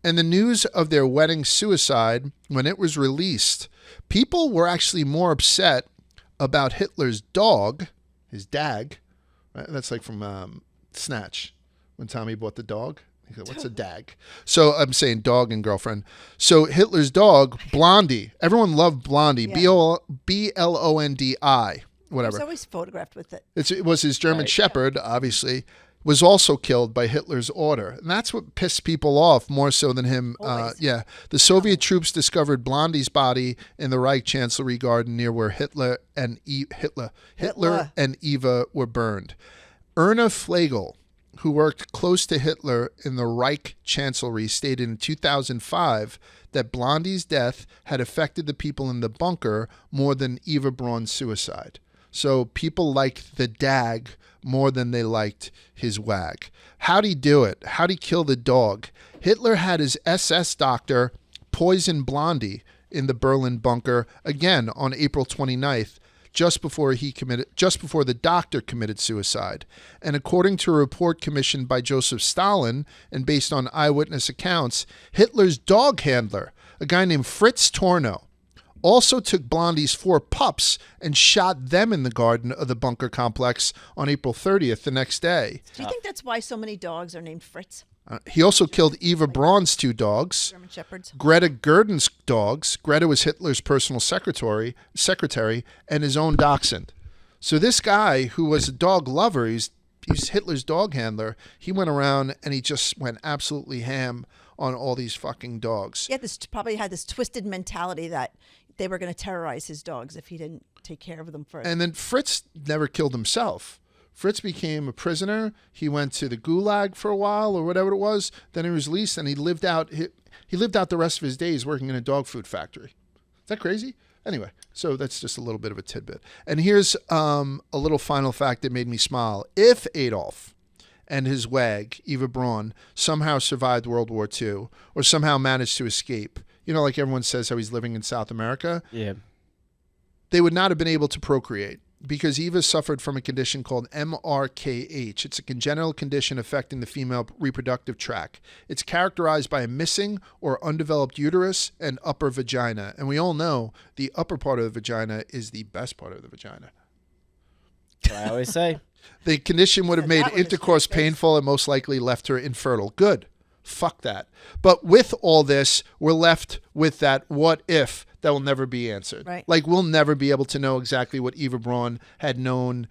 [SPEAKER 1] And the news of their wedding suicide, when it was released, people were actually more upset about Hitler's dog, his dag. Right? That's like from Snatch, when Tommy bought the dog. He said, "What's a dag?" So I'm saying dog and girlfriend. So Hitler's dog, Blondie. Everyone loved Blondie.
[SPEAKER 3] Yeah.
[SPEAKER 1] Blondi.
[SPEAKER 3] He
[SPEAKER 1] Whatever.
[SPEAKER 3] was always photographed with it.
[SPEAKER 1] It was his German
[SPEAKER 2] Right.
[SPEAKER 1] Shepherd, obviously, was also killed by Hitler's order. And that's what pissed people off more so than him.
[SPEAKER 3] Always.
[SPEAKER 1] The Soviet troops discovered Blondie's body in the Reich Chancellery Garden near where Hitler and Eva were burned. Erna Flegel, who worked close to Hitler in the Reich Chancellery, stated in 2005 that Blondie's death had affected the people in the bunker more than Eva Braun's suicide. So people liked the dag more than they liked his wag. How'd he do it? How'd he kill the dog? Hitler had his SS doctor poison Blondie in the Berlin bunker again on April 29th, just before the doctor committed suicide. And according to a report commissioned by Joseph Stalin and based on eyewitness accounts, Hitler's dog handler, a guy named Fritz Torno, also took Blondie's 4 pups and shot them in the garden of the bunker complex on April 30th, the next day.
[SPEAKER 3] Do you think that's why so many dogs are named Fritz?
[SPEAKER 1] He also killed Eva Braun's 2 dogs,
[SPEAKER 3] German Shepherds.
[SPEAKER 1] Greta Gerden's dogs. Greta was Hitler's personal secretary, and his own dachshund. So this guy, who was a dog lover, he's Hitler's dog handler, he went around and he just went absolutely ham on all these fucking dogs.
[SPEAKER 3] He had probably had this twisted mentality that they were going to terrorize his dogs if he didn't take care of them first.
[SPEAKER 1] And then Fritz never killed himself. Fritz became a prisoner. He went to the Gulag for a while or whatever it was. Then he was released and he lived out the rest of his days working in a dog food factory. Is that crazy? Anyway, so that's just a little bit of a tidbit. And here's a little final fact that made me smile. If Adolf and his wag, Eva Braun, somehow survived World War II or somehow managed to escape, you know, like everyone says how he's living in South America,
[SPEAKER 2] Yeah.
[SPEAKER 1] they would not have been able to procreate because Eva suffered from a condition called MRKH. It's a congenital condition affecting the female reproductive tract. It's characterized by a missing or undeveloped uterus and upper vagina. And we all know the upper part of the vagina is the best part of the vagina.
[SPEAKER 2] That's what I always say.
[SPEAKER 1] The condition would have
[SPEAKER 3] Said
[SPEAKER 1] made
[SPEAKER 3] that with a
[SPEAKER 1] intercourse
[SPEAKER 3] straight face.
[SPEAKER 1] painful and most likely left her infertile. Good. Fuck that. But with all this, we're left with that what if that will never be answered.
[SPEAKER 3] Right.
[SPEAKER 1] Like we'll never be able to know exactly what Eva Braun had known,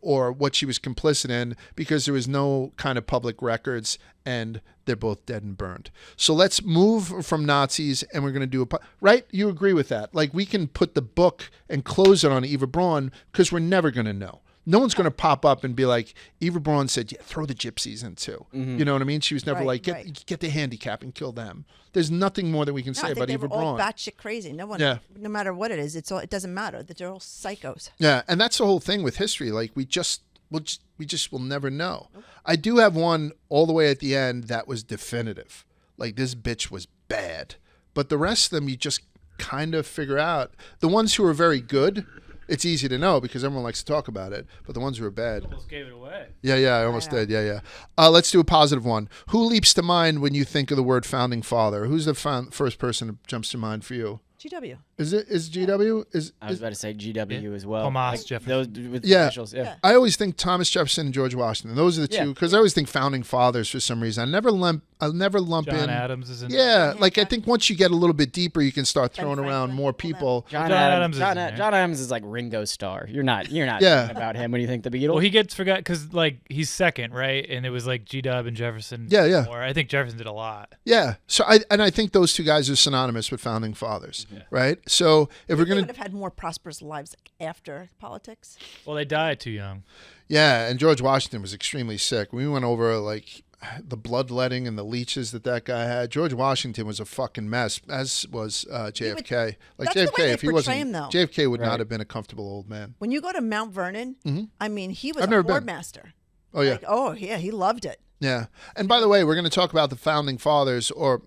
[SPEAKER 1] or what she was complicit in, because there was no kind of public records, and they're both dead and burned. So let's move from Nazis, and we're going to do right? You agree with that? Like we can put the book and close it on Eva Braun because we're never going to know. No one's going to pop up and be like, Eva Braun said, yeah, throw the gypsies in too. You know what I mean? She was never like, get the handicap and kill them. There's nothing more that we can say about Eva Braun.
[SPEAKER 3] They're all batshit crazy. No one, no matter what it is, it doesn't matter. That they're all psychos.
[SPEAKER 1] Yeah, and that's the whole thing with history. Like we just will never know. Nope. I do have one all the way at the end that was definitive. Like this bitch was bad. But the rest of them, you just kind of figure out. The ones who are very good, it's easy to know because everyone likes to talk about it. But the ones who are bad.
[SPEAKER 4] You almost gave it away.
[SPEAKER 1] Yeah, I almost did. Yeah. Let's do a positive one. Who leaps to mind when you think of the word founding father? Who's the first person that jumps to mind for you?
[SPEAKER 3] GW.
[SPEAKER 1] Is GW?
[SPEAKER 2] I was about to say GW as well.
[SPEAKER 4] Thomas Jefferson.
[SPEAKER 2] Those with the initials,
[SPEAKER 1] I always think Thomas Jefferson and George Washington. Those are the two, because I always think founding fathers for some reason. I'll never lump
[SPEAKER 4] John
[SPEAKER 1] in.
[SPEAKER 4] Adams is in.
[SPEAKER 1] Yeah, like I think once you get a little bit deeper, you can start throwing around more people.
[SPEAKER 2] John Adams is like Ringo Starr. You're not thinking about him when you think the Beatles.
[SPEAKER 4] Well, he gets forgot because like he's second, right? And it was like G-Dub and Jefferson.
[SPEAKER 1] Yeah.
[SPEAKER 4] More. I think Jefferson did a lot.
[SPEAKER 1] Yeah. So I think those two guys are synonymous with founding fathers, right? So if we're
[SPEAKER 3] They
[SPEAKER 1] gonna
[SPEAKER 3] would have had more prosperous lives after politics.
[SPEAKER 4] Well, they died too young.
[SPEAKER 1] Yeah, and George Washington was extremely sick. We went over like the bloodletting and the leeches that guy had. George Washington was a fucking mess, as was JFK.
[SPEAKER 3] That's the way they
[SPEAKER 1] if he wasn't,
[SPEAKER 3] portray him, though.
[SPEAKER 1] JFK would not have been a comfortable old man.
[SPEAKER 3] When you go to Mount Vernon, I mean, he was
[SPEAKER 1] I've
[SPEAKER 3] a
[SPEAKER 1] never been.
[SPEAKER 3] boardmaster.
[SPEAKER 1] Oh yeah.
[SPEAKER 3] He loved it.
[SPEAKER 1] Yeah. And by the way, we're going to talk about the founding fathers, or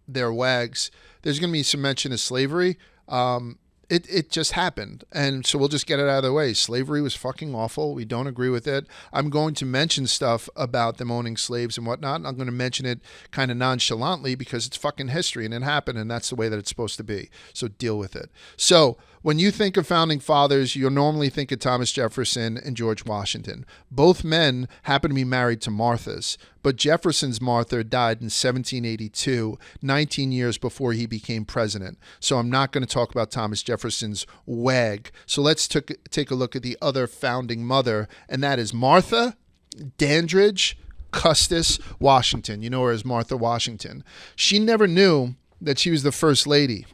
[SPEAKER 1] their wags. There's going to be some mention of slavery. It just happened. And so we'll just get it out of the way. Slavery was fucking awful. We don't agree with it. I'm going to mention stuff about them owning slaves and whatnot. And I'm going to mention it kind of nonchalantly because it's fucking history and it happened and that's the way that it's supposed to be. So deal with it. So when you think of founding fathers, you'll normally think of Thomas Jefferson and George Washington. Both men happen to be married to Marthas, but Jefferson's Martha died in 1782, 19 years before he became president. So I'm not going to talk about Thomas Jefferson's wag. So let's take a look at the other founding mother, and that is Martha Dandridge Custis Washington. You know her as Martha Washington. She never knew that she was the first lady,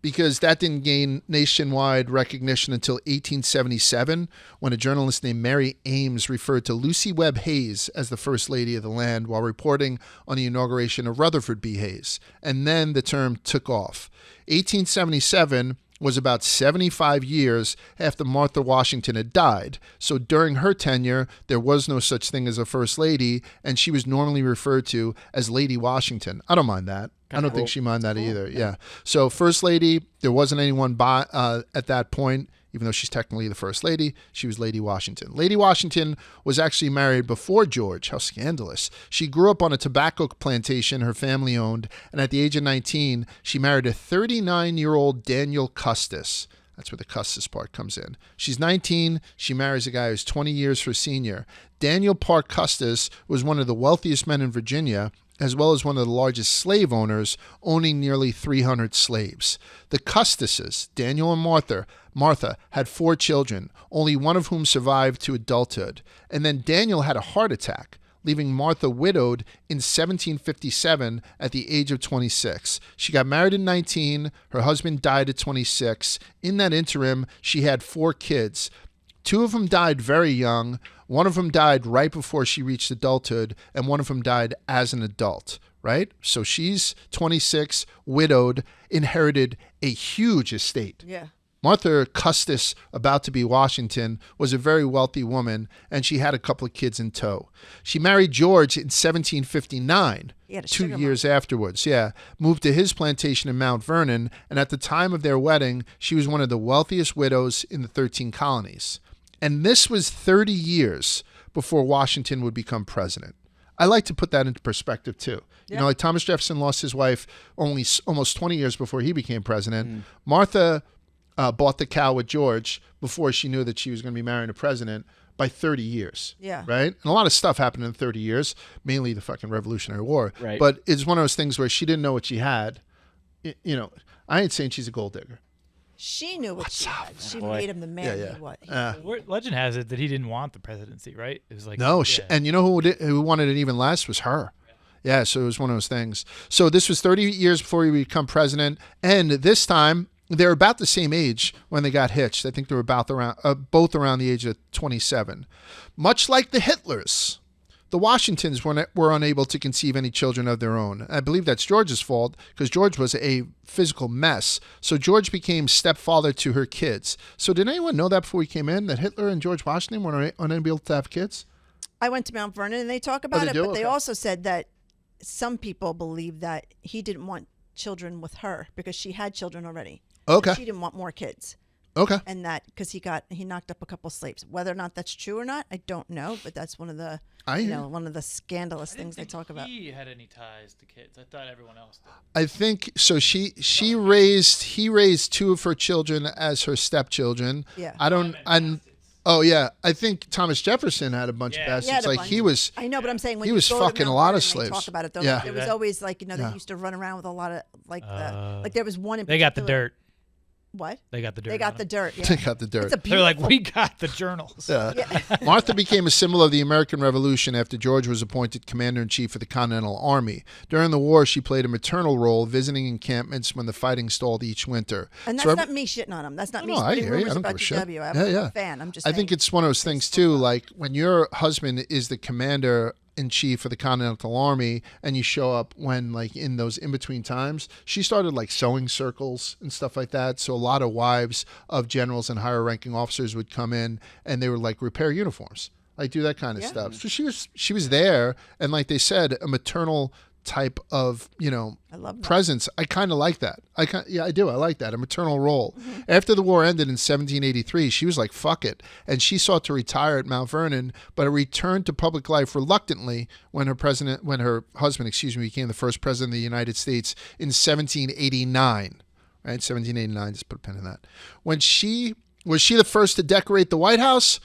[SPEAKER 1] because that didn't gain nationwide recognition until 1877, when a journalist named Mary Ames referred to Lucy Webb Hayes as the first lady of the land while reporting on the inauguration of Rutherford B. Hayes. And then the term took off. 1877 was about 75 years after Martha Washington had died. So during her tenure, there was no such thing as a first lady, and she was normally referred to as Lady Washington. I don't mind that. I don't think she minded that either. Yeah. So first lady, there wasn't anyone at that point, even though she's technically the first lady. She was Lady Washington. Lady Washington was actually married before George. How scandalous. She grew up on a tobacco plantation her family owned, and at the age of 19, she married a 39-year-old Daniel Custis. That's where the Custis part comes in. She's 19. She marries a guy who's 20 years her senior. Daniel Park Custis was one of the wealthiest men in Virginia, as well as one of the largest slave owners, owning nearly 300 slaves. The Custises, Daniel and Martha, had 4 children, only one of whom survived to adulthood. And then Daniel had a heart attack, leaving Martha widowed in 1757 at the age of 26. She got married at 19. Her husband died at 26. In that interim, she had 4 kids. 2 of them died very young. One of them died right before she reached adulthood, and one of them died as an adult, right? So she's 26, widowed, inherited a huge estate.
[SPEAKER 3] Yeah.
[SPEAKER 1] Martha Custis, about to be Washington, was a very wealthy woman, and she had a couple of kids in tow. She married George in 1759, 2 years afterwards. Yeah, moved to his plantation in Mount Vernon, and at the time of their wedding, she was one of the wealthiest widows in the 13 colonies. And this was 30 years before Washington would become president. I like to put that into perspective, too. Yeah. You know, like Thomas Jefferson lost his wife only almost 20 years before he became president. Martha bought the cow with George before she knew that she was going to be marrying a president by 30 years.
[SPEAKER 3] Yeah.
[SPEAKER 1] Right? And a lot of stuff happened in 30 years, mainly the fucking Revolutionary War.
[SPEAKER 2] Right.
[SPEAKER 1] But it's one of those things where she didn't know what she had. You know, I ain't saying she's a gold digger.
[SPEAKER 3] She knew what she had. She
[SPEAKER 2] boy.
[SPEAKER 3] made him the man
[SPEAKER 1] Yeah.
[SPEAKER 3] he was.
[SPEAKER 4] Legend has it that he didn't want the presidency, right? It was like
[SPEAKER 1] No,
[SPEAKER 4] yeah.
[SPEAKER 1] and you know who wanted it even less was her. Yeah, so it was one of those things. So this was 30 years before he would become president, and this time they're about the same age when they got hitched. I think they were both around the age of 27. Much like the Hitlers, the Washingtons were unable to conceive any children of their own. I believe that's George's fault because George was a physical mess. So George became stepfather to her kids. So did anyone know that before we came in, that Hitler and George Washington were unable to have kids?
[SPEAKER 3] I went to Mount Vernon and they talk about
[SPEAKER 1] they
[SPEAKER 3] it,
[SPEAKER 1] do?
[SPEAKER 3] but they
[SPEAKER 1] Okay.
[SPEAKER 3] also said that some people believe that he didn't want children with her because she had children already.
[SPEAKER 1] Okay.
[SPEAKER 3] She didn't want more kids.
[SPEAKER 1] Okay.
[SPEAKER 3] And that because he knocked up a couple slaves. Whether or not that's true or not, I don't know. But that's one of the one of the scandalous things they talk about.
[SPEAKER 4] He had any ties to kids? I thought everyone else did.
[SPEAKER 1] I think so. He raised two of her children as her stepchildren.
[SPEAKER 3] Yeah.
[SPEAKER 1] Oh yeah, I think Thomas Jefferson had a bunch of
[SPEAKER 4] Yeah.
[SPEAKER 1] bastards.
[SPEAKER 3] He had a
[SPEAKER 1] Like
[SPEAKER 3] bunch.
[SPEAKER 1] he was.
[SPEAKER 3] I know, but I'm saying when
[SPEAKER 1] he
[SPEAKER 3] you
[SPEAKER 1] was
[SPEAKER 3] go to
[SPEAKER 1] fucking
[SPEAKER 3] Mount
[SPEAKER 1] a lot of
[SPEAKER 3] Vernon, they
[SPEAKER 1] slaves.
[SPEAKER 3] talk about it. Though.
[SPEAKER 1] Yeah.
[SPEAKER 3] There was always like they
[SPEAKER 1] Yeah.
[SPEAKER 3] used to run around with a lot of like there was one in
[SPEAKER 4] They got the
[SPEAKER 3] particular-
[SPEAKER 4] dirt.
[SPEAKER 3] What?
[SPEAKER 4] They got the dirt.
[SPEAKER 3] They got
[SPEAKER 4] on
[SPEAKER 3] the
[SPEAKER 4] him.
[SPEAKER 3] dirt. Yeah.
[SPEAKER 1] They got the dirt.
[SPEAKER 3] It's a
[SPEAKER 4] They're like,
[SPEAKER 3] beautiful.
[SPEAKER 4] we got the journals.
[SPEAKER 1] Martha became a symbol of the American Revolution after George was appointed commander-in-chief of the Continental Army. During the war, she played a maternal role, visiting encampments when the fighting stalled each winter.
[SPEAKER 3] And that's
[SPEAKER 1] So
[SPEAKER 3] not me shitting on him. That's not me
[SPEAKER 1] No, I
[SPEAKER 3] spreading
[SPEAKER 1] hear you. I
[SPEAKER 3] rumors
[SPEAKER 1] don't give
[SPEAKER 3] about
[SPEAKER 1] a shit.
[SPEAKER 3] GW. I'm
[SPEAKER 1] Yeah.
[SPEAKER 3] a fan. I'm just
[SPEAKER 1] I
[SPEAKER 3] saying.
[SPEAKER 1] think it's one of those things too. Like when your husband is the commander-in-chief of the Continental Army, and you show up when like in those in-between times, she started like sewing circles and stuff like that. So a lot of wives of generals and higher-ranking officers would come in, and they would like repair uniforms, like do that kind of
[SPEAKER 3] Yeah.
[SPEAKER 1] stuff. So she was there, and like they said, a maternal type of
[SPEAKER 3] I love that.
[SPEAKER 1] presence. I kind of like that. I do. I like that. A maternal role. After the war ended in 1783, she was like, fuck it. And she sought to retire at Mount Vernon, but returned to public life reluctantly when her husband, became the first president of the United States in 1789. Right? 1789. Just put a pin in that. Was she the first to decorate the White House?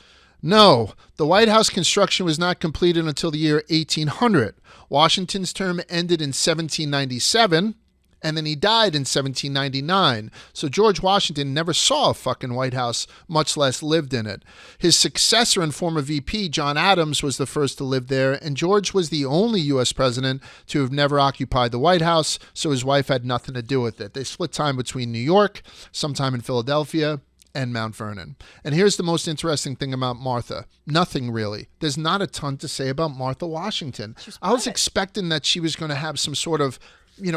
[SPEAKER 1] No, the White House construction was not completed until the year 1800. Washington's term ended in 1797, and then he died in 1799. So George Washington never saw a fucking White House, much less lived in it. His successor and former VP, John Adams, was the first to live there, and George was the only U.S. president to have never occupied the White House, so his wife had nothing to do with it. They split time between New York, sometime in Philadelphia, and Mount Vernon. And here's the most interesting thing about Martha. Nothing really. There's not a ton to say about Martha Washington. I was expecting that she was going to have some sort of,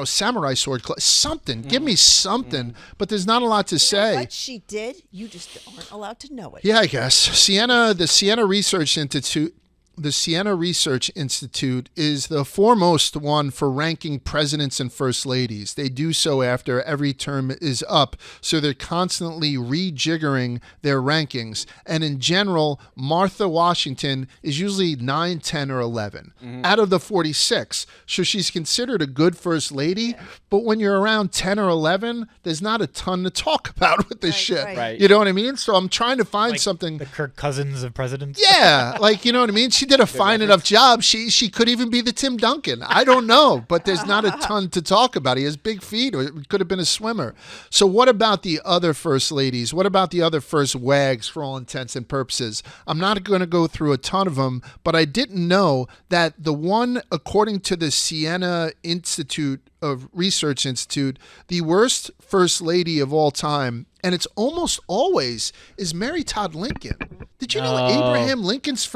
[SPEAKER 1] samurai sword, something. Give me something. But there's not a lot to say.
[SPEAKER 3] What she did, you just aren't allowed to know it.
[SPEAKER 1] Yeah, I guess. The Siena Research Institute. The Siena Research Institute is the foremost one for ranking presidents and first ladies. They do so after every term is up, so they're constantly rejiggering their rankings. And in general, Martha Washington is usually 9, 10, or 11 out of the 46. So she's considered a good first lady, but when you're around 10 or 11, there's not a ton to talk about with this shit.
[SPEAKER 2] Right.
[SPEAKER 1] You know what I mean? So I'm trying to find
[SPEAKER 4] Like
[SPEAKER 1] something.
[SPEAKER 4] the Kirk Cousins of presidents.
[SPEAKER 1] Yeah, like, you know what I mean? She did a fine enough job. She could even be the Tim Duncan. I don't know, but there's not a ton to talk about. He has big feet, or it could have been a swimmer. So what about the other first ladies? What about the other first wags for all intents and purposes? I'm not going to go through a ton of them, but I didn't know that the one, according to the Siena Research Institute, the worst first lady of all time, and it's almost always, is Mary Todd Lincoln. Did you know Abraham Lincoln's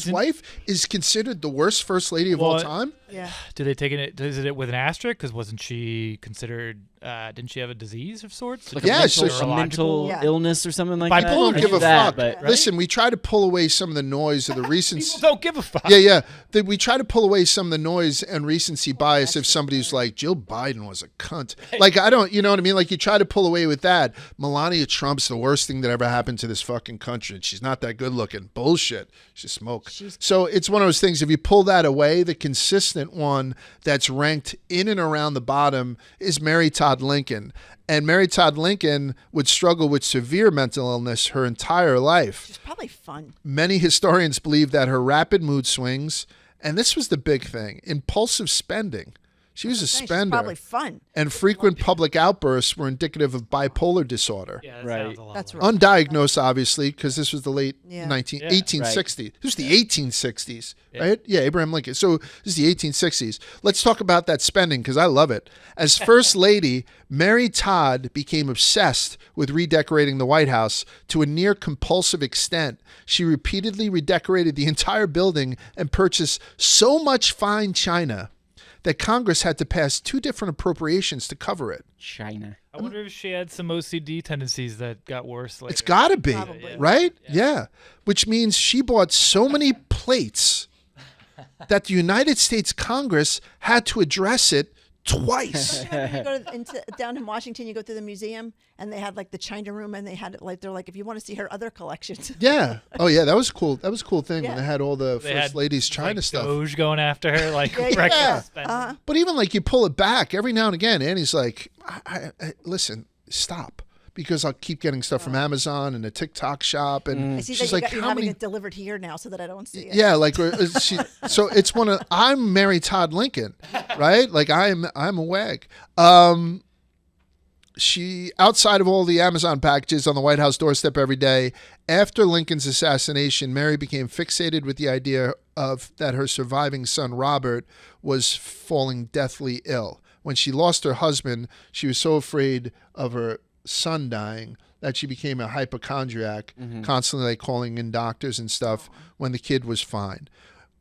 [SPEAKER 1] wife is considered the worst first lady of all time?
[SPEAKER 3] Yeah.
[SPEAKER 4] Do they take it? Is it with an asterisk? Because wasn't she considered? Didn't she have a disease of sorts?
[SPEAKER 2] Like
[SPEAKER 1] Yeah,
[SPEAKER 2] a
[SPEAKER 1] so
[SPEAKER 2] mental, a mental
[SPEAKER 3] Yeah.
[SPEAKER 2] illness or something like
[SPEAKER 4] Bipolar.
[SPEAKER 2] that.
[SPEAKER 1] People don't give a fuck.
[SPEAKER 2] But,
[SPEAKER 1] Listen, we try to pull away some of the noise of the recency.
[SPEAKER 4] People don't give a fuck.
[SPEAKER 1] Yeah. We try to pull away some of the noise and recency bias if somebody's like, Jill Biden was a cunt. Like, I don't, you know what I mean? Like, you try to pull away with that. Melania Trump's the worst thing that ever happened to this fucking country. And she's not that good looking. Bullshit. She smoke. So it's one of those things, if you pull that away, the consistent one that's ranked in and around the bottom is Mary Todd Lincoln. And Mary Todd Lincoln would struggle with severe mental illness her entire life.
[SPEAKER 3] She's probably fun.
[SPEAKER 1] Many historians believe that her rapid mood swings, and this was the big thing, impulsive spending. She was a
[SPEAKER 3] She's
[SPEAKER 1] spender.
[SPEAKER 3] probably fun.
[SPEAKER 1] And frequent public outbursts were indicative of bipolar disorder.
[SPEAKER 4] Yeah, that
[SPEAKER 2] Right.
[SPEAKER 4] sounds a lot
[SPEAKER 3] That's
[SPEAKER 4] like-
[SPEAKER 3] right.
[SPEAKER 1] Undiagnosed, obviously, because this was the late
[SPEAKER 3] Yeah.
[SPEAKER 1] 1860s. This was the 1860s, right? Yeah, Abraham Lincoln. So this is the 1860s. Let's talk about that spending, because I love it. As First Lady, Mary Todd became obsessed with redecorating the White House to a near compulsive extent. She repeatedly redecorated the entire building and purchased so much fine china that Congress had to pass 2 different appropriations to cover it.
[SPEAKER 2] China.
[SPEAKER 4] I wonder if she had some OCD tendencies that got worse later.
[SPEAKER 1] It's got to be,
[SPEAKER 3] Probably.
[SPEAKER 1] right? Yeah. Which means she bought so many plates that the United States Congress had to address it twice.
[SPEAKER 3] You go down in Washington, you go through the museum, and they had like the China room, and they had it like they're like, if you want to see her other collections.
[SPEAKER 1] Yeah. Oh, yeah. That was cool. That was a cool thing when
[SPEAKER 3] Yeah.
[SPEAKER 1] they had all the
[SPEAKER 4] They
[SPEAKER 1] First
[SPEAKER 4] had,
[SPEAKER 1] Lady's China
[SPEAKER 4] like,
[SPEAKER 1] stuff.
[SPEAKER 4] Doge going after her, like
[SPEAKER 3] Yeah, yeah.
[SPEAKER 4] reckless spending.
[SPEAKER 1] But even like you pull it back every now and again, Annie's like, listen, stop. Because I'll keep getting stuff from Amazon and a TikTok shop. And
[SPEAKER 3] I see
[SPEAKER 1] she's
[SPEAKER 3] that
[SPEAKER 1] like,
[SPEAKER 3] you're
[SPEAKER 1] how
[SPEAKER 3] having
[SPEAKER 1] many...
[SPEAKER 3] it delivered here now, so that I don't see it.
[SPEAKER 1] Yeah, like so it's one of I'm Mary Todd Lincoln, right? Like I'm a wag. She outside of all the Amazon packages on the White House doorstep every day. After Lincoln's assassination, Mary became fixated with the idea of that her surviving son Robert was falling deathly ill. When she lost her husband, she was so afraid of her son dying that she became a hypochondriac, constantly like calling in doctors and stuff when the kid was fine.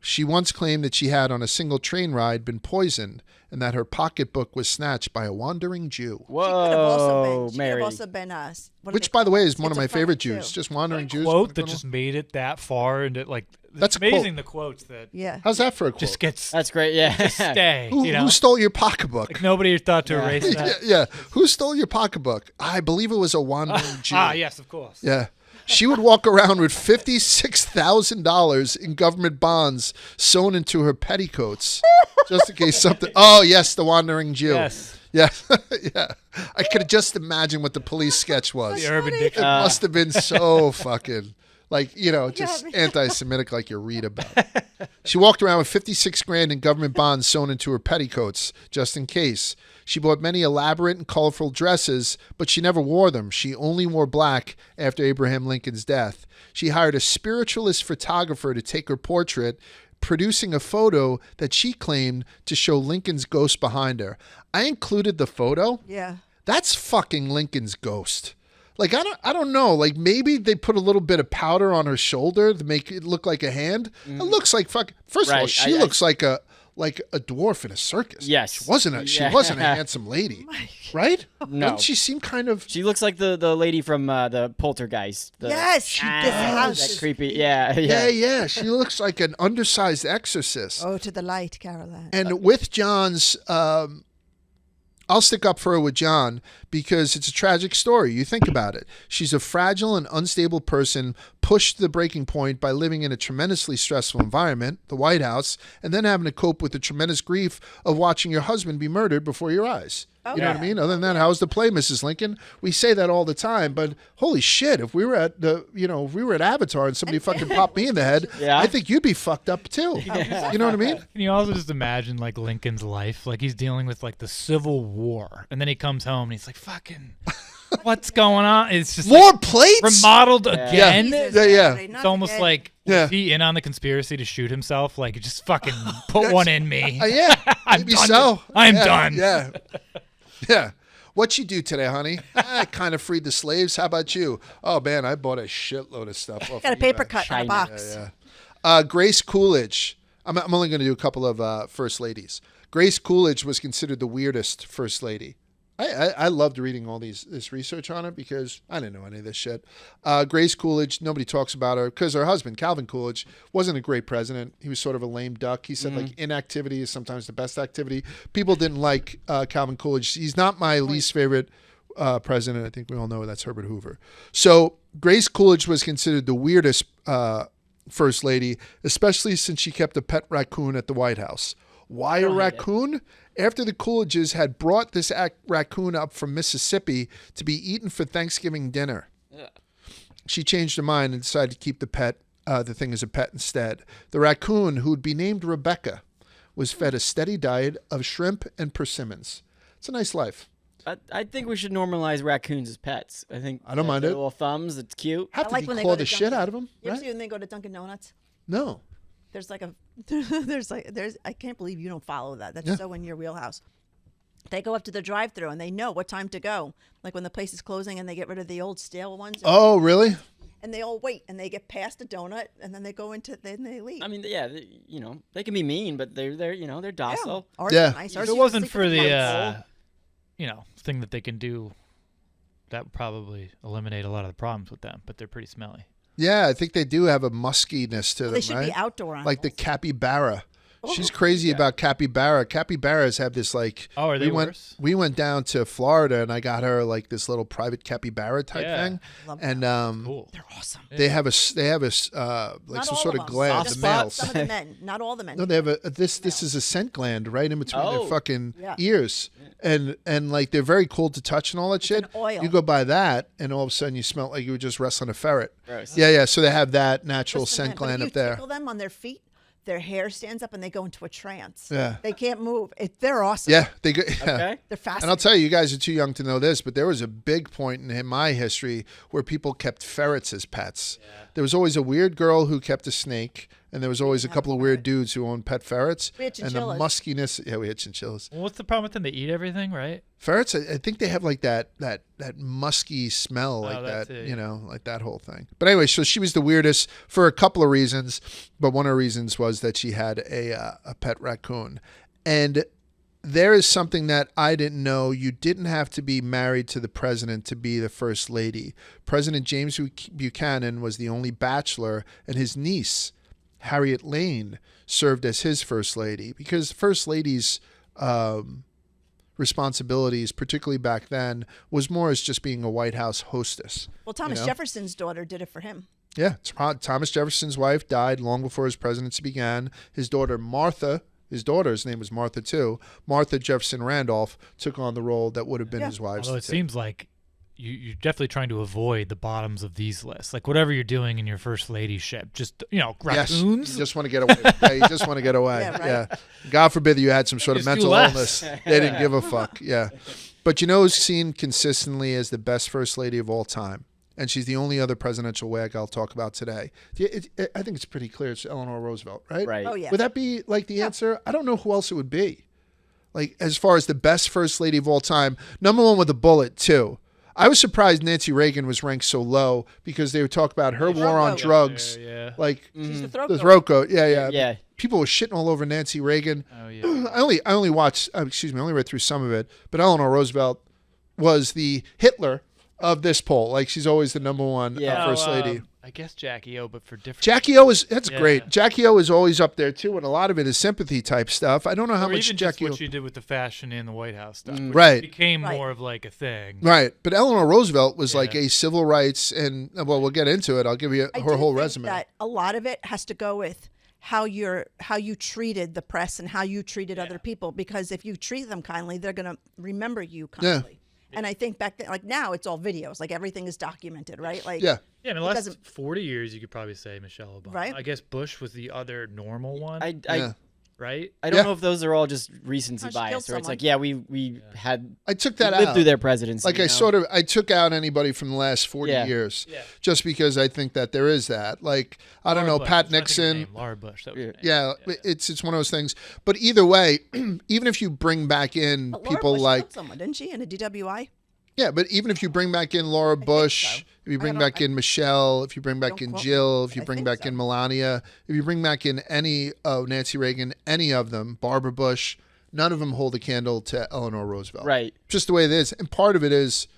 [SPEAKER 1] She once claimed that she had on a single train ride been poisoned and that her pocketbook was snatched by a wandering Jew.
[SPEAKER 3] She could have also been.
[SPEAKER 2] Whoa,
[SPEAKER 3] She could
[SPEAKER 2] Mary.
[SPEAKER 3] have also been us.
[SPEAKER 1] Which, by the way, is one of my favorite Jews. Just wandering Jews.
[SPEAKER 4] Quote that just made it that far, and it like
[SPEAKER 1] That's
[SPEAKER 4] it's
[SPEAKER 1] a
[SPEAKER 4] amazing.
[SPEAKER 1] quote.
[SPEAKER 4] The quotes that
[SPEAKER 3] Yeah.
[SPEAKER 1] How's that for a quote?
[SPEAKER 4] just gets
[SPEAKER 2] That's great. Yeah.
[SPEAKER 4] stay.
[SPEAKER 1] who,
[SPEAKER 4] you know,
[SPEAKER 1] who stole your pocketbook?
[SPEAKER 4] like nobody thought to erase
[SPEAKER 1] yeah,
[SPEAKER 4] that.
[SPEAKER 1] yeah. Who stole your pocketbook? I believe it was a wandering Jew.
[SPEAKER 4] Ah, yes, of course.
[SPEAKER 1] Yeah. She would walk around with $56,000 in government bonds sewn into her petticoats, just in case something. Oh, yes, the wandering Jew.
[SPEAKER 4] Yes,
[SPEAKER 1] Yeah. Yeah. I could just imagine what the police sketch was.
[SPEAKER 4] the Urban
[SPEAKER 1] It
[SPEAKER 4] Dictionary.
[SPEAKER 1] must have been so fucking, like, you know, just
[SPEAKER 3] Yeah.
[SPEAKER 1] anti-Semitic like you read about. She walked around with 56 grand in government bonds sewn into her petticoats, just in case. She bought many elaborate and colorful dresses, but she never wore them. She only wore black after Abraham Lincoln's death. She hired a spiritualist photographer to take her portrait, producing a photo that she claimed to show Lincoln's ghost behind her. I included the photo.
[SPEAKER 3] Yeah.
[SPEAKER 1] That's fucking Lincoln's ghost. Like, I don't know. Like, maybe they put a little bit of powder on her shoulder to make it look like a hand. It looks like fuck. First of all,
[SPEAKER 2] Right.
[SPEAKER 1] she looks like a dwarf in a circus.
[SPEAKER 2] Yes.
[SPEAKER 1] She wasn't a handsome lady, right?
[SPEAKER 2] No.
[SPEAKER 1] Doesn't she seem kind of?
[SPEAKER 2] She looks like the lady from the Poltergeist.
[SPEAKER 3] Yes, she this house
[SPEAKER 2] That
[SPEAKER 3] is-
[SPEAKER 2] creepy. Yeah.
[SPEAKER 1] Yeah. She looks like an undersized exorcist.
[SPEAKER 3] Oh, to the light, Caroline.
[SPEAKER 1] And with John's, I'll stick up for her with John because it's a tragic story. You think about it. She's a fragile and unstable person pushed to the breaking point by living in a tremendously stressful environment, the White House, and then having to cope with the tremendous grief of watching your husband be murdered before your eyes. You know what I mean? Other than that, how's the play, Mrs. Lincoln? We say that all the time, but holy shit, if we were at Avatar and somebody fucking popped me in the head,
[SPEAKER 2] Yeah.
[SPEAKER 1] I think you'd be fucked up too. You know what I mean?
[SPEAKER 4] Can you also just imagine like Lincoln's life? Like he's dealing with like the Civil War, and then he comes home and he's like, "Fucking, what's going on?" It's just
[SPEAKER 1] More
[SPEAKER 4] like,
[SPEAKER 1] plates?
[SPEAKER 4] remodeled again.
[SPEAKER 3] Jesus,
[SPEAKER 1] Yeah.
[SPEAKER 3] Caroline, not
[SPEAKER 4] It's almost
[SPEAKER 3] again.
[SPEAKER 4] like
[SPEAKER 1] Yeah.
[SPEAKER 4] was he in on the conspiracy to shoot himself? Like just fucking put one in me.
[SPEAKER 1] Yeah,
[SPEAKER 4] I'm
[SPEAKER 1] maybe
[SPEAKER 4] done.
[SPEAKER 1] so.
[SPEAKER 4] I'm
[SPEAKER 1] Yeah,
[SPEAKER 4] done.
[SPEAKER 1] Yeah. Yeah. What you do today, honey? I kind of freed the slaves. How about you? Oh, man, I bought a shitload of stuff. Off
[SPEAKER 3] got a
[SPEAKER 1] of
[SPEAKER 3] paper
[SPEAKER 1] eBay.
[SPEAKER 3] cut on a
[SPEAKER 2] China.
[SPEAKER 3] box.
[SPEAKER 1] Yeah. Grace Coolidge. I'm only going to do a couple of first ladies. Grace Coolidge was considered the weirdest first lady. I loved reading all this research on it because I didn't know any of this shit. Grace Coolidge, nobody talks about her because her husband, Calvin Coolidge, wasn't a great president. He was sort of a lame duck. He said like inactivity is sometimes the best activity. People didn't like Calvin Coolidge. He's not my least favorite president. I think we all know that's Herbert Hoover. So Grace Coolidge was considered the weirdest first lady, especially since she kept a pet raccoon at the White House. Why a raccoon? After the Coolidges had brought this raccoon up from Mississippi to be eaten for Thanksgiving dinner, she changed her mind and decided to keep the thing as a pet instead. The raccoon, who would be named Rebecca, was fed a steady diet of shrimp and persimmons. It's a nice life.
[SPEAKER 2] I think we should normalize raccoons as pets. I think
[SPEAKER 1] I don't mind it.
[SPEAKER 2] Little thumbs, it's cute.
[SPEAKER 1] Have
[SPEAKER 3] I
[SPEAKER 1] to
[SPEAKER 3] like when they
[SPEAKER 1] claw
[SPEAKER 3] go
[SPEAKER 1] the
[SPEAKER 3] to
[SPEAKER 1] shit
[SPEAKER 3] Dunkin'.
[SPEAKER 1] out of them,
[SPEAKER 3] You ever
[SPEAKER 1] right?
[SPEAKER 3] see when they go to Dunkin' Donuts?
[SPEAKER 1] No.
[SPEAKER 3] There's like a there's I can't believe you don't follow that. That's so in your wheelhouse. They go up to the drive-through and they know what time to go. Like when the place is closing and they get rid of the old stale ones.
[SPEAKER 1] Oh, really?
[SPEAKER 3] And they all wait and they get past a donut and then they go into then they leave.
[SPEAKER 2] I mean, yeah, they can be mean, but they're they're docile.
[SPEAKER 3] Ours
[SPEAKER 1] Yeah.
[SPEAKER 3] are nice.
[SPEAKER 4] If
[SPEAKER 3] Ours
[SPEAKER 4] it wasn't
[SPEAKER 3] usually
[SPEAKER 4] for the
[SPEAKER 3] sleep
[SPEAKER 4] thing that they can do, that would probably eliminate a lot of the problems with them. But they're pretty smelly.
[SPEAKER 1] Yeah, I think they do have a muskiness to them,
[SPEAKER 3] they should
[SPEAKER 1] right?
[SPEAKER 3] be outdoor
[SPEAKER 1] Like the
[SPEAKER 3] animals.
[SPEAKER 1] capybara. She's crazy about capybara. Capybaras have this like.
[SPEAKER 4] Oh, are they worse?
[SPEAKER 1] We went down to Florida and I got her like this little private capybara type thing,
[SPEAKER 3] Love
[SPEAKER 1] and
[SPEAKER 4] Cool.
[SPEAKER 3] They're awesome.
[SPEAKER 1] they have like
[SPEAKER 3] Not
[SPEAKER 1] some
[SPEAKER 3] all
[SPEAKER 1] sort
[SPEAKER 3] of
[SPEAKER 1] of
[SPEAKER 3] them.
[SPEAKER 1] gland.
[SPEAKER 3] Just
[SPEAKER 1] The males.
[SPEAKER 3] some of the men, not all the men.
[SPEAKER 1] No, they have this is a scent gland right in between their fucking
[SPEAKER 3] Yeah.
[SPEAKER 1] ears, and like they're very cool to touch and all that shit.
[SPEAKER 3] an oil.
[SPEAKER 1] You go by that, and all of a sudden you smell like you were just wrestling a ferret.
[SPEAKER 2] Gross.
[SPEAKER 1] Yeah. So they have that natural
[SPEAKER 3] Just the men.
[SPEAKER 1] scent
[SPEAKER 3] But if
[SPEAKER 1] gland
[SPEAKER 3] you
[SPEAKER 1] up there.
[SPEAKER 3] tickle them on their feet, their hair stands up and they go into a trance.
[SPEAKER 1] Yeah.
[SPEAKER 3] They can't move. They're awesome.
[SPEAKER 1] Yeah, they go. Yeah.
[SPEAKER 2] Okay.
[SPEAKER 3] They're
[SPEAKER 1] And
[SPEAKER 3] fascinating.
[SPEAKER 1] I'll tell you, you guys are too young to know this, but there was a big point in my history where people kept ferrets as pets. There was always a weird girl who kept a snake, and there was always a couple of weird dudes who owned pet ferrets.
[SPEAKER 3] We had
[SPEAKER 1] and the
[SPEAKER 3] chinchillas.
[SPEAKER 1] muskiness. Yeah, we had chinchillas.
[SPEAKER 4] Well, what's the problem with them? They eat everything, right?
[SPEAKER 1] Ferrets, I think they have like that musky smell, like
[SPEAKER 4] that's
[SPEAKER 1] that,
[SPEAKER 4] it.
[SPEAKER 1] like that whole thing. But anyway, so she was the weirdest for a couple of reasons, but one of the reasons was that she had a pet raccoon. And there is something that I didn't know. You didn't have to be married to the president to be the first lady. President James Buchanan was the only bachelor, and his niece, Harriet Lane, served as his first lady, because first ladies' responsibilities, particularly back then, was more as just being a White House hostess.
[SPEAKER 3] Well, Thomas
[SPEAKER 1] know?
[SPEAKER 3] Jefferson's daughter did it for him.
[SPEAKER 1] Yeah, Thomas Jefferson's wife died long before his presidency began. His daughter Martha, his daughter's name was Martha too. Martha Jefferson Randolph took on the role that would have been his wife's.
[SPEAKER 4] Although it seems like you're definitely trying to avoid the bottoms of these lists. Like whatever you're doing in your first ladyship, just
[SPEAKER 1] Yes,
[SPEAKER 4] raccoons.
[SPEAKER 1] you just want to get away. Yeah, you just want to get away.
[SPEAKER 3] Yeah, right.
[SPEAKER 1] Yeah. God forbid that you had some sort of
[SPEAKER 4] Just do
[SPEAKER 1] mental
[SPEAKER 4] less.
[SPEAKER 1] illness. They didn't give a fuck. Yeah. But you know who's seen consistently as the best first lady of all time? And she's the only other presidential wag I'll talk about today. I think it's pretty clear. It's Eleanor Roosevelt, right?
[SPEAKER 2] Right.
[SPEAKER 3] Oh, yeah.
[SPEAKER 1] Would that be like the answer? I don't know who else it would be. Like as far as the best first lady of all time, number one with a bullet too. I was surprised Nancy Reagan was ranked so low because they would talk about her war on
[SPEAKER 3] goat.
[SPEAKER 1] drugs,
[SPEAKER 4] Yeah.
[SPEAKER 1] like
[SPEAKER 3] She's the throat
[SPEAKER 1] the
[SPEAKER 3] goat.
[SPEAKER 1] throat goat. Yeah.
[SPEAKER 2] Yeah.
[SPEAKER 1] People were shitting all over Nancy Reagan.
[SPEAKER 4] Oh yeah.
[SPEAKER 1] I only watched. I only read through some of it. But Eleanor Roosevelt was the Hitler of this poll. Like she's always the number one
[SPEAKER 2] Yeah.
[SPEAKER 1] first lady.
[SPEAKER 4] I guess Jackie O, but for different.
[SPEAKER 1] Jackie O that's
[SPEAKER 4] Yeah.
[SPEAKER 1] great. Jackie O is always up there too, and a lot of it is sympathy type stuff. I don't know how
[SPEAKER 4] or
[SPEAKER 1] much
[SPEAKER 4] even just
[SPEAKER 1] Jackie O.
[SPEAKER 4] what she did with the fashion in the White House stuff. which
[SPEAKER 1] Right.
[SPEAKER 4] became
[SPEAKER 3] Right.
[SPEAKER 4] more of like a thing.
[SPEAKER 1] Right, but Eleanor Roosevelt was like
[SPEAKER 4] Yeah.
[SPEAKER 1] a civil rights, and well, we'll get into it. I'll give you
[SPEAKER 3] I
[SPEAKER 1] her
[SPEAKER 3] do
[SPEAKER 1] whole
[SPEAKER 3] think
[SPEAKER 1] resume.
[SPEAKER 3] That a lot of it has to go with how you treated the press and how you treated other people. Because if you treat them kindly, they're gonna remember you kindly. And I think back then, like now, it's all videos. Like everything is documented, right? Like
[SPEAKER 1] Yeah.
[SPEAKER 4] Yeah, in the
[SPEAKER 3] It
[SPEAKER 4] last
[SPEAKER 3] doesn't-
[SPEAKER 4] 40 years, you could probably say Michelle Obama.
[SPEAKER 3] Right.
[SPEAKER 4] I guess Bush was the other normal one,
[SPEAKER 2] I
[SPEAKER 1] Yeah.
[SPEAKER 4] right?
[SPEAKER 2] I don't
[SPEAKER 1] Yeah.
[SPEAKER 2] know if those are all just recency
[SPEAKER 3] Oh, she killed
[SPEAKER 2] bias, or it's like,
[SPEAKER 3] someone.
[SPEAKER 2] we had
[SPEAKER 1] I took that
[SPEAKER 2] lived
[SPEAKER 1] out.
[SPEAKER 2] through their presidency.
[SPEAKER 1] Like
[SPEAKER 2] you know?
[SPEAKER 1] I took out anybody from the last 40
[SPEAKER 2] Yeah.
[SPEAKER 1] years,
[SPEAKER 4] Yeah.
[SPEAKER 1] just because I think that there is that. Like I don't know,
[SPEAKER 4] Laura Bush.
[SPEAKER 1] Pat
[SPEAKER 4] That's what I think her
[SPEAKER 1] Nixon.
[SPEAKER 4] name, Laura Bush. That was her name.
[SPEAKER 1] Yeah, it's one of those things. But either way, even if you bring back in
[SPEAKER 3] But Laura
[SPEAKER 1] people
[SPEAKER 3] Bush
[SPEAKER 1] like
[SPEAKER 3] killed someone, didn't she, in a DWI?
[SPEAKER 1] yeah, but even if you bring back in Laura Bush,
[SPEAKER 3] so.
[SPEAKER 1] if you bring
[SPEAKER 3] don't-
[SPEAKER 1] back in Michelle, if you bring back
[SPEAKER 3] Don't
[SPEAKER 1] in
[SPEAKER 3] quote
[SPEAKER 1] Jill,
[SPEAKER 3] me.
[SPEAKER 1] if you
[SPEAKER 3] I
[SPEAKER 1] bring
[SPEAKER 3] think
[SPEAKER 1] back
[SPEAKER 3] so.
[SPEAKER 1] in Melania, if you bring back in any of Nancy Reagan, any of them, Barbara Bush, none of them hold a candle to Eleanor Roosevelt.
[SPEAKER 2] Right.
[SPEAKER 1] Just the way it is. And part of it is,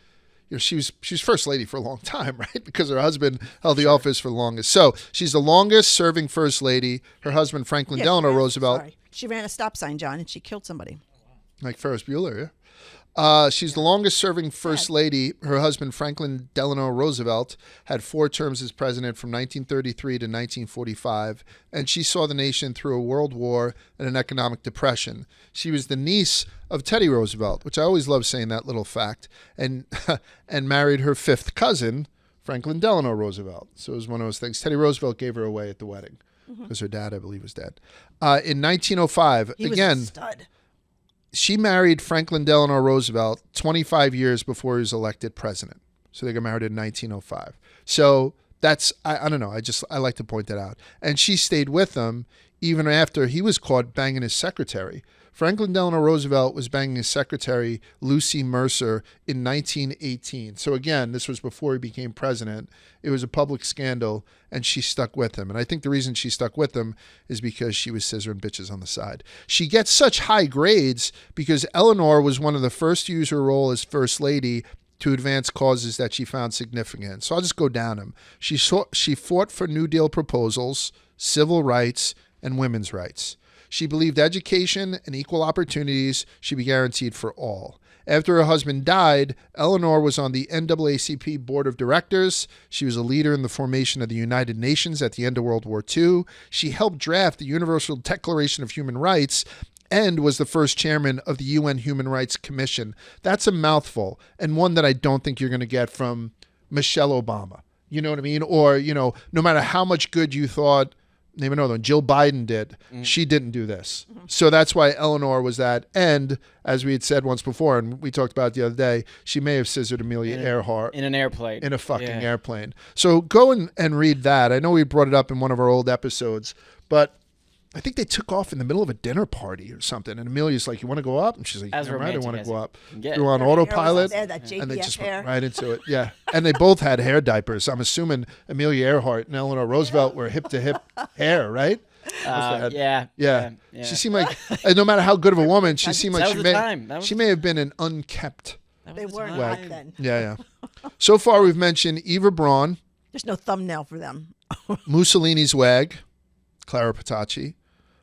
[SPEAKER 1] she was first lady for a long time, right? Because her husband held the office for the longest. So she's the longest serving first lady. Her husband, Franklin
[SPEAKER 3] Yeah,
[SPEAKER 1] Delano
[SPEAKER 3] she ran-
[SPEAKER 1] Roosevelt,
[SPEAKER 3] sorry. She ran a stop sign, John, and she killed somebody.
[SPEAKER 1] like Ferris Bueller, yeah. She's the longest serving first lady. Her husband, Franklin Delano Roosevelt, had 4 terms as president from 1933 to 1945, and she saw the nation through a world war and an economic depression. She was the niece of Teddy Roosevelt, which I always love saying that little fact, and and married her 5th cousin, Franklin Delano Roosevelt. So it was one of those things. Teddy Roosevelt gave her away at the wedding. because her dad, I believe, was dead. In 1905,
[SPEAKER 3] He was
[SPEAKER 1] again,
[SPEAKER 3] a stud.
[SPEAKER 1] she married Franklin Delano Roosevelt 25 years before he was elected president. So they got married in 1905. So that's, I don't know, I like to point that out. And she stayed with him even after he was caught banging his secretary. Franklin Delano Roosevelt was banging his secretary, Lucy Mercer, in 1918. So again, this was before he became president. It was a public scandal, and she stuck with him. And I think the reason she stuck with him is because she was scissoring bitches on the side. She gets such high grades because Eleanor was one of the first to use her role as First Lady to advance causes that she found significant. So I'll just go down them. She fought for New Deal proposals, civil rights, and women's rights. She believed education and equal opportunities should be guaranteed for all. After her husband died, Eleanor was on the NAACP Board of Directors. She was a leader in the formation of the United Nations at the end of World War II. She helped draft the Universal Declaration of Human Rights and was the first chairman of the UN Human Rights Commission. That's a mouthful, and one that I don't think you're going to get from Michelle Obama. You know what I mean? Or, no matter how much good you thought, name another one, Jill Biden did, she didn't do this. So that's why Eleanor was that. And as we had said once before, and we talked about it the other day, she may have scissored Amelia Earhart.
[SPEAKER 2] In an airplane.
[SPEAKER 1] In a fucking airplane. So go and read that. I know we brought it up in one of our old episodes, but I think they took off in the middle of a dinner party or something. And Amelia's like, you want to go up? And she's like,
[SPEAKER 2] As
[SPEAKER 1] yeah, right, I want to
[SPEAKER 2] romantic
[SPEAKER 1] go
[SPEAKER 2] as
[SPEAKER 1] up.
[SPEAKER 2] you can get.
[SPEAKER 1] Threw on
[SPEAKER 3] Her hair was
[SPEAKER 1] autopilot.
[SPEAKER 3] there, that
[SPEAKER 1] And they
[SPEAKER 3] JPF
[SPEAKER 1] just
[SPEAKER 3] hair.
[SPEAKER 1] went right into it. Yeah. And they both had hair diapers. I'm assuming Amelia Earhart and Eleanor Roosevelt were hip to hip hair, right?
[SPEAKER 2] Yeah.
[SPEAKER 1] She seemed like, no matter how good of a woman, she seemed like
[SPEAKER 2] That was the time. That was
[SPEAKER 1] she
[SPEAKER 2] the
[SPEAKER 1] may have been an unkept.
[SPEAKER 3] They weren't
[SPEAKER 1] Whack.
[SPEAKER 3] hot then.
[SPEAKER 1] Yeah. So far, we've mentioned Eva Braun,
[SPEAKER 3] There's no thumbnail for them.
[SPEAKER 1] Mussolini's wag, Clara Petacci,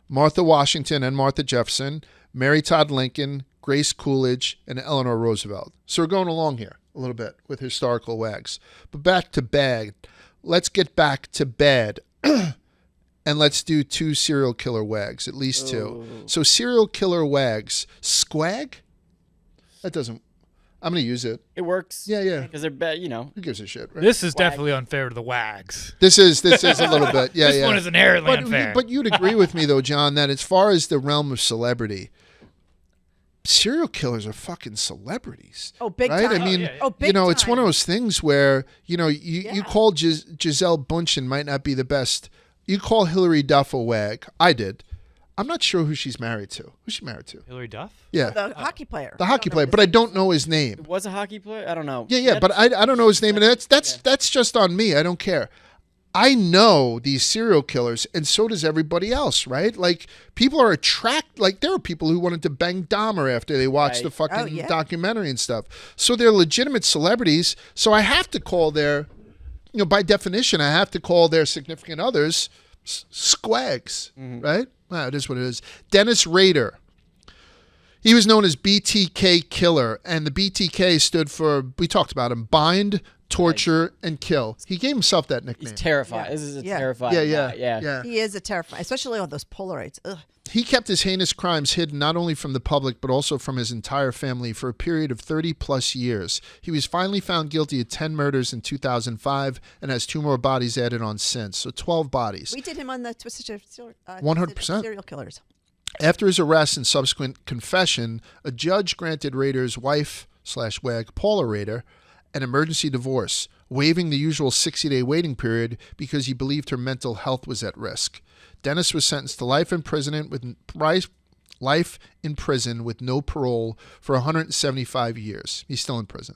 [SPEAKER 1] Martha Washington and Martha Jefferson, Mary Todd Lincoln, Grace Coolidge, and Eleanor Roosevelt. So we're going along here a little bit with historical wags. But back to bad. Let's get back to bad. And let's do 2 serial killer wags, at least 2.
[SPEAKER 2] Ooh.
[SPEAKER 1] So serial killer wags. Squag? That doesn't... I'm going to use it.
[SPEAKER 2] It works.
[SPEAKER 1] Yeah.
[SPEAKER 2] Because they're bad,
[SPEAKER 1] Who gives a shit, right?
[SPEAKER 4] This is definitely unfair to the wags.
[SPEAKER 1] This is a little bit. Yeah,
[SPEAKER 4] This one is inherently unfair.
[SPEAKER 1] But you'd agree with me, though, John, that as far as the realm of celebrity, serial killers are fucking celebrities.
[SPEAKER 3] Oh, big
[SPEAKER 1] right?
[SPEAKER 3] time.
[SPEAKER 1] I mean,
[SPEAKER 3] big
[SPEAKER 1] it's
[SPEAKER 3] time.
[SPEAKER 1] one of those things where, you
[SPEAKER 3] Yeah.
[SPEAKER 1] call Giselle Bundchen might not be the best. You call Hillary Duff a wag. I did. I'm not sure who she's married to. Who's she married to?
[SPEAKER 4] Hillary Duff?
[SPEAKER 1] Yeah.
[SPEAKER 3] The hockey player.
[SPEAKER 1] The hockey player, but I don't know his name.
[SPEAKER 2] It was a hockey player? I don't know.
[SPEAKER 1] Yeah, but I don't know his name, and that's just on me. I don't care. I know these serial killers, and so does everybody else, right? Like, people are attracted. Like, there are people who wanted to bang Dahmer after they watched the fucking documentary and stuff. So they're legitimate celebrities. So I have to call their, by definition, I have to call their significant others squags, right? Wow, it is what it is. Dennis Rader. He was known as BTK Killer, and the BTK stood for, we talked about him, bind, torture, and kill. He gave himself that nickname.
[SPEAKER 2] He's terrifying. This is a terrifying guy.
[SPEAKER 1] Yeah.
[SPEAKER 3] He is a terrifying, especially all those Polaroids. Ugh.
[SPEAKER 1] He kept his heinous crimes hidden not only from the public, but also from his entire family for a period of 30 plus years. He was finally found guilty of 10 murders in 2005 and has 2 more bodies added on since. So 12 bodies.
[SPEAKER 3] We did him on the Twisted
[SPEAKER 1] 100%.
[SPEAKER 3] Serial Killers.
[SPEAKER 1] After his arrest and subsequent confession, a judge granted Rader's wife/wag, Paula Rader, an emergency divorce, waiving the usual 60-day waiting period because he believed her mental health was at risk. Dennis was sentenced to life in prison with no parole for 175 years. He's still in prison.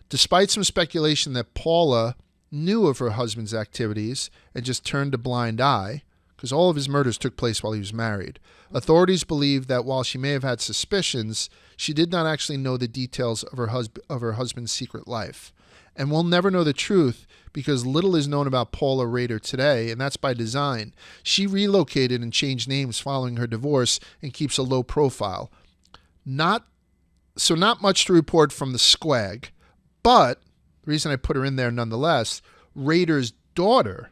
[SPEAKER 1] Despite some speculation that Paula knew of her husband's activities and just turned a blind eye, because all of his murders took place while he was married, authorities believe that while she may have had suspicions, she did not actually know the details of her husband's secret life. And we'll never know the truth because little is known about Paula Rader today, and that's by design. She relocated and changed names following her divorce and keeps a low profile. Not much to report from the squag, but the reason I put her in there nonetheless, Rader's daughter,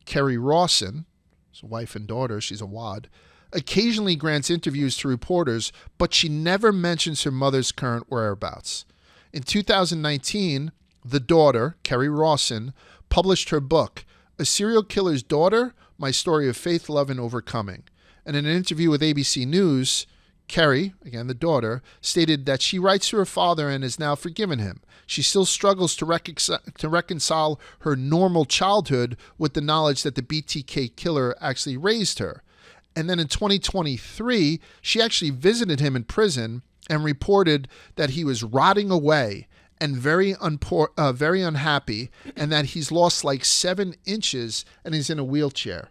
[SPEAKER 1] Kerry Rawson, his wife and daughter, she's a wad, occasionally grants interviews to reporters, but she never mentions her mother's current whereabouts. In 2019, the daughter, Kerry Rawson, published her book, A Serial Killer's Daughter, my story of faith, love, and overcoming. And in an interview with ABC News, Kerry, again the daughter, stated that she writes to her father and has now forgiven him. She still struggles to reconcile her normal childhood with the knowledge that the BTK killer actually raised her. And then in 2023, she actually visited him in prison and reported that he was rotting away and very unhappy, and that he's lost like 7 inches and he's in a wheelchair.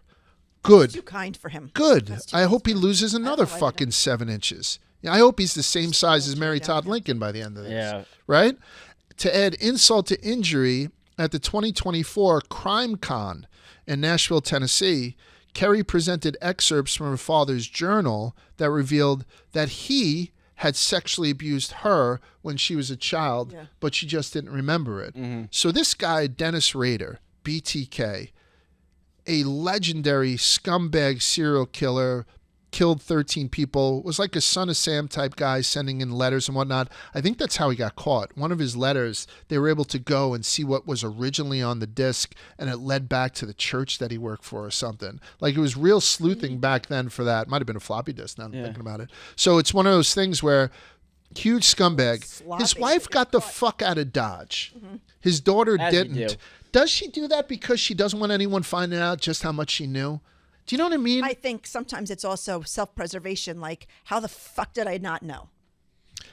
[SPEAKER 1] Good.
[SPEAKER 3] That's too kind for him.
[SPEAKER 1] Good. I
[SPEAKER 3] kind
[SPEAKER 1] hope he
[SPEAKER 3] for him.
[SPEAKER 1] loses another fucking 7 inches. Yeah, I hope he's the same size as Mary Todd Lincoln by the end of this.
[SPEAKER 2] Yeah.
[SPEAKER 1] Right? To add insult to injury, at the 2024 Crime Con in Nashville, Tennessee, Kerry presented excerpts from her father's journal that revealed that he had sexually abused her when she was a child, but she just didn't remember it. So this guy, Dennis Rader, BTK, a legendary scumbag serial killer, killed 13 people, was like a Son of Sam type guy sending in letters and whatnot. I think that's how he got caught. One of his letters, they were able to go and see what was originally on the disc, and it led back to the church that he worked for or something. Like, it was real sleuthing back then for that. Might have been a floppy disk now I'm thinking about it. So it's one of those things where huge scumbag. His wife got the fuck out of Dodge. His daughter didn't. Does she do that because she doesn't want anyone finding out just how much she knew? Do you know what I mean?
[SPEAKER 3] I think sometimes it's also self-preservation. Like, how the fuck did I not know?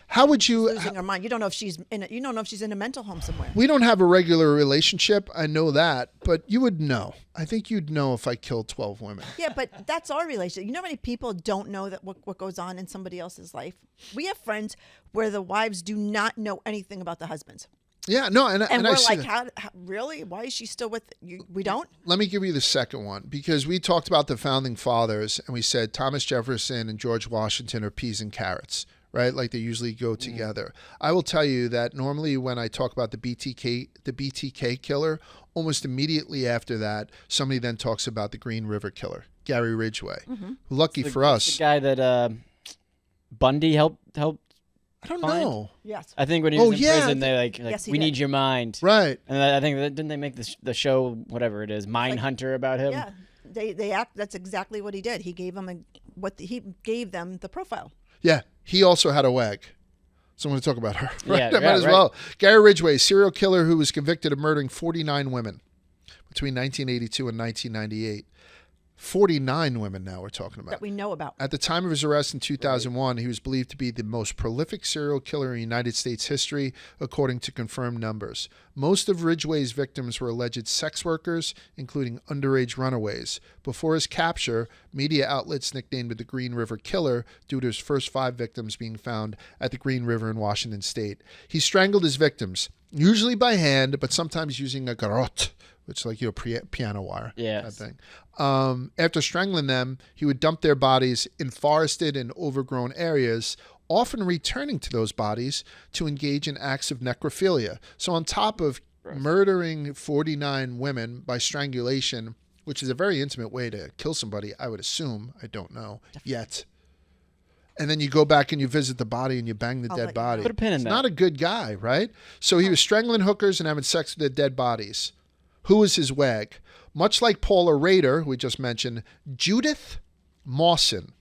[SPEAKER 1] How would you?
[SPEAKER 3] Losing her mind. You don't know if she's in a mental home somewhere.
[SPEAKER 1] We don't have a regular relationship. I know that, but you would know. I think you'd know if I killed 12 women.
[SPEAKER 3] Yeah, but that's our relationship. You know how many people don't know that what goes on in somebody else's life? We have friends where the wives do not know anything about the husbands.
[SPEAKER 1] Yeah, no, and
[SPEAKER 3] we're
[SPEAKER 1] I see
[SPEAKER 3] like, how, really? Why is she still with you? We don't?
[SPEAKER 1] Let me give you the second one, because we talked about the founding fathers, and we said Thomas Jefferson and George Washington are peas and carrots, right? Like they usually go together. I will tell you that normally when I talk about the BTK killer, almost immediately after that, somebody then talks about the Green River killer, Gary Ridgway. Lucky for us.
[SPEAKER 2] The guy that Bundy helped
[SPEAKER 1] I don't
[SPEAKER 2] find?
[SPEAKER 1] know.
[SPEAKER 3] Yes.
[SPEAKER 2] I think when he was in prison, they like
[SPEAKER 3] Yes, he
[SPEAKER 2] we
[SPEAKER 3] did.
[SPEAKER 2] need your mind.
[SPEAKER 1] Right.
[SPEAKER 2] And I think didn't they make the show, whatever it is, Mindhunter about him?
[SPEAKER 3] Yeah. They act. That's exactly what he did. He gave them he gave them the profile.
[SPEAKER 1] Yeah. He also had a wag. So I'm going to talk about her. Right?
[SPEAKER 2] Yeah,
[SPEAKER 1] I might as well. Gary Ridgway, serial killer who was convicted of murdering 49 women between 1982 and 1998. 49 women now we're talking about.
[SPEAKER 3] That we know about.
[SPEAKER 1] At the time of his arrest in 2001, he was believed to be the most prolific serial killer in United States history, according to confirmed numbers. Most of Ridgway's victims were alleged sex workers, including underage runaways. Before his capture, media outlets nicknamed him the Green River Killer due to his first 5 victims being found at the Green River in Washington state. He strangled his victims, usually by hand, but sometimes using a garrote, which is like, piano wire. That thing. After strangling them, he would dump their bodies in forested and overgrown areas, often returning to those bodies to engage in acts of necrophilia. So on top of murdering 49 women by strangulation, which is a very intimate way to kill somebody, I would assume, I don't know yet. And then you go back and you visit the body and you bang the dead body.
[SPEAKER 2] Put a pin in that.
[SPEAKER 1] Not a good guy, right? So he was strangling hookers and having sex with their dead bodies. Who was his wag? Much like Paula Rader, who we just mentioned, Judith Mawson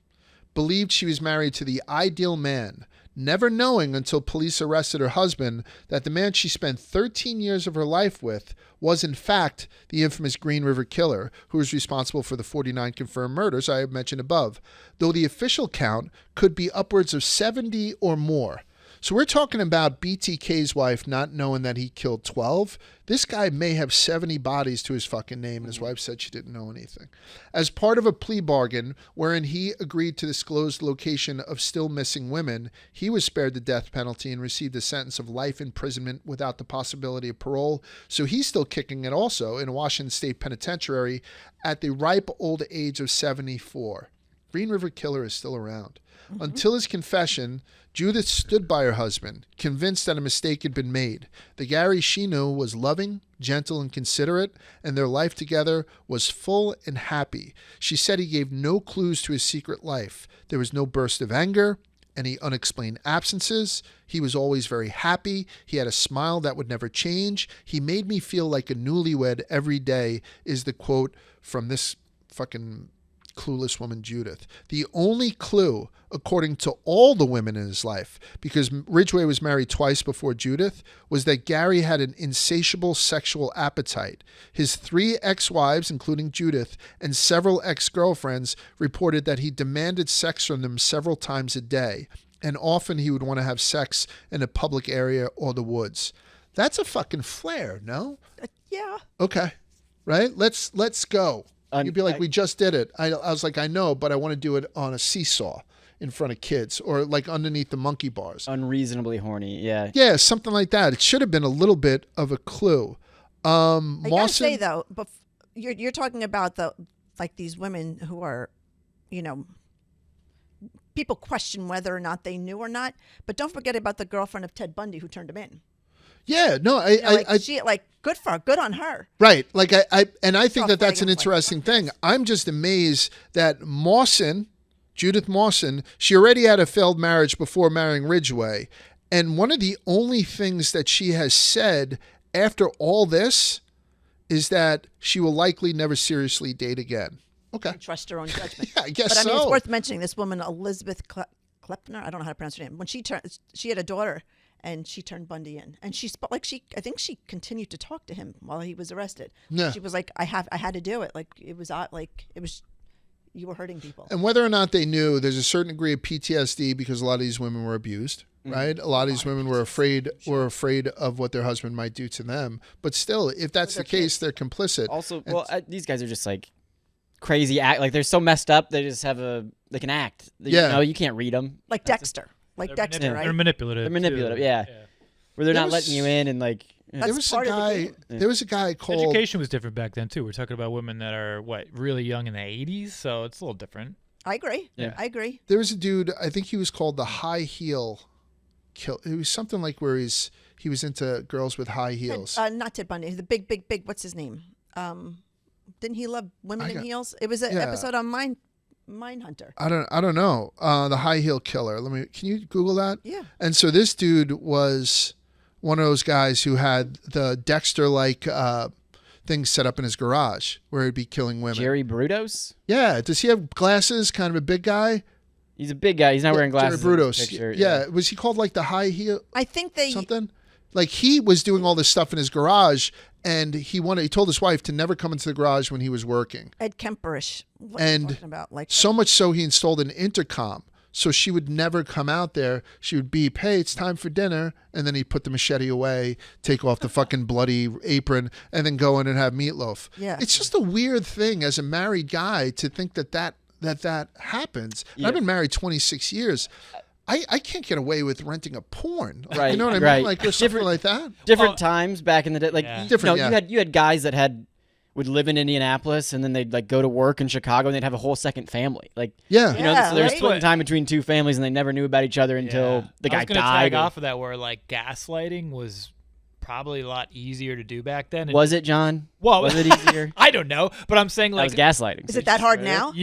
[SPEAKER 1] believed she was married to the ideal man, never knowing until police arrested her husband that the man she spent 13 years of her life with was in fact the infamous Green River Killer, who was responsible for the 49 confirmed murders I have mentioned above, though the official count could be upwards of 70 or more. So we're talking about BTK's wife not knowing that he killed 12. This guy may have 70 bodies to his fucking name, and his wife said she didn't know anything. As part of a plea bargain wherein he agreed to disclose the location of still missing women, he was spared the death penalty and received a sentence of life imprisonment without the possibility of parole. So he's still kicking it also in a Washington State penitentiary at the ripe old age of 74. Green River Killer is still around. Until his confession, Judith stood by her husband, convinced that a mistake had been made. The Gary she knew was loving, gentle, and considerate, and their life together was full and happy. She said he gave no clues to his secret life. There was no burst of anger, any unexplained absences. He was always very happy. He had a smile that would never change. He made me feel like a newlywed every day, is the quote from this fucking clueless woman, Judith. The only clue, according to all the women in his life, because Ridgway was married twice before Judith, was that Gary had an insatiable sexual appetite. His 3 ex-wives, including Judith, and several ex-girlfriends reported that he demanded sex from them several times a day, and often he would want to have sex in a public area or the woods. That's a fucking flare, no?
[SPEAKER 3] Yeah.
[SPEAKER 1] Okay. Right? Let's go. You'd be like, we just did it. I was like, I know, but I want to do it on a seesaw in front of kids or like underneath the monkey bars.
[SPEAKER 2] Unreasonably horny, yeah.
[SPEAKER 1] Yeah, something like that. It should have been a little bit of a clue.
[SPEAKER 3] I
[SPEAKER 1] Mawson,
[SPEAKER 3] gotta say though, but you're talking about these women who are, people question whether or not they knew or not. But don't forget about the girlfriend of Ted Bundy who turned him in.
[SPEAKER 1] Yeah, no,
[SPEAKER 3] she good for her, good on her.
[SPEAKER 1] Right. Like I think that's an interesting thing. I'm just amazed that Mawson, Judith Mawson, she already had a failed marriage before marrying Ridgway. And one of the only things that she has said after all this is that she will likely never seriously date again. Okay.
[SPEAKER 3] And trust her own judgment.
[SPEAKER 1] Yeah, I guess
[SPEAKER 3] but I mean,
[SPEAKER 1] so.
[SPEAKER 3] it's worth mentioning this woman, Elizabeth Klepner. I don't know how to pronounce her name. When she had a daughter. And she turned Bundy in, and I think she continued to talk to him while he was arrested.
[SPEAKER 1] Yeah.
[SPEAKER 3] She was like, I had to do it. Like it was you were hurting people.
[SPEAKER 1] And whether or not they knew, there's a certain degree of PTSD because a lot of these women were abused, right? A lot of these women were afraid of what their husband might do to them. But still, if that's the case, they're complicit.
[SPEAKER 2] Also, these guys are just like crazy act. Like they're so messed up. They just have they can act. You can't read them.
[SPEAKER 3] Like Dexter. Like Dexter, right?
[SPEAKER 4] They're manipulative.
[SPEAKER 2] They're manipulative, yeah. Where they're not letting you in and like.
[SPEAKER 1] There was a guy called.
[SPEAKER 4] Education was different back then too. We're talking about women that are really young in the 80s, so it's a little different.
[SPEAKER 3] I agree.
[SPEAKER 2] Yeah.
[SPEAKER 3] I agree.
[SPEAKER 1] There was a dude. I think he was called the High Heel Kill. It was something like where he was into girls with high heels.
[SPEAKER 3] Not Ted Bundy. The big. What's his name? Didn't he love women in heels? It was an episode on Mindhunter.
[SPEAKER 1] I don't know. The High Heel Killer. Can you Google that?
[SPEAKER 3] Yeah.
[SPEAKER 1] And so this dude was one of those guys who had the Dexter-like things set up in his garage where he'd be killing women.
[SPEAKER 2] Jerry Brudos?
[SPEAKER 1] Yeah. Does he have glasses? Kind of a big guy?
[SPEAKER 2] He's a big guy. He's not wearing glasses.
[SPEAKER 1] Jerry Brudos.
[SPEAKER 2] Picture,
[SPEAKER 1] yeah. Was he called like the High Heel?
[SPEAKER 3] I think
[SPEAKER 1] something? Like he was doing all this stuff in his garage, and he told his wife to never come into the garage when he was working.
[SPEAKER 3] Ed Kemperish. What
[SPEAKER 1] and
[SPEAKER 3] are you talking about? Like
[SPEAKER 1] so much so he installed an intercom, so she would never come out there. She would beep, "Hey, it's time for dinner," and then he'd put the machete away, take off the fucking bloody apron, and then go in and have meatloaf.
[SPEAKER 3] Yeah.
[SPEAKER 1] It's just a weird thing as a married guy to think that happens.
[SPEAKER 2] Yeah.
[SPEAKER 1] I've been married 26 years. I can't get away with renting a porn.
[SPEAKER 2] Right.
[SPEAKER 1] You know what I mean? Like or something like that.
[SPEAKER 2] Different times back in the day. Like
[SPEAKER 1] different.
[SPEAKER 2] You had guys that would live in Indianapolis and then they'd like go to work in Chicago and they'd have a whole second family. Like so they were splitting time between two families and they never knew about each other until the guy
[SPEAKER 4] I was gonna
[SPEAKER 2] died.
[SPEAKER 4] Tag off of that where like gaslighting was probably a lot easier to do back then.
[SPEAKER 2] Was it, John?
[SPEAKER 4] Well,
[SPEAKER 2] was it easier?
[SPEAKER 4] I don't know, but I'm saying like
[SPEAKER 2] that was gaslighting.
[SPEAKER 3] Is it that hard now?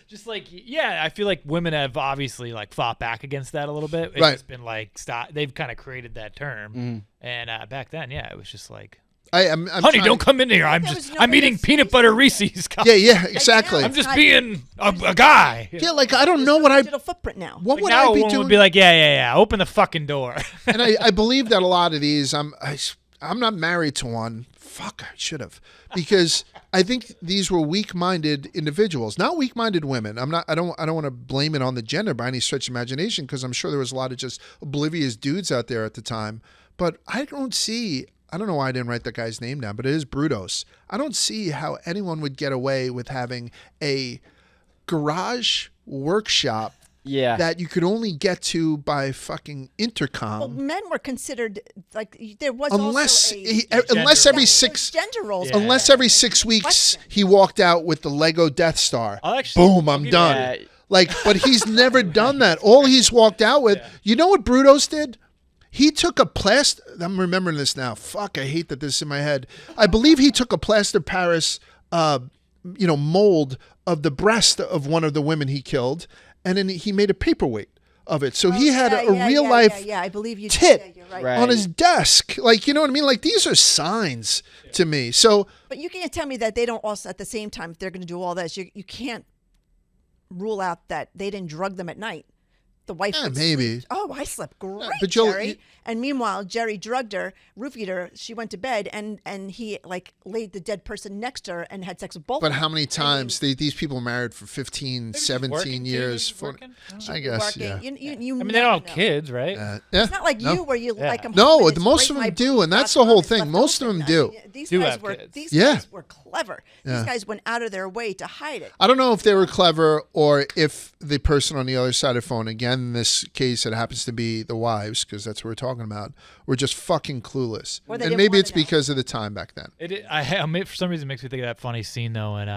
[SPEAKER 4] Just like, I feel like women have obviously like fought back against that a little bit. It's just been like, they've kind of created that term. And back then, it was just like,
[SPEAKER 1] I'm
[SPEAKER 4] honey, don't come in here. I'm eating peanut butter Reese's.
[SPEAKER 1] Yeah, exactly.
[SPEAKER 4] I'm just being a guy.
[SPEAKER 1] Yeah, like I don't know what
[SPEAKER 3] digital footprint now.
[SPEAKER 1] What
[SPEAKER 4] like
[SPEAKER 1] would
[SPEAKER 4] now
[SPEAKER 1] I be
[SPEAKER 4] a woman
[SPEAKER 1] doing?
[SPEAKER 4] would be like, yeah, open the fucking door.
[SPEAKER 1] And I believe that a lot of these, I'm not married to one. Fuck, I should have, because I think these were weak-minded individuals, not weak-minded women. I don't want to blame it on the gender by any stretch of imagination, because I'm sure there was a lot of just oblivious dudes out there at the time. But I don't know why I didn't write that guy's name down, but it is Brudos. I don't see how anyone would get away with having a garage workshop that you could only get to by fucking intercom.
[SPEAKER 3] Well, men were considered like there was
[SPEAKER 1] unless every 6
[SPEAKER 3] gender roles.
[SPEAKER 1] Yeah. Unless every 6 weeks he walked out with the Lego Death Star. Boom, I'm done.
[SPEAKER 2] Yeah.
[SPEAKER 1] Like, but he's never done that. All he's walked out with. You know what Brudos did? He took a plaster. I'm remembering this now. Fuck, I hate that this is in my head. I believe he took a plaster Paris, mold of the breast of one of the women he killed. And then he made a paperweight of it. So he had a real life
[SPEAKER 3] I believe you
[SPEAKER 1] tit
[SPEAKER 3] did. Yeah, you're right.
[SPEAKER 2] Right.
[SPEAKER 1] on his desk. Like, you know what I mean? Like, these are signs to me. So,
[SPEAKER 3] But you can't tell me that they don't also, at the same time, if they're going to do all this, you can't rule out that they didn't drug them at night. The wife would
[SPEAKER 1] maybe.
[SPEAKER 3] sleep. Oh, I slept great,
[SPEAKER 1] but Joel,
[SPEAKER 3] Jerry. And meanwhile, Jerry drugged her, roofied her. She went to bed, and he like laid the dead person next to her and had sex with both.
[SPEAKER 1] but
[SPEAKER 3] of them.
[SPEAKER 1] how many times these people were married for 15,
[SPEAKER 4] Maybe she's
[SPEAKER 1] 17
[SPEAKER 4] working, too.
[SPEAKER 1] years?
[SPEAKER 4] She's working?
[SPEAKER 1] I guess,
[SPEAKER 3] Working.
[SPEAKER 1] yeah.
[SPEAKER 3] You
[SPEAKER 4] I mean, they
[SPEAKER 3] never
[SPEAKER 4] don't have
[SPEAKER 3] know.
[SPEAKER 4] kids, right?
[SPEAKER 1] Yeah.
[SPEAKER 3] It's not like you where you like them.
[SPEAKER 1] No,
[SPEAKER 3] hoping it's
[SPEAKER 1] most
[SPEAKER 3] break
[SPEAKER 1] of them
[SPEAKER 3] my
[SPEAKER 1] do,
[SPEAKER 3] bones,
[SPEAKER 1] and that's
[SPEAKER 3] not
[SPEAKER 1] the whole
[SPEAKER 3] honest,
[SPEAKER 1] thing.
[SPEAKER 3] left
[SPEAKER 1] Most of
[SPEAKER 3] open.
[SPEAKER 1] them do.
[SPEAKER 3] I mean, these
[SPEAKER 4] Do
[SPEAKER 3] guys
[SPEAKER 4] have
[SPEAKER 3] were
[SPEAKER 4] kids.
[SPEAKER 3] these
[SPEAKER 1] Yeah.
[SPEAKER 3] guys were clever.
[SPEAKER 1] Yeah.
[SPEAKER 3] These guys went out of their way to hide it.
[SPEAKER 1] I don't know if they were clever or if the person on the other side of the phone, again, in this case, it happens to be the wives, because that's what we're talking about, were just fucking clueless.
[SPEAKER 3] Or they
[SPEAKER 1] And
[SPEAKER 3] didn't
[SPEAKER 1] maybe
[SPEAKER 3] wanna
[SPEAKER 1] it's
[SPEAKER 3] know.
[SPEAKER 1] because of the time back then.
[SPEAKER 4] For some reason, it makes me think of that funny scene though in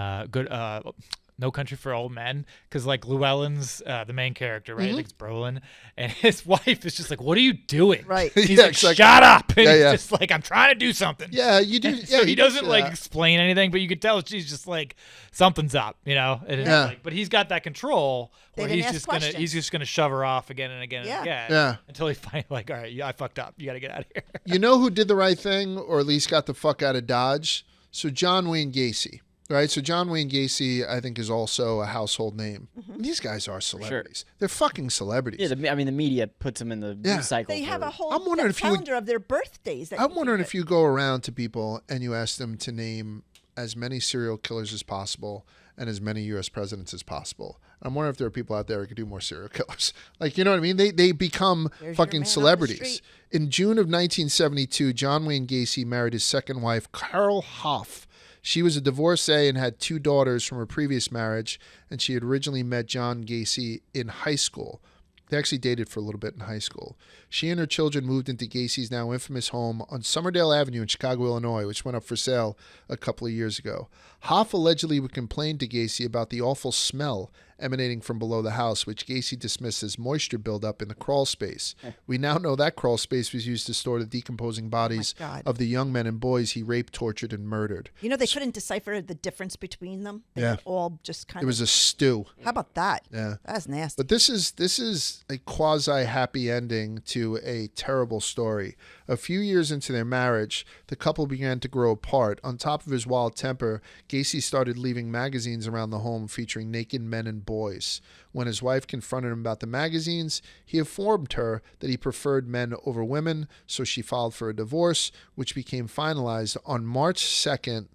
[SPEAKER 4] No Country for Old Men, because like Llewellyn's the main character, right? I think it's Brolin, and his wife is just like, "What are you doing?"
[SPEAKER 3] Right.
[SPEAKER 4] He's
[SPEAKER 1] Yeah,
[SPEAKER 4] like,
[SPEAKER 1] exactly.
[SPEAKER 4] "Shut up!" And
[SPEAKER 1] Yeah,
[SPEAKER 4] he's
[SPEAKER 1] yeah.
[SPEAKER 4] just like, "I'm trying to do something."
[SPEAKER 1] Yeah, you do.
[SPEAKER 4] So
[SPEAKER 1] Yeah,
[SPEAKER 4] he
[SPEAKER 1] you
[SPEAKER 4] doesn't
[SPEAKER 1] do
[SPEAKER 4] like
[SPEAKER 1] that.
[SPEAKER 4] explain anything, but you could tell she's just like something's up, you know. And it's
[SPEAKER 1] Yeah.
[SPEAKER 4] like, but he's got that control
[SPEAKER 3] They
[SPEAKER 4] where
[SPEAKER 3] didn't
[SPEAKER 4] he's
[SPEAKER 3] ask
[SPEAKER 4] just
[SPEAKER 3] questions.
[SPEAKER 4] he's just gonna shove her off again and again
[SPEAKER 3] Yeah.
[SPEAKER 4] and again,
[SPEAKER 1] Yeah.
[SPEAKER 4] until he finally like, "All right, yeah, I fucked up. You got to get out of here."
[SPEAKER 1] You know who did the right thing, or at least got the fuck out of Dodge? So John Wayne Gacy, right? So John Wayne Gacy, I think, is also a household name. These guys are celebrities. They're fucking celebrities.
[SPEAKER 2] Yeah, I mean, the media puts them in the
[SPEAKER 1] Yeah.
[SPEAKER 2] news cycle.
[SPEAKER 3] They have
[SPEAKER 2] for-
[SPEAKER 3] a whole
[SPEAKER 1] I'm wondering if you would-
[SPEAKER 3] calendar of their birthdays. That
[SPEAKER 1] I'm
[SPEAKER 3] you
[SPEAKER 1] wondering
[SPEAKER 3] can
[SPEAKER 1] if you go around to people and you ask them to name as many serial killers as possible and as many U.S. presidents as possible. I'm wondering if there are people out there who could do more serial killers. Like, you know what I mean? They become
[SPEAKER 3] There's your man
[SPEAKER 1] fucking
[SPEAKER 3] on the
[SPEAKER 1] celebrities.
[SPEAKER 3] street.
[SPEAKER 1] In June of 1972, John Wayne Gacy married his second wife, Carol Hoff. She was a divorcee and had 2 daughters from her previous marriage, and she had originally met John Gacy in high school. They actually dated for a little bit in high school. She and her children moved into Gacy's now infamous home on Summerdale Avenue in Chicago, Illinois, which went up for sale a couple of years ago. Hoff allegedly would complain to Gacy about the awful smell emanating from below the house, which Gacy dismissed as moisture buildup in the crawl space. We now know that crawl space was used to store the decomposing bodies
[SPEAKER 3] God.
[SPEAKER 1] of the young men and boys he raped, tortured, and murdered.
[SPEAKER 3] You know, they couldn't decipher the difference between them. They
[SPEAKER 1] Yeah.
[SPEAKER 3] could all just kind
[SPEAKER 1] It
[SPEAKER 3] of.
[SPEAKER 1] was a stew.
[SPEAKER 3] How about that?
[SPEAKER 1] Yeah.
[SPEAKER 3] That's nasty.
[SPEAKER 1] But this is a quasi happy ending to a terrible story. A few years into their marriage, the couple began to grow apart. On top of his wild temper, Gacy started leaving magazines around the home featuring naked men and boys. When his wife confronted him about the magazines, he informed her that he preferred men over women, so she filed for a divorce, which became finalized on March 2nd,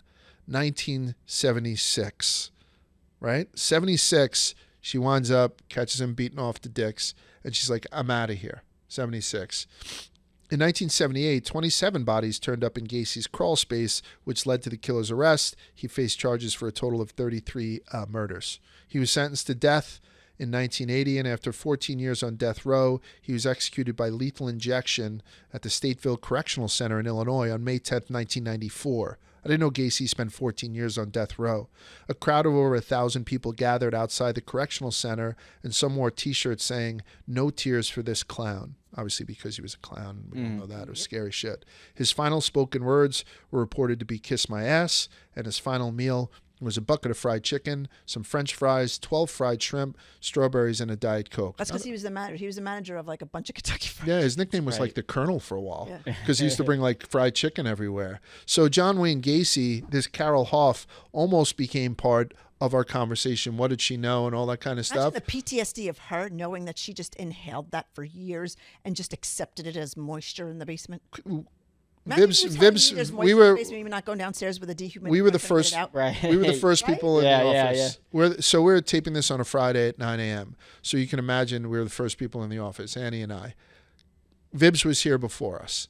[SPEAKER 1] 1976. Right? 76, she winds up, catches him beating off the dicks, and she's like, I'm out of here. 76. In 1978, 27 bodies turned up in Gacy's crawl space, which led to the killer's arrest. He faced charges for a total of 33 murders. He was sentenced to death in 1980, and after 14 years on death row, he was executed by lethal injection at the Stateville Correctional Center in Illinois on May 10th, 1994. I didn't know Gacy spent 14 years on death row. A crowd of over 1,000 people gathered outside the correctional center, and some wore T-shirts saying, "No tears for this clown." Obviously because he was a clown. We all know that. It was scary shit. His final spoken words were reported to be "kiss my ass," and his final meal was a bucket of fried chicken, some French fries, 12 fried shrimp, strawberries, and a Diet Coke.
[SPEAKER 3] That's because he was the manager. He was the manager of like a bunch of Kentucky Fried.
[SPEAKER 1] Yeah, his nickname was
[SPEAKER 2] Right.
[SPEAKER 1] like the Colonel for a while
[SPEAKER 3] Yeah.
[SPEAKER 1] because he used to bring like fried chicken everywhere. So John Wayne Gacy, this Carol Hoff, almost became part of our conversation. What did she know and all that kind of stuff.
[SPEAKER 3] Imagine the PTSD of her knowing that she just inhaled that for years and just accepted it as moisture in the basement. Imagine you telling me there's moisture
[SPEAKER 1] we
[SPEAKER 3] in
[SPEAKER 1] were
[SPEAKER 3] the basement, you're not going downstairs with a dehumidifier.
[SPEAKER 1] we were the
[SPEAKER 3] to get it
[SPEAKER 1] first
[SPEAKER 3] out.
[SPEAKER 2] Right.
[SPEAKER 1] we were the first people in
[SPEAKER 2] Yeah,
[SPEAKER 1] the
[SPEAKER 2] yeah,
[SPEAKER 1] office. We're taping this on a Friday at 9 a.m. So you can imagine we were the first people in the office, Annie and I. Vibbs was here before us.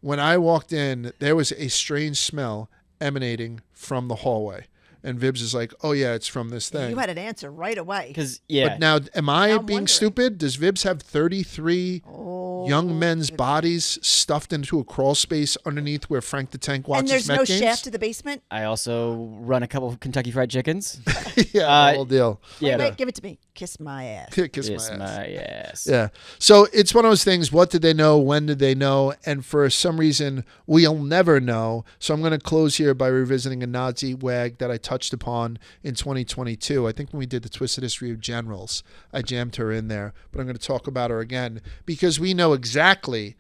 [SPEAKER 1] When I walked in, there was a strange smell emanating from the hallway. And Vibbs is like, "Oh yeah, it's from this thing."
[SPEAKER 3] You had an answer right away.
[SPEAKER 2] Because yeah,
[SPEAKER 1] But now, am I
[SPEAKER 3] I'm
[SPEAKER 1] being
[SPEAKER 3] wondering.
[SPEAKER 1] stupid? Does Vibbs have 33 young men's bodies stuffed into a crawl space underneath where Frank the Tank watches
[SPEAKER 3] And there's
[SPEAKER 1] Met
[SPEAKER 3] no
[SPEAKER 1] games.
[SPEAKER 3] shaft to the basement?
[SPEAKER 2] I also run a couple of Kentucky Fried Chickens.
[SPEAKER 1] Yeah, the whole deal.
[SPEAKER 2] Yeah,
[SPEAKER 3] Wait, give it to me. Kiss my ass.
[SPEAKER 1] Kiss my ass.
[SPEAKER 2] ass.
[SPEAKER 1] Yeah. So it's one of those things. What did they know? When did they know? And for some reason, we'll never know. So I'm going to close here by revisiting a Nazi wag that I touched upon in 2022. I think when we did the Twisted History of Generals, I jammed her in there. But I'm going to talk about her again because we know exactly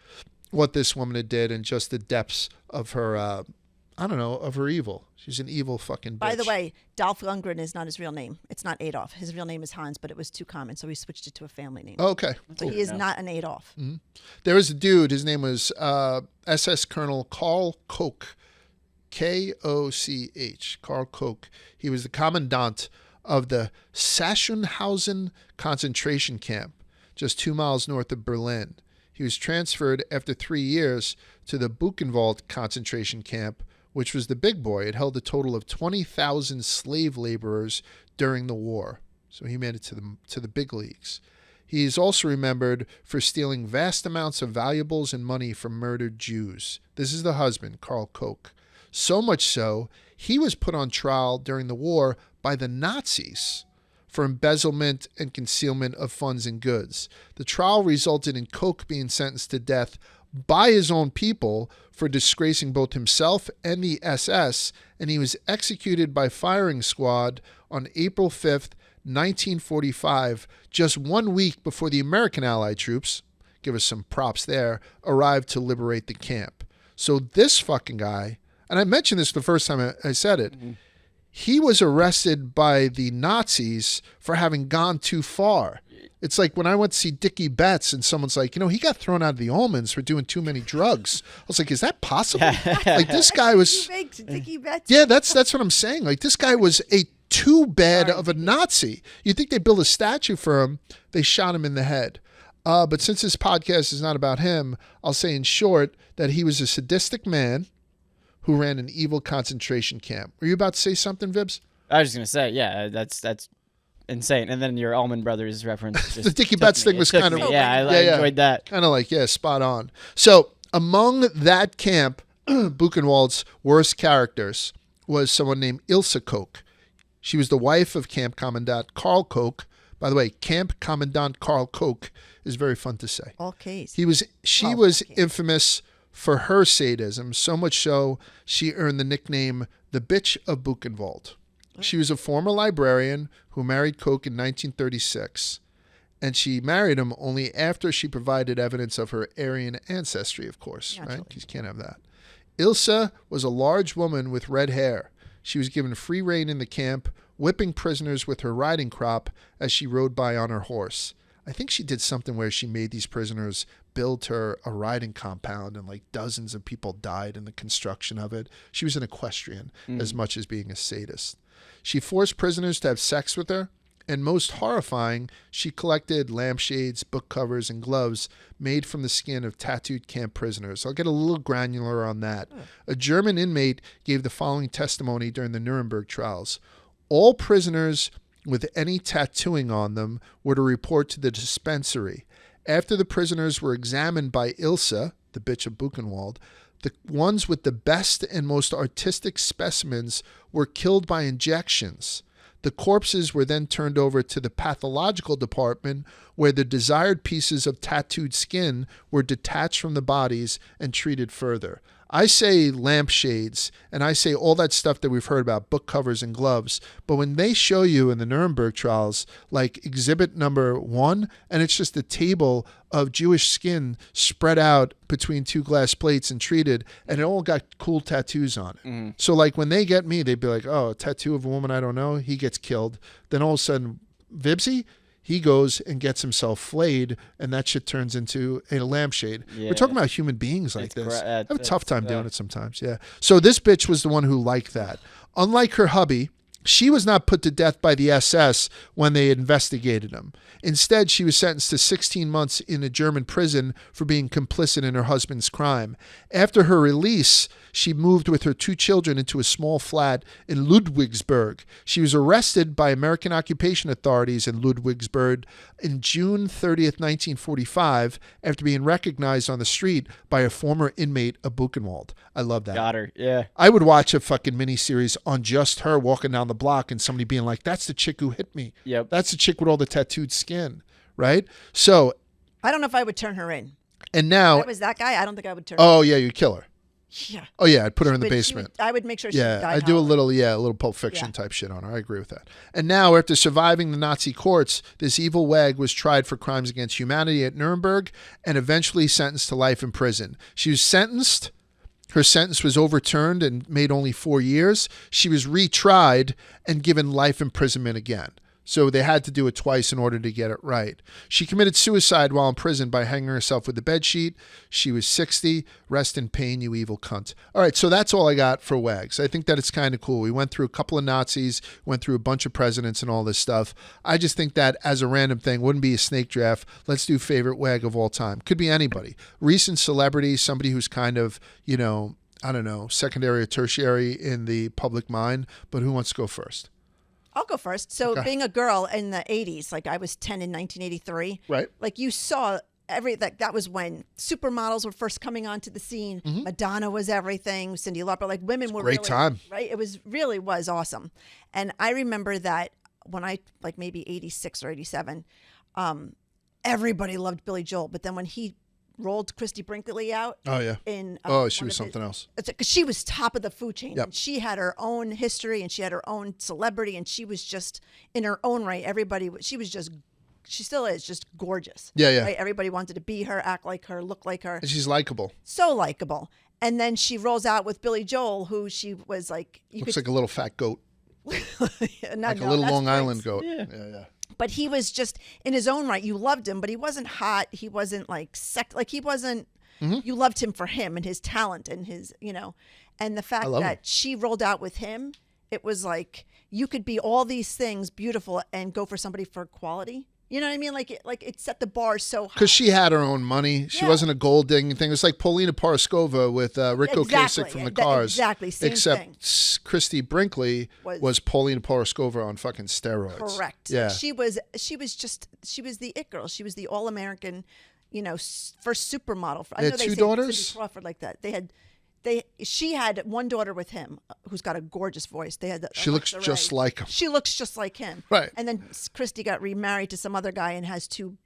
[SPEAKER 1] what this woman did and just the depths of her, of her evil. She's an evil fucking bitch.
[SPEAKER 3] By the way, Dolph Lundgren is not his real name. It's not Adolf. His real name is Hans, but it was too common, so he switched it to a family name.
[SPEAKER 1] Okay.
[SPEAKER 3] So he is not an Adolf.
[SPEAKER 1] Mm-hmm. There was a dude, his name was SS Colonel Karl Koch, Koch, Karl Koch. He was the commandant of the Sachsenhausen concentration camp, just 2 miles north of Berlin. He was transferred after 3 years to the Buchenwald concentration camp, which was the big boy. It held a total of 20,000 slave laborers during the war. So he made it to the big leagues. He is also remembered for stealing vast amounts of valuables and money from murdered Jews. This is the husband, Karl Koch. So much so, he was put on trial during the war by the Nazis for embezzlement and concealment of funds and goods. The trial resulted in Koch being sentenced to death by his own people for disgracing both himself and the SS, and he was executed by firing squad on April 5th, 1945, just 1 week before the American Allied troops, give us some props there, arrived to liberate the camp. So this fucking guy, and I mentioned this the first time I said it, he was arrested by the Nazis for having gone too far. It's like when I went to see Dickie Betts and someone's like, he got thrown out of the Almonds for doing too many drugs. I was like, is that possible? Like this guy was...
[SPEAKER 3] Dickie Betts.
[SPEAKER 1] Yeah, that's what I'm saying. Like this guy was a too bad of a Nazi. You'd think they built a statue for him. They shot him in the head. But since this podcast is not about him, I'll say in short that he was a sadistic man who ran an evil concentration camp. Were you about to say something, Vibs?
[SPEAKER 2] I was just going to say, yeah, that's insane. And then your Allman Brothers reference.
[SPEAKER 1] The Dickie Betts thing was kind of...
[SPEAKER 2] I enjoyed that.
[SPEAKER 1] Kind of like, spot on. So among that camp, Buchenwald's worst characters was someone named Ilse Koch. She was the wife of Camp Commandant Karl Koch. By the way, Camp Commandant Karl Koch is very fun to say.
[SPEAKER 3] All case.
[SPEAKER 1] She was infamous for her sadism, so much so she earned the nickname the Bitch of Buchenwald. She was a former librarian who married Koch in 1936, and she married him only after she provided evidence of her Aryan ancestry, of course, right? You can't have that. Ilse was a large woman with red hair. She was given free rein in the camp, whipping prisoners with her riding crop as she rode by on her horse. I think she did something where she made these prisoners build her a riding compound, and like dozens of people died in the construction of it. She was an equestrian as much as being a sadist. She forced prisoners to have sex with her, and most horrifying, she collected lampshades, book covers, and gloves made from the skin of tattooed camp prisoners. I'll get a little granular on that. A German inmate gave the following testimony during the Nuremberg trials. All prisoners with any tattooing on them were to report to the dispensary. After the prisoners were examined by Ilse, the bitch of Buchenwald, the ones with the best and most artistic specimens were killed by injections. The corpses were then turned over to the pathological department, where the desired pieces of tattooed skin were detached from the bodies and treated further. I say lampshades, and I say all that stuff that we've heard about, book covers and gloves, but when they show you in the Nuremberg trials, like exhibit number 1, and it's just a table of Jewish skin spread out between 2 glass plates and treated, and it all got cool tattoos on it. So like when they get me, they'd be like, oh, a tattoo of a woman I don't know, he gets killed. Then all of a sudden, Vibsy, he goes and gets himself flayed, and that shit turns into a lampshade. Yeah. We're talking about human beings like this. I have a tough time doing it sometimes, yeah. So this bitch was the one who liked that. Unlike her hubby, She was not put to death by the SS when they investigated him. Instead, she was sentenced to 16 months in a German prison for being complicit in her husband's crime. After her release, she moved with her 2 children into a small flat in Ludwigsburg. She was arrested by American occupation authorities in Ludwigsburg in June 30th, 1945, after being recognized on the street by a former inmate of Buchenwald. I love that.
[SPEAKER 2] Got her. Yeah.
[SPEAKER 1] I would watch a fucking miniseries on just her walking down the block and somebody being like, that's the chick who hit me.
[SPEAKER 2] Yep.
[SPEAKER 1] That's the chick with all the tattooed skin, right? So,
[SPEAKER 3] I don't know if I would turn her in.
[SPEAKER 1] and now,
[SPEAKER 3] If I was that guy, I don't think I would turn her
[SPEAKER 1] oh yeah, you'd kill her.
[SPEAKER 3] in. Yeah.
[SPEAKER 1] Oh yeah, I'd put her in the
[SPEAKER 3] But she
[SPEAKER 1] basement.
[SPEAKER 3] would- I would make sure she
[SPEAKER 1] Yeah,
[SPEAKER 3] died.
[SPEAKER 1] I do a
[SPEAKER 3] hollowing.
[SPEAKER 1] little Pulp Fiction
[SPEAKER 3] Yeah.
[SPEAKER 1] type shit on her. I agree with that. And now, after surviving the Nazi courts, this evil wag was tried for crimes against humanity at Nuremberg and eventually sentenced to life in prison. She was sentenced. Her sentence was overturned and made only 4 years. She was retried and given life imprisonment again. So they had to do it twice in order to get it right. She committed suicide while in prison by hanging herself with a bedsheet. She was 60. Rest in pain, you evil cunt. All right, so that's all I got for wags. I think that it's kind of cool. We went through a couple of Nazis, went through a bunch of presidents and all this stuff. I just think that as a random thing, wouldn't be a snake draft. Let's do favorite wag of all time. Could be anybody. Recent celebrity, somebody who's kind of, you know, I don't know, secondary or tertiary in the public mind, but who wants to go first?
[SPEAKER 3] I'll go first. So
[SPEAKER 1] Okay.
[SPEAKER 3] being a girl in the 80s, like I was 10 in 1983.
[SPEAKER 1] Right.
[SPEAKER 3] Like you saw that was when supermodels were first coming onto the scene. Madonna was everything. Cyndi Lauper, like women were
[SPEAKER 1] great
[SPEAKER 3] really,
[SPEAKER 1] time.
[SPEAKER 3] right? It was really was awesome. And I remember that when I like maybe 86 or 87, everybody loved Billy Joel. But then when he rolled Christy Brinkley out
[SPEAKER 1] Oh, yeah.
[SPEAKER 3] in
[SPEAKER 1] Oh, she
[SPEAKER 3] one
[SPEAKER 1] was
[SPEAKER 3] of
[SPEAKER 1] something else.
[SPEAKER 3] because she was top of the food chain.
[SPEAKER 1] Yep.
[SPEAKER 3] And she had her own history and she had her own celebrity and she was just in her own right. She still is just gorgeous.
[SPEAKER 1] Yeah, yeah.
[SPEAKER 3] Right? Everybody wanted to be her, act like her, look like her.
[SPEAKER 1] And she's likable.
[SPEAKER 3] So likable. And then she rolls out with Billy Joel, who she was like,
[SPEAKER 1] Looks like a little fat goat.
[SPEAKER 3] like
[SPEAKER 1] Like a little Long Island goat.
[SPEAKER 2] Yeah.
[SPEAKER 1] Yeah.
[SPEAKER 3] But he was just in his own right. You loved him, but he wasn't hot. He wasn't like he wasn't. You loved him for him and his talent and his, and the fact
[SPEAKER 1] love
[SPEAKER 3] that
[SPEAKER 1] him.
[SPEAKER 3] she rolled out with him. It was like you could be all these things, beautiful, and go for somebody for quality. You know what I mean? Like it set the bar so high.
[SPEAKER 1] Because she had her own money. She
[SPEAKER 3] Yeah.
[SPEAKER 1] wasn't a gold digging thing. It was like Paulina Poroskova with Rick
[SPEAKER 3] Exactly.
[SPEAKER 1] Ocasek from the
[SPEAKER 3] That-
[SPEAKER 1] Cars.
[SPEAKER 3] exactly. Same
[SPEAKER 1] Except
[SPEAKER 3] thing.
[SPEAKER 1] Christy Brinkley
[SPEAKER 3] Was-
[SPEAKER 1] was Paulina Poroskova on fucking steroids.
[SPEAKER 3] Correct.
[SPEAKER 1] Yeah.
[SPEAKER 3] She was the it girl. She was the all American, first supermodel.
[SPEAKER 1] They had
[SPEAKER 3] they
[SPEAKER 1] two
[SPEAKER 3] say
[SPEAKER 1] daughters?
[SPEAKER 3] Cindy Crawford like that. She had one daughter with him who's got a gorgeous voice. They had
[SPEAKER 1] She looks
[SPEAKER 3] Alexa
[SPEAKER 1] just
[SPEAKER 3] Ray.
[SPEAKER 1] like him.
[SPEAKER 3] She looks just like him.
[SPEAKER 1] Right.
[SPEAKER 3] And then Christy got remarried to some other guy and has two,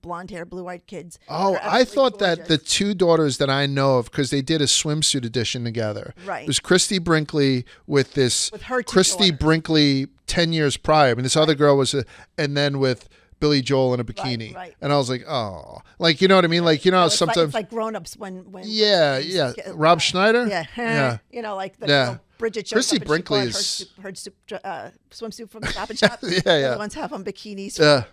[SPEAKER 3] blonde hair, blue-eyed kids.
[SPEAKER 1] Oh,
[SPEAKER 3] They're
[SPEAKER 1] I
[SPEAKER 3] absolutely
[SPEAKER 1] thought that the
[SPEAKER 3] gorgeous.
[SPEAKER 1] two daughters that I know of, because they did a swimsuit edition together.
[SPEAKER 3] Right.
[SPEAKER 1] It was Christy Brinkley with this
[SPEAKER 3] With her two
[SPEAKER 1] Christy
[SPEAKER 3] daughters.
[SPEAKER 1] Brinkley 10 years prior. I mean, this other girl was, and then with Billy Joel in a bikini.
[SPEAKER 3] right.
[SPEAKER 1] And I was like, oh, like, you know what I mean? Like, you know, how
[SPEAKER 3] It's
[SPEAKER 1] sometimes.
[SPEAKER 3] it's like grown-ups when
[SPEAKER 1] Yeah,
[SPEAKER 3] when
[SPEAKER 1] yeah.
[SPEAKER 3] kids get-
[SPEAKER 1] Rob Schneider?
[SPEAKER 3] Yeah.
[SPEAKER 1] Yeah.
[SPEAKER 3] Like the
[SPEAKER 1] Yeah.
[SPEAKER 3] Bridget shows
[SPEAKER 1] Christy
[SPEAKER 3] up and
[SPEAKER 1] Brinkley
[SPEAKER 3] she bought
[SPEAKER 1] is-
[SPEAKER 3] her swimsuit from the Stop and Shop.
[SPEAKER 1] Yeah,
[SPEAKER 3] The
[SPEAKER 1] yeah.
[SPEAKER 3] other ones have on bikinis.
[SPEAKER 1] Yeah.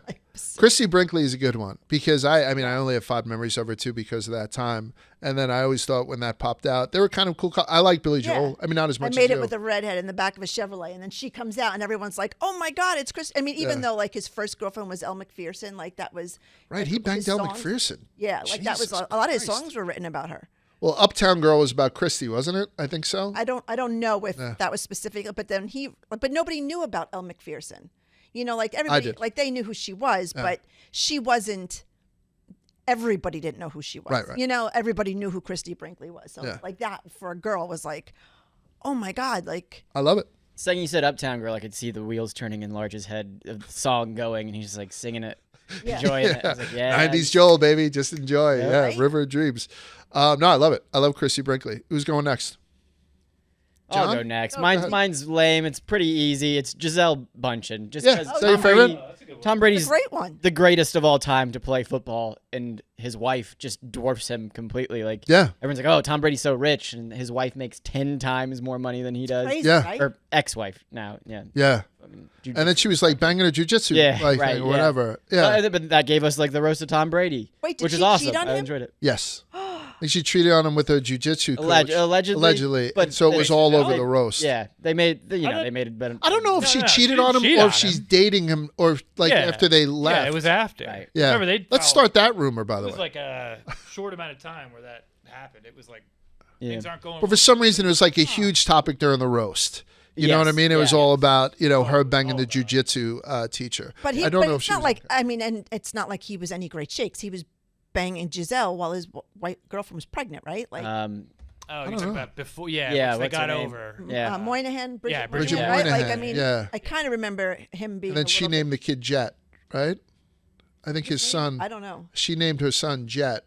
[SPEAKER 1] Christy Brinkley is a good one because I only have fond memories of her too because of that time. And then I always thought when that popped out, they were kind of cool. I like Billy Joel. I mean, not as
[SPEAKER 3] I
[SPEAKER 1] much
[SPEAKER 3] made
[SPEAKER 1] as
[SPEAKER 3] it
[SPEAKER 1] you.
[SPEAKER 3] with a redhead in the back of a Chevrolet, and then she comes out, and everyone's like, "Oh my God, it's Chris!" I mean, even though like his first girlfriend was Elle McPherson, like that was
[SPEAKER 1] Right,
[SPEAKER 3] like,
[SPEAKER 1] he banged
[SPEAKER 3] his
[SPEAKER 1] Elle
[SPEAKER 3] songs-
[SPEAKER 1] McPherson.
[SPEAKER 3] Yeah, like that was
[SPEAKER 1] Jesus
[SPEAKER 3] a lot of his
[SPEAKER 1] Christ.
[SPEAKER 3] songs were written about her.
[SPEAKER 1] Well, Uptown Girl was about Christy, wasn't it? I think so.
[SPEAKER 3] I don't know if that was specific, but then but nobody knew about Elle McPherson. Like everybody,
[SPEAKER 1] did.
[SPEAKER 3] like they knew who she was, but she wasn't. Everybody didn't know who she was.
[SPEAKER 1] Right.
[SPEAKER 3] Everybody knew who Christy Brinkley was. So like that for a girl was like, oh my God, like
[SPEAKER 1] I love it.
[SPEAKER 2] Second you said Uptown Girl, I could see the wheels turning in Large's head, the song going, and he's just like singing it, enjoying it. I was like, yeah.
[SPEAKER 1] 90s Joel, baby. Just enjoy. Yeah,
[SPEAKER 3] Right?
[SPEAKER 1] River of Dreams. No, I love it. I love Christy Brinkley. Who's going next?
[SPEAKER 2] I'll
[SPEAKER 1] John?
[SPEAKER 2] go next.
[SPEAKER 1] Oh, go ahead.
[SPEAKER 2] Mine's lame. It's pretty easy. It's Giselle Bundchen. Just
[SPEAKER 1] Yeah,
[SPEAKER 2] 'cause
[SPEAKER 1] is that your favorite?
[SPEAKER 2] Tom
[SPEAKER 3] a
[SPEAKER 2] Brady's
[SPEAKER 3] great one.
[SPEAKER 2] the greatest of all time to play football, and his wife just dwarfs him completely. Like,
[SPEAKER 1] Yeah.
[SPEAKER 2] everyone's like, "Oh, Tom Brady's so rich," and his wife makes 10 times more money than he does.
[SPEAKER 3] Crazy,
[SPEAKER 1] Yeah.
[SPEAKER 3] right?
[SPEAKER 2] Or ex-wife now. Yeah.
[SPEAKER 1] Yeah.
[SPEAKER 2] I mean,
[SPEAKER 1] And then she was like banging a jujitsu
[SPEAKER 2] Yeah,
[SPEAKER 1] like
[SPEAKER 2] right,
[SPEAKER 1] thing or
[SPEAKER 2] yeah.
[SPEAKER 1] whatever. Yeah.
[SPEAKER 2] But that gave us like the roast of Tom Brady,
[SPEAKER 3] Wait, did
[SPEAKER 2] which
[SPEAKER 3] she
[SPEAKER 2] is awesome.
[SPEAKER 3] cheat on
[SPEAKER 2] I
[SPEAKER 3] him?
[SPEAKER 2] enjoyed it.
[SPEAKER 1] Yes. think she cheated on him with her jiu-jitsu coach.
[SPEAKER 2] Allegedly.
[SPEAKER 1] But so it was all over the roast.
[SPEAKER 2] Yeah, they made it better.
[SPEAKER 1] I don't know if she cheated on him
[SPEAKER 4] cheat
[SPEAKER 1] or
[SPEAKER 4] on
[SPEAKER 1] if she's
[SPEAKER 4] him.
[SPEAKER 1] dating him or like after they left.
[SPEAKER 4] Yeah, it was after.
[SPEAKER 2] Right.
[SPEAKER 1] Yeah.
[SPEAKER 4] Remember,
[SPEAKER 1] Let's start that rumor, by the way.
[SPEAKER 4] It was like a short amount of time where that happened. It was like things aren't going.
[SPEAKER 1] But for some reason, it was like a huge topic during the roast. You know what I mean? It was all about, her banging the jiu-jitsu teacher.
[SPEAKER 3] But
[SPEAKER 1] I don't know if
[SPEAKER 3] it's
[SPEAKER 1] she
[SPEAKER 3] not
[SPEAKER 1] was
[SPEAKER 3] like, I mean, and it's not like he was any great shakes. He was banging Giselle while his white girlfriend was pregnant, right? Like,
[SPEAKER 4] you're talking about before, which they
[SPEAKER 2] what's
[SPEAKER 4] got
[SPEAKER 2] her name?
[SPEAKER 4] over.
[SPEAKER 2] Yeah.
[SPEAKER 3] Moynihan, Bridget
[SPEAKER 4] Bridget
[SPEAKER 3] Moynihan, right? Like, I
[SPEAKER 1] Moynihan,
[SPEAKER 3] mean,
[SPEAKER 1] yeah.
[SPEAKER 3] I kind of remember him being.
[SPEAKER 1] And then she named the kid Jet, right? I think his son.
[SPEAKER 3] I don't know.
[SPEAKER 1] She named her son Jet.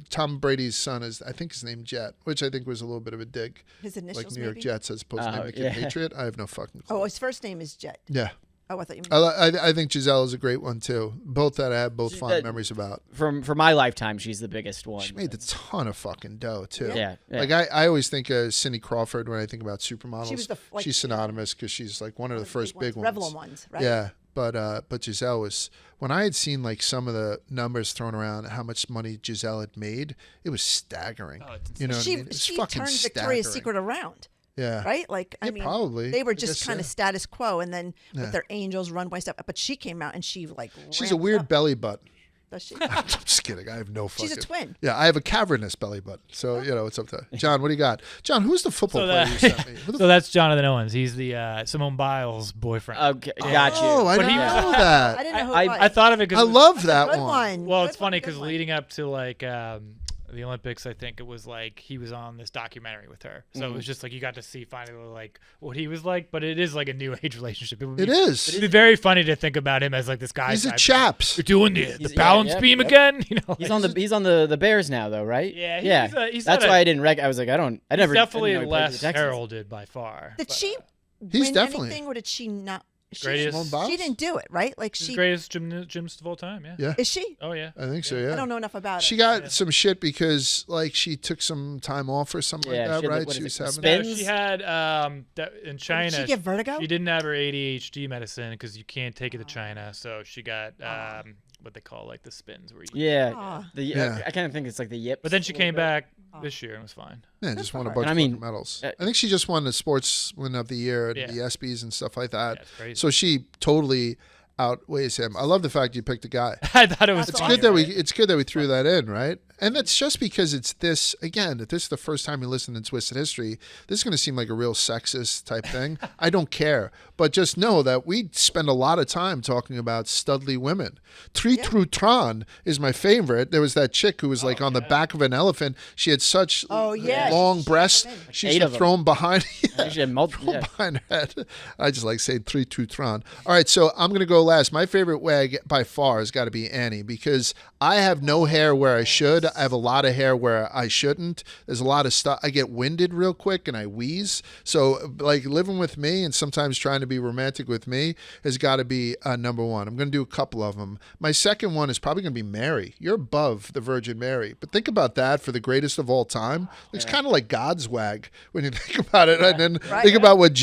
[SPEAKER 1] Tom Brady's son is, I think, his name Jet, which I think was a little bit of a dig.
[SPEAKER 3] His initials,
[SPEAKER 1] like New York
[SPEAKER 3] maybe?
[SPEAKER 1] Jets as opposed to naming the kid Patriot. I have no fucking clue.
[SPEAKER 3] Oh, his first name is Jet.
[SPEAKER 1] Yeah.
[SPEAKER 3] Oh, I thought you meant.
[SPEAKER 1] I think Giselle is a great one too. Both that I have both fond memories about.
[SPEAKER 2] For my lifetime, she's the biggest one.
[SPEAKER 1] She made a ton of fucking dough too.
[SPEAKER 2] Yeah.
[SPEAKER 1] Like I always think of Cindy Crawford when I think about supermodels.
[SPEAKER 3] She was
[SPEAKER 1] she's synonymous because she's like one of the first big ones.
[SPEAKER 3] Revlon ones, right?
[SPEAKER 1] Yeah. But Giselle was, when I had seen like some of the numbers thrown around, how much money Giselle had made, it was staggering. You know what I mean? It's
[SPEAKER 3] She
[SPEAKER 1] fucking
[SPEAKER 3] turned
[SPEAKER 1] staggering.
[SPEAKER 3] Victoria's Secret around.
[SPEAKER 1] Yeah.
[SPEAKER 3] Right? Like, I mean,
[SPEAKER 1] probably.
[SPEAKER 3] they were
[SPEAKER 1] I
[SPEAKER 3] just
[SPEAKER 1] guess,
[SPEAKER 3] kind of
[SPEAKER 1] yeah.
[SPEAKER 3] status quo, and then with their angels, runway stuff. But she came out and she like.
[SPEAKER 1] She's a
[SPEAKER 3] ramped
[SPEAKER 1] weird
[SPEAKER 3] up.
[SPEAKER 1] belly button.
[SPEAKER 3] Does she?
[SPEAKER 1] I'm just kidding. I have no fucking.
[SPEAKER 3] She's a twin.
[SPEAKER 1] Yeah, I have a cavernous belly button. So, it's up to John. What do you got? John, who's the football player you sent me?
[SPEAKER 4] So that's Jonathan Owens. He's the Simone Biles boyfriend.
[SPEAKER 2] Okay, got you.
[SPEAKER 1] Oh, I didn't know that.
[SPEAKER 3] I didn't know who it was.
[SPEAKER 4] I thought of it because
[SPEAKER 1] I love that
[SPEAKER 3] Good
[SPEAKER 1] one.
[SPEAKER 3] one.
[SPEAKER 4] Well,
[SPEAKER 3] Good
[SPEAKER 4] it's funny
[SPEAKER 3] one, good
[SPEAKER 4] because
[SPEAKER 3] one.
[SPEAKER 4] leading up to like the Olympics, I think it was like he was on this documentary with her, so it was just like you got to see finally like what he was like. But it is like a new age relationship.
[SPEAKER 1] It is.
[SPEAKER 4] It'd be very funny to think about him as like this guy.
[SPEAKER 1] He's a chaps.
[SPEAKER 4] You're doing the balance beam again.
[SPEAKER 2] He's on the Bears now though, right?
[SPEAKER 4] Yeah, he's
[SPEAKER 2] That's
[SPEAKER 4] not
[SPEAKER 2] why I didn't I was like, I never.
[SPEAKER 4] definitely
[SPEAKER 2] I didn't know he played for
[SPEAKER 4] less
[SPEAKER 2] the Texans.
[SPEAKER 4] heralded by far.
[SPEAKER 3] Did she
[SPEAKER 1] He's
[SPEAKER 3] win
[SPEAKER 1] definitely-
[SPEAKER 3] anything, or did she not?
[SPEAKER 4] Greatest-
[SPEAKER 3] She didn't do it, right? Like
[SPEAKER 4] She's
[SPEAKER 3] she
[SPEAKER 4] the greatest gymnast of all time. Yeah.
[SPEAKER 1] Yeah.
[SPEAKER 3] is she?
[SPEAKER 4] Oh yeah.
[SPEAKER 1] I think so, yeah.
[SPEAKER 3] I don't know enough about
[SPEAKER 1] She
[SPEAKER 3] it.
[SPEAKER 1] got some shit because like she took some time off or something
[SPEAKER 2] Yeah,
[SPEAKER 1] like
[SPEAKER 2] she
[SPEAKER 1] that,
[SPEAKER 2] had,
[SPEAKER 1] right?
[SPEAKER 2] what
[SPEAKER 1] She
[SPEAKER 2] is
[SPEAKER 1] was
[SPEAKER 2] it,
[SPEAKER 1] having
[SPEAKER 2] spin?
[SPEAKER 4] No, she had in China.
[SPEAKER 3] Did she get vertigo?
[SPEAKER 4] She didn't have her ADHD medicine because you can't take it to China, so she got what they call like the spins where you.
[SPEAKER 2] Yeah,
[SPEAKER 3] Ah.
[SPEAKER 2] I kind of think it's like the yips.
[SPEAKER 4] But then she
[SPEAKER 2] a little
[SPEAKER 4] came
[SPEAKER 2] bit.
[SPEAKER 4] back this year and was fine.
[SPEAKER 1] Yeah, just won a
[SPEAKER 3] for
[SPEAKER 1] bunch
[SPEAKER 2] her.
[SPEAKER 1] of
[SPEAKER 2] And I mean,
[SPEAKER 1] fucking medals.
[SPEAKER 2] uh,
[SPEAKER 1] I think she just won the Sportsman of the Year at
[SPEAKER 4] Yeah.
[SPEAKER 1] the ESPYs and stuff like that.
[SPEAKER 4] Yeah, it's crazy.
[SPEAKER 1] So she totally outweighs him. I love the fact you picked a guy.
[SPEAKER 4] I thought it was.
[SPEAKER 1] It's
[SPEAKER 4] funny,
[SPEAKER 1] good that
[SPEAKER 4] right?
[SPEAKER 1] it's good that we threw that in, right? And that's just because it's this again. If this is the first time you listen to Twisted History, this is going to seem like a real sexist type thing. I don't care, but just know that we spend a lot of time talking about studly women. Tran is my favorite. There was that chick who was like on the back of an elephant. She had such long breasts. She used
[SPEAKER 2] 8
[SPEAKER 1] to
[SPEAKER 2] of them.
[SPEAKER 1] throw them behind.
[SPEAKER 2] She had multiple. Yeah.
[SPEAKER 1] Behind her head. I just like saying Tran. All right, so I'm going to go last. My favorite wag by far has got to be Annie because I have no hair where I should. I have a lot of hair where I shouldn't. There's a lot of stuff. I get winded real quick and I wheeze. So like living with me and sometimes trying to be romantic with me has got to be number one. I'm going to do a couple of them. My second one is probably going to be Mary. You're above the Virgin Mary. But think about that for the greatest of all time. It's kind of like God's wag when you think about it. And then think about what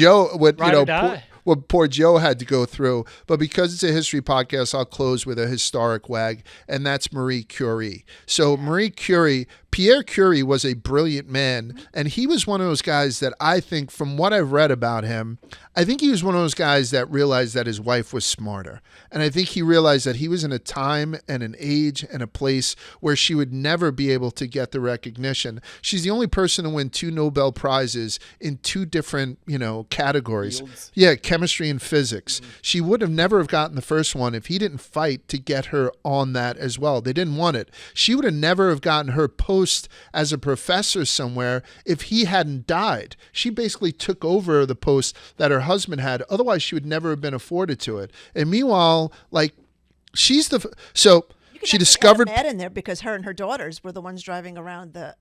[SPEAKER 4] Ride or die.
[SPEAKER 1] what poor Joe had to go through. But because it's a history podcast, I'll close with a historic wag, and that's Marie Curie. So Marie Curie, Pierre Curie was a brilliant man, and he was one of those guys that I think, from what I've read about him, I think he was one of those guys that realized that his wife was smarter. And I think he realized that he was in a time and an age and a place where she would never be able to get the recognition. She's the only person to win 2 Nobel Prizes in 2 different, categories.
[SPEAKER 2] Fields.
[SPEAKER 1] Yeah, chemistry and physics. She would have never have gotten the first one if he didn't fight to get her on that as well. They didn't want it. She would have never have gotten her post as a professor somewhere if he hadn't died. She basically took over the post that her husband had. Otherwise, she would never have been afforded to it. And meanwhile, like, she's the... So
[SPEAKER 3] You can
[SPEAKER 1] she
[SPEAKER 3] actually
[SPEAKER 1] discovered...
[SPEAKER 3] add in there because her and her daughters were the ones driving around the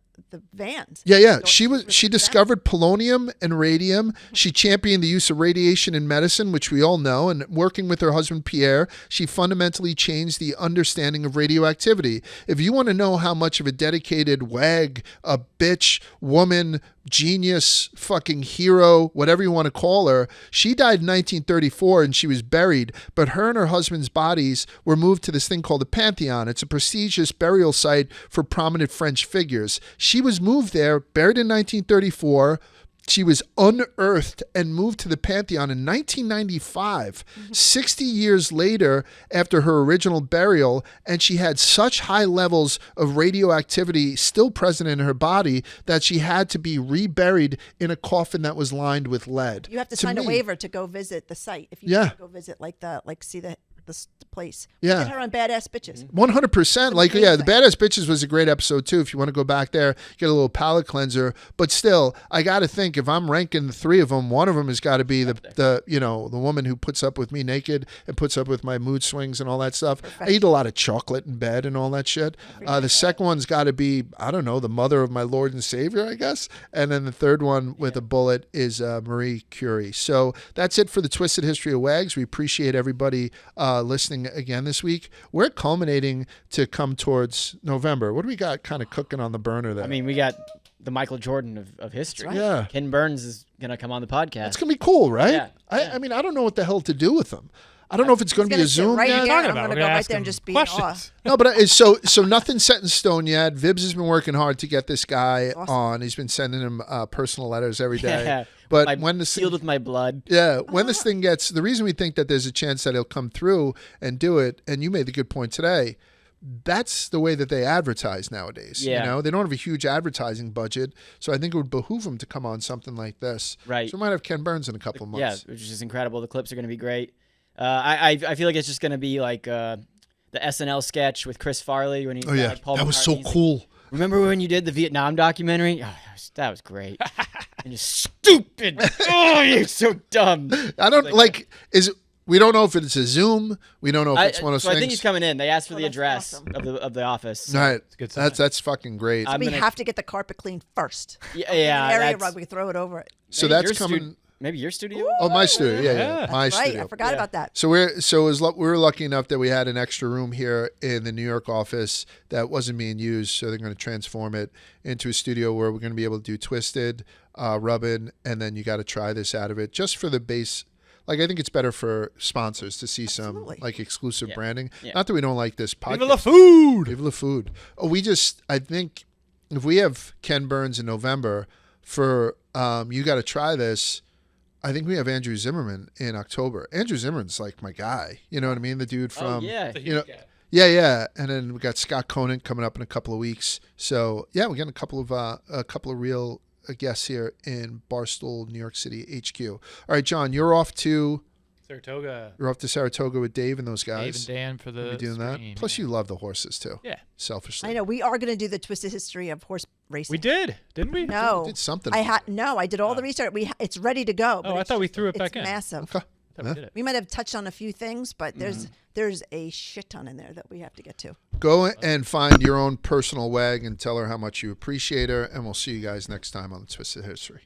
[SPEAKER 3] vans.
[SPEAKER 1] Yeah. She discovered polonium and radium. She championed the use of radiation in medicine, which we all know. And working with her husband, Pierre, she fundamentally changed the understanding of radioactivity. If you want to know how much of a dedicated wag, a bitch, woman, genius, fucking hero, whatever you want to call her. She died in 1934 and she was buried, but her and her husband's bodies were moved to this thing called the Pantheon. It's a prestigious burial site for prominent French figures. She was moved there, buried in 1934. She was unearthed and moved to the Pantheon in 1995, 60 years later after her original burial, and she had such high levels of radioactivity still present in her body that she had to be reburied in a coffin that was lined with lead.
[SPEAKER 3] You have to sign a waiver to go visit the site if you want to go visit, see the place.
[SPEAKER 1] Yeah.
[SPEAKER 3] Get her on Badass Bitches.
[SPEAKER 1] 100%. Like, yeah, the Badass Bitches was a great episode too. If you want to go back there, get a little palate cleanser. But still, I got to think, if I'm ranking the three of them, one of them has got to be the woman who puts up with me naked and puts up with my mood swings and all that stuff. I eat a lot of chocolate in bed and all that shit. The second one's got to be, I don't know, the mother of my Lord and Savior, I guess. And then the third one with a bullet is Marie Curie. So that's it for the Twisted History of Wags. We appreciate everybody listening again this week. We're culminating to come towards November. What do we got kind of cooking on the burner there?
[SPEAKER 2] I mean, we got the Michael Jordan of history.
[SPEAKER 3] Right.
[SPEAKER 1] Yeah.
[SPEAKER 2] Ken Burns is going to come on the podcast.
[SPEAKER 1] It's going to be cool, right?
[SPEAKER 2] Yeah.
[SPEAKER 1] I mean, I don't know what the hell to do with them. I don't know if it's going to be a Zoom
[SPEAKER 3] right
[SPEAKER 1] yet.
[SPEAKER 3] here. I'm
[SPEAKER 4] Talking
[SPEAKER 3] going
[SPEAKER 4] about.
[SPEAKER 3] to
[SPEAKER 4] We're
[SPEAKER 3] go
[SPEAKER 4] gonna
[SPEAKER 3] right
[SPEAKER 4] ask
[SPEAKER 3] there and
[SPEAKER 4] him
[SPEAKER 3] just be in awe.
[SPEAKER 4] questions.
[SPEAKER 1] No, but so nothing's set in stone yet. Vibs has been working hard to get this guy on. He's been sending him personal letters every day.
[SPEAKER 2] Yeah.
[SPEAKER 1] But when this
[SPEAKER 2] sealed with my blood.
[SPEAKER 1] Yeah, when this thing gets, the reason we think that there's a chance that he'll come through and do it, and you made the good point today, that's the way that they advertise nowadays.
[SPEAKER 2] Yeah.
[SPEAKER 1] You know, they don't have a huge advertising budget, so I think it would behoove them to come on something like this.
[SPEAKER 2] Right.
[SPEAKER 1] So we might have Ken Burns in a couple of months.
[SPEAKER 2] Yeah, which is incredible. The clips are going to be great. I feel like it's just going to be like the SNL sketch with Chris Farley when he.
[SPEAKER 1] Oh yeah,
[SPEAKER 2] Paul
[SPEAKER 1] that was so
[SPEAKER 2] McCartney's
[SPEAKER 1] cool.
[SPEAKER 2] Remember when you did the Vietnam documentary? Oh, that was great. And you're stupid. Oh, you're so dumb.
[SPEAKER 1] I don't we don't know if it's a Zoom. We don't know if it's one of those
[SPEAKER 2] so
[SPEAKER 1] things.
[SPEAKER 2] I think he's coming in. They asked for the
[SPEAKER 3] that's
[SPEAKER 2] address
[SPEAKER 3] awesome.
[SPEAKER 2] of the office.
[SPEAKER 1] All right,
[SPEAKER 4] good sign.
[SPEAKER 1] that's fucking great.
[SPEAKER 2] I'm
[SPEAKER 3] We
[SPEAKER 2] gonna-
[SPEAKER 3] have to get the carpet cleaned first.
[SPEAKER 2] Yeah,
[SPEAKER 3] An area
[SPEAKER 2] that's-
[SPEAKER 3] rug, we throw it over it.
[SPEAKER 1] So
[SPEAKER 2] maybe
[SPEAKER 1] that's
[SPEAKER 2] your
[SPEAKER 1] coming.
[SPEAKER 2] Maybe your studio.
[SPEAKER 1] Oh, my studio. Yeah,
[SPEAKER 4] Yeah.
[SPEAKER 1] my
[SPEAKER 3] Right,
[SPEAKER 1] studio.
[SPEAKER 3] I forgot about that.
[SPEAKER 1] So we were lucky enough that we had an extra room here in the New York office that wasn't being used. So they're going to transform it into a studio where we're going to be able to do Twisted, Rubbin, and then you got to try this out of it just for the base. Like, I think it's better for sponsors to see
[SPEAKER 3] Absolutely.
[SPEAKER 1] some like exclusive branding.
[SPEAKER 2] Yeah.
[SPEAKER 1] Not that we don't like this podcast.
[SPEAKER 4] Viva la food.
[SPEAKER 1] Viva la food. Oh, I think if we have Ken Burns in November for you got to try this. I think we have Andrew Zimmerman in October. Andrew Zimmerman's like my guy. You know what I mean? The dude from
[SPEAKER 2] Oh, yeah.
[SPEAKER 1] you know, yeah. And then we got Scott Conant coming up in a couple of weeks. So yeah, we're getting a couple of real guests here in Barstool, New York City HQ. All right, John, you're off to
[SPEAKER 4] Saratoga.
[SPEAKER 1] You're off to Saratoga with Dave and those
[SPEAKER 4] Dave
[SPEAKER 1] guys.
[SPEAKER 4] and Dan for the
[SPEAKER 1] You're doing that.
[SPEAKER 4] stream,
[SPEAKER 1] Plus,
[SPEAKER 4] yeah.
[SPEAKER 1] you love the horses too.
[SPEAKER 4] Yeah.
[SPEAKER 1] Selfishly,
[SPEAKER 3] I know. We are going to do the Twisted History of horse racing.
[SPEAKER 4] We did, didn't we?
[SPEAKER 3] No.
[SPEAKER 1] We did something.
[SPEAKER 3] I did all the research. It's ready to go. but
[SPEAKER 4] Oh, I thought we
[SPEAKER 3] just-
[SPEAKER 4] threw it back in.
[SPEAKER 3] It's massive.
[SPEAKER 1] Okay.
[SPEAKER 4] I thought we did it.
[SPEAKER 3] We might have touched on a few things, but there's a shit ton in there that we have to get to.
[SPEAKER 1] Go and find your own personal wag and tell her how much you appreciate her, and we'll see you guys next time on the Twisted History.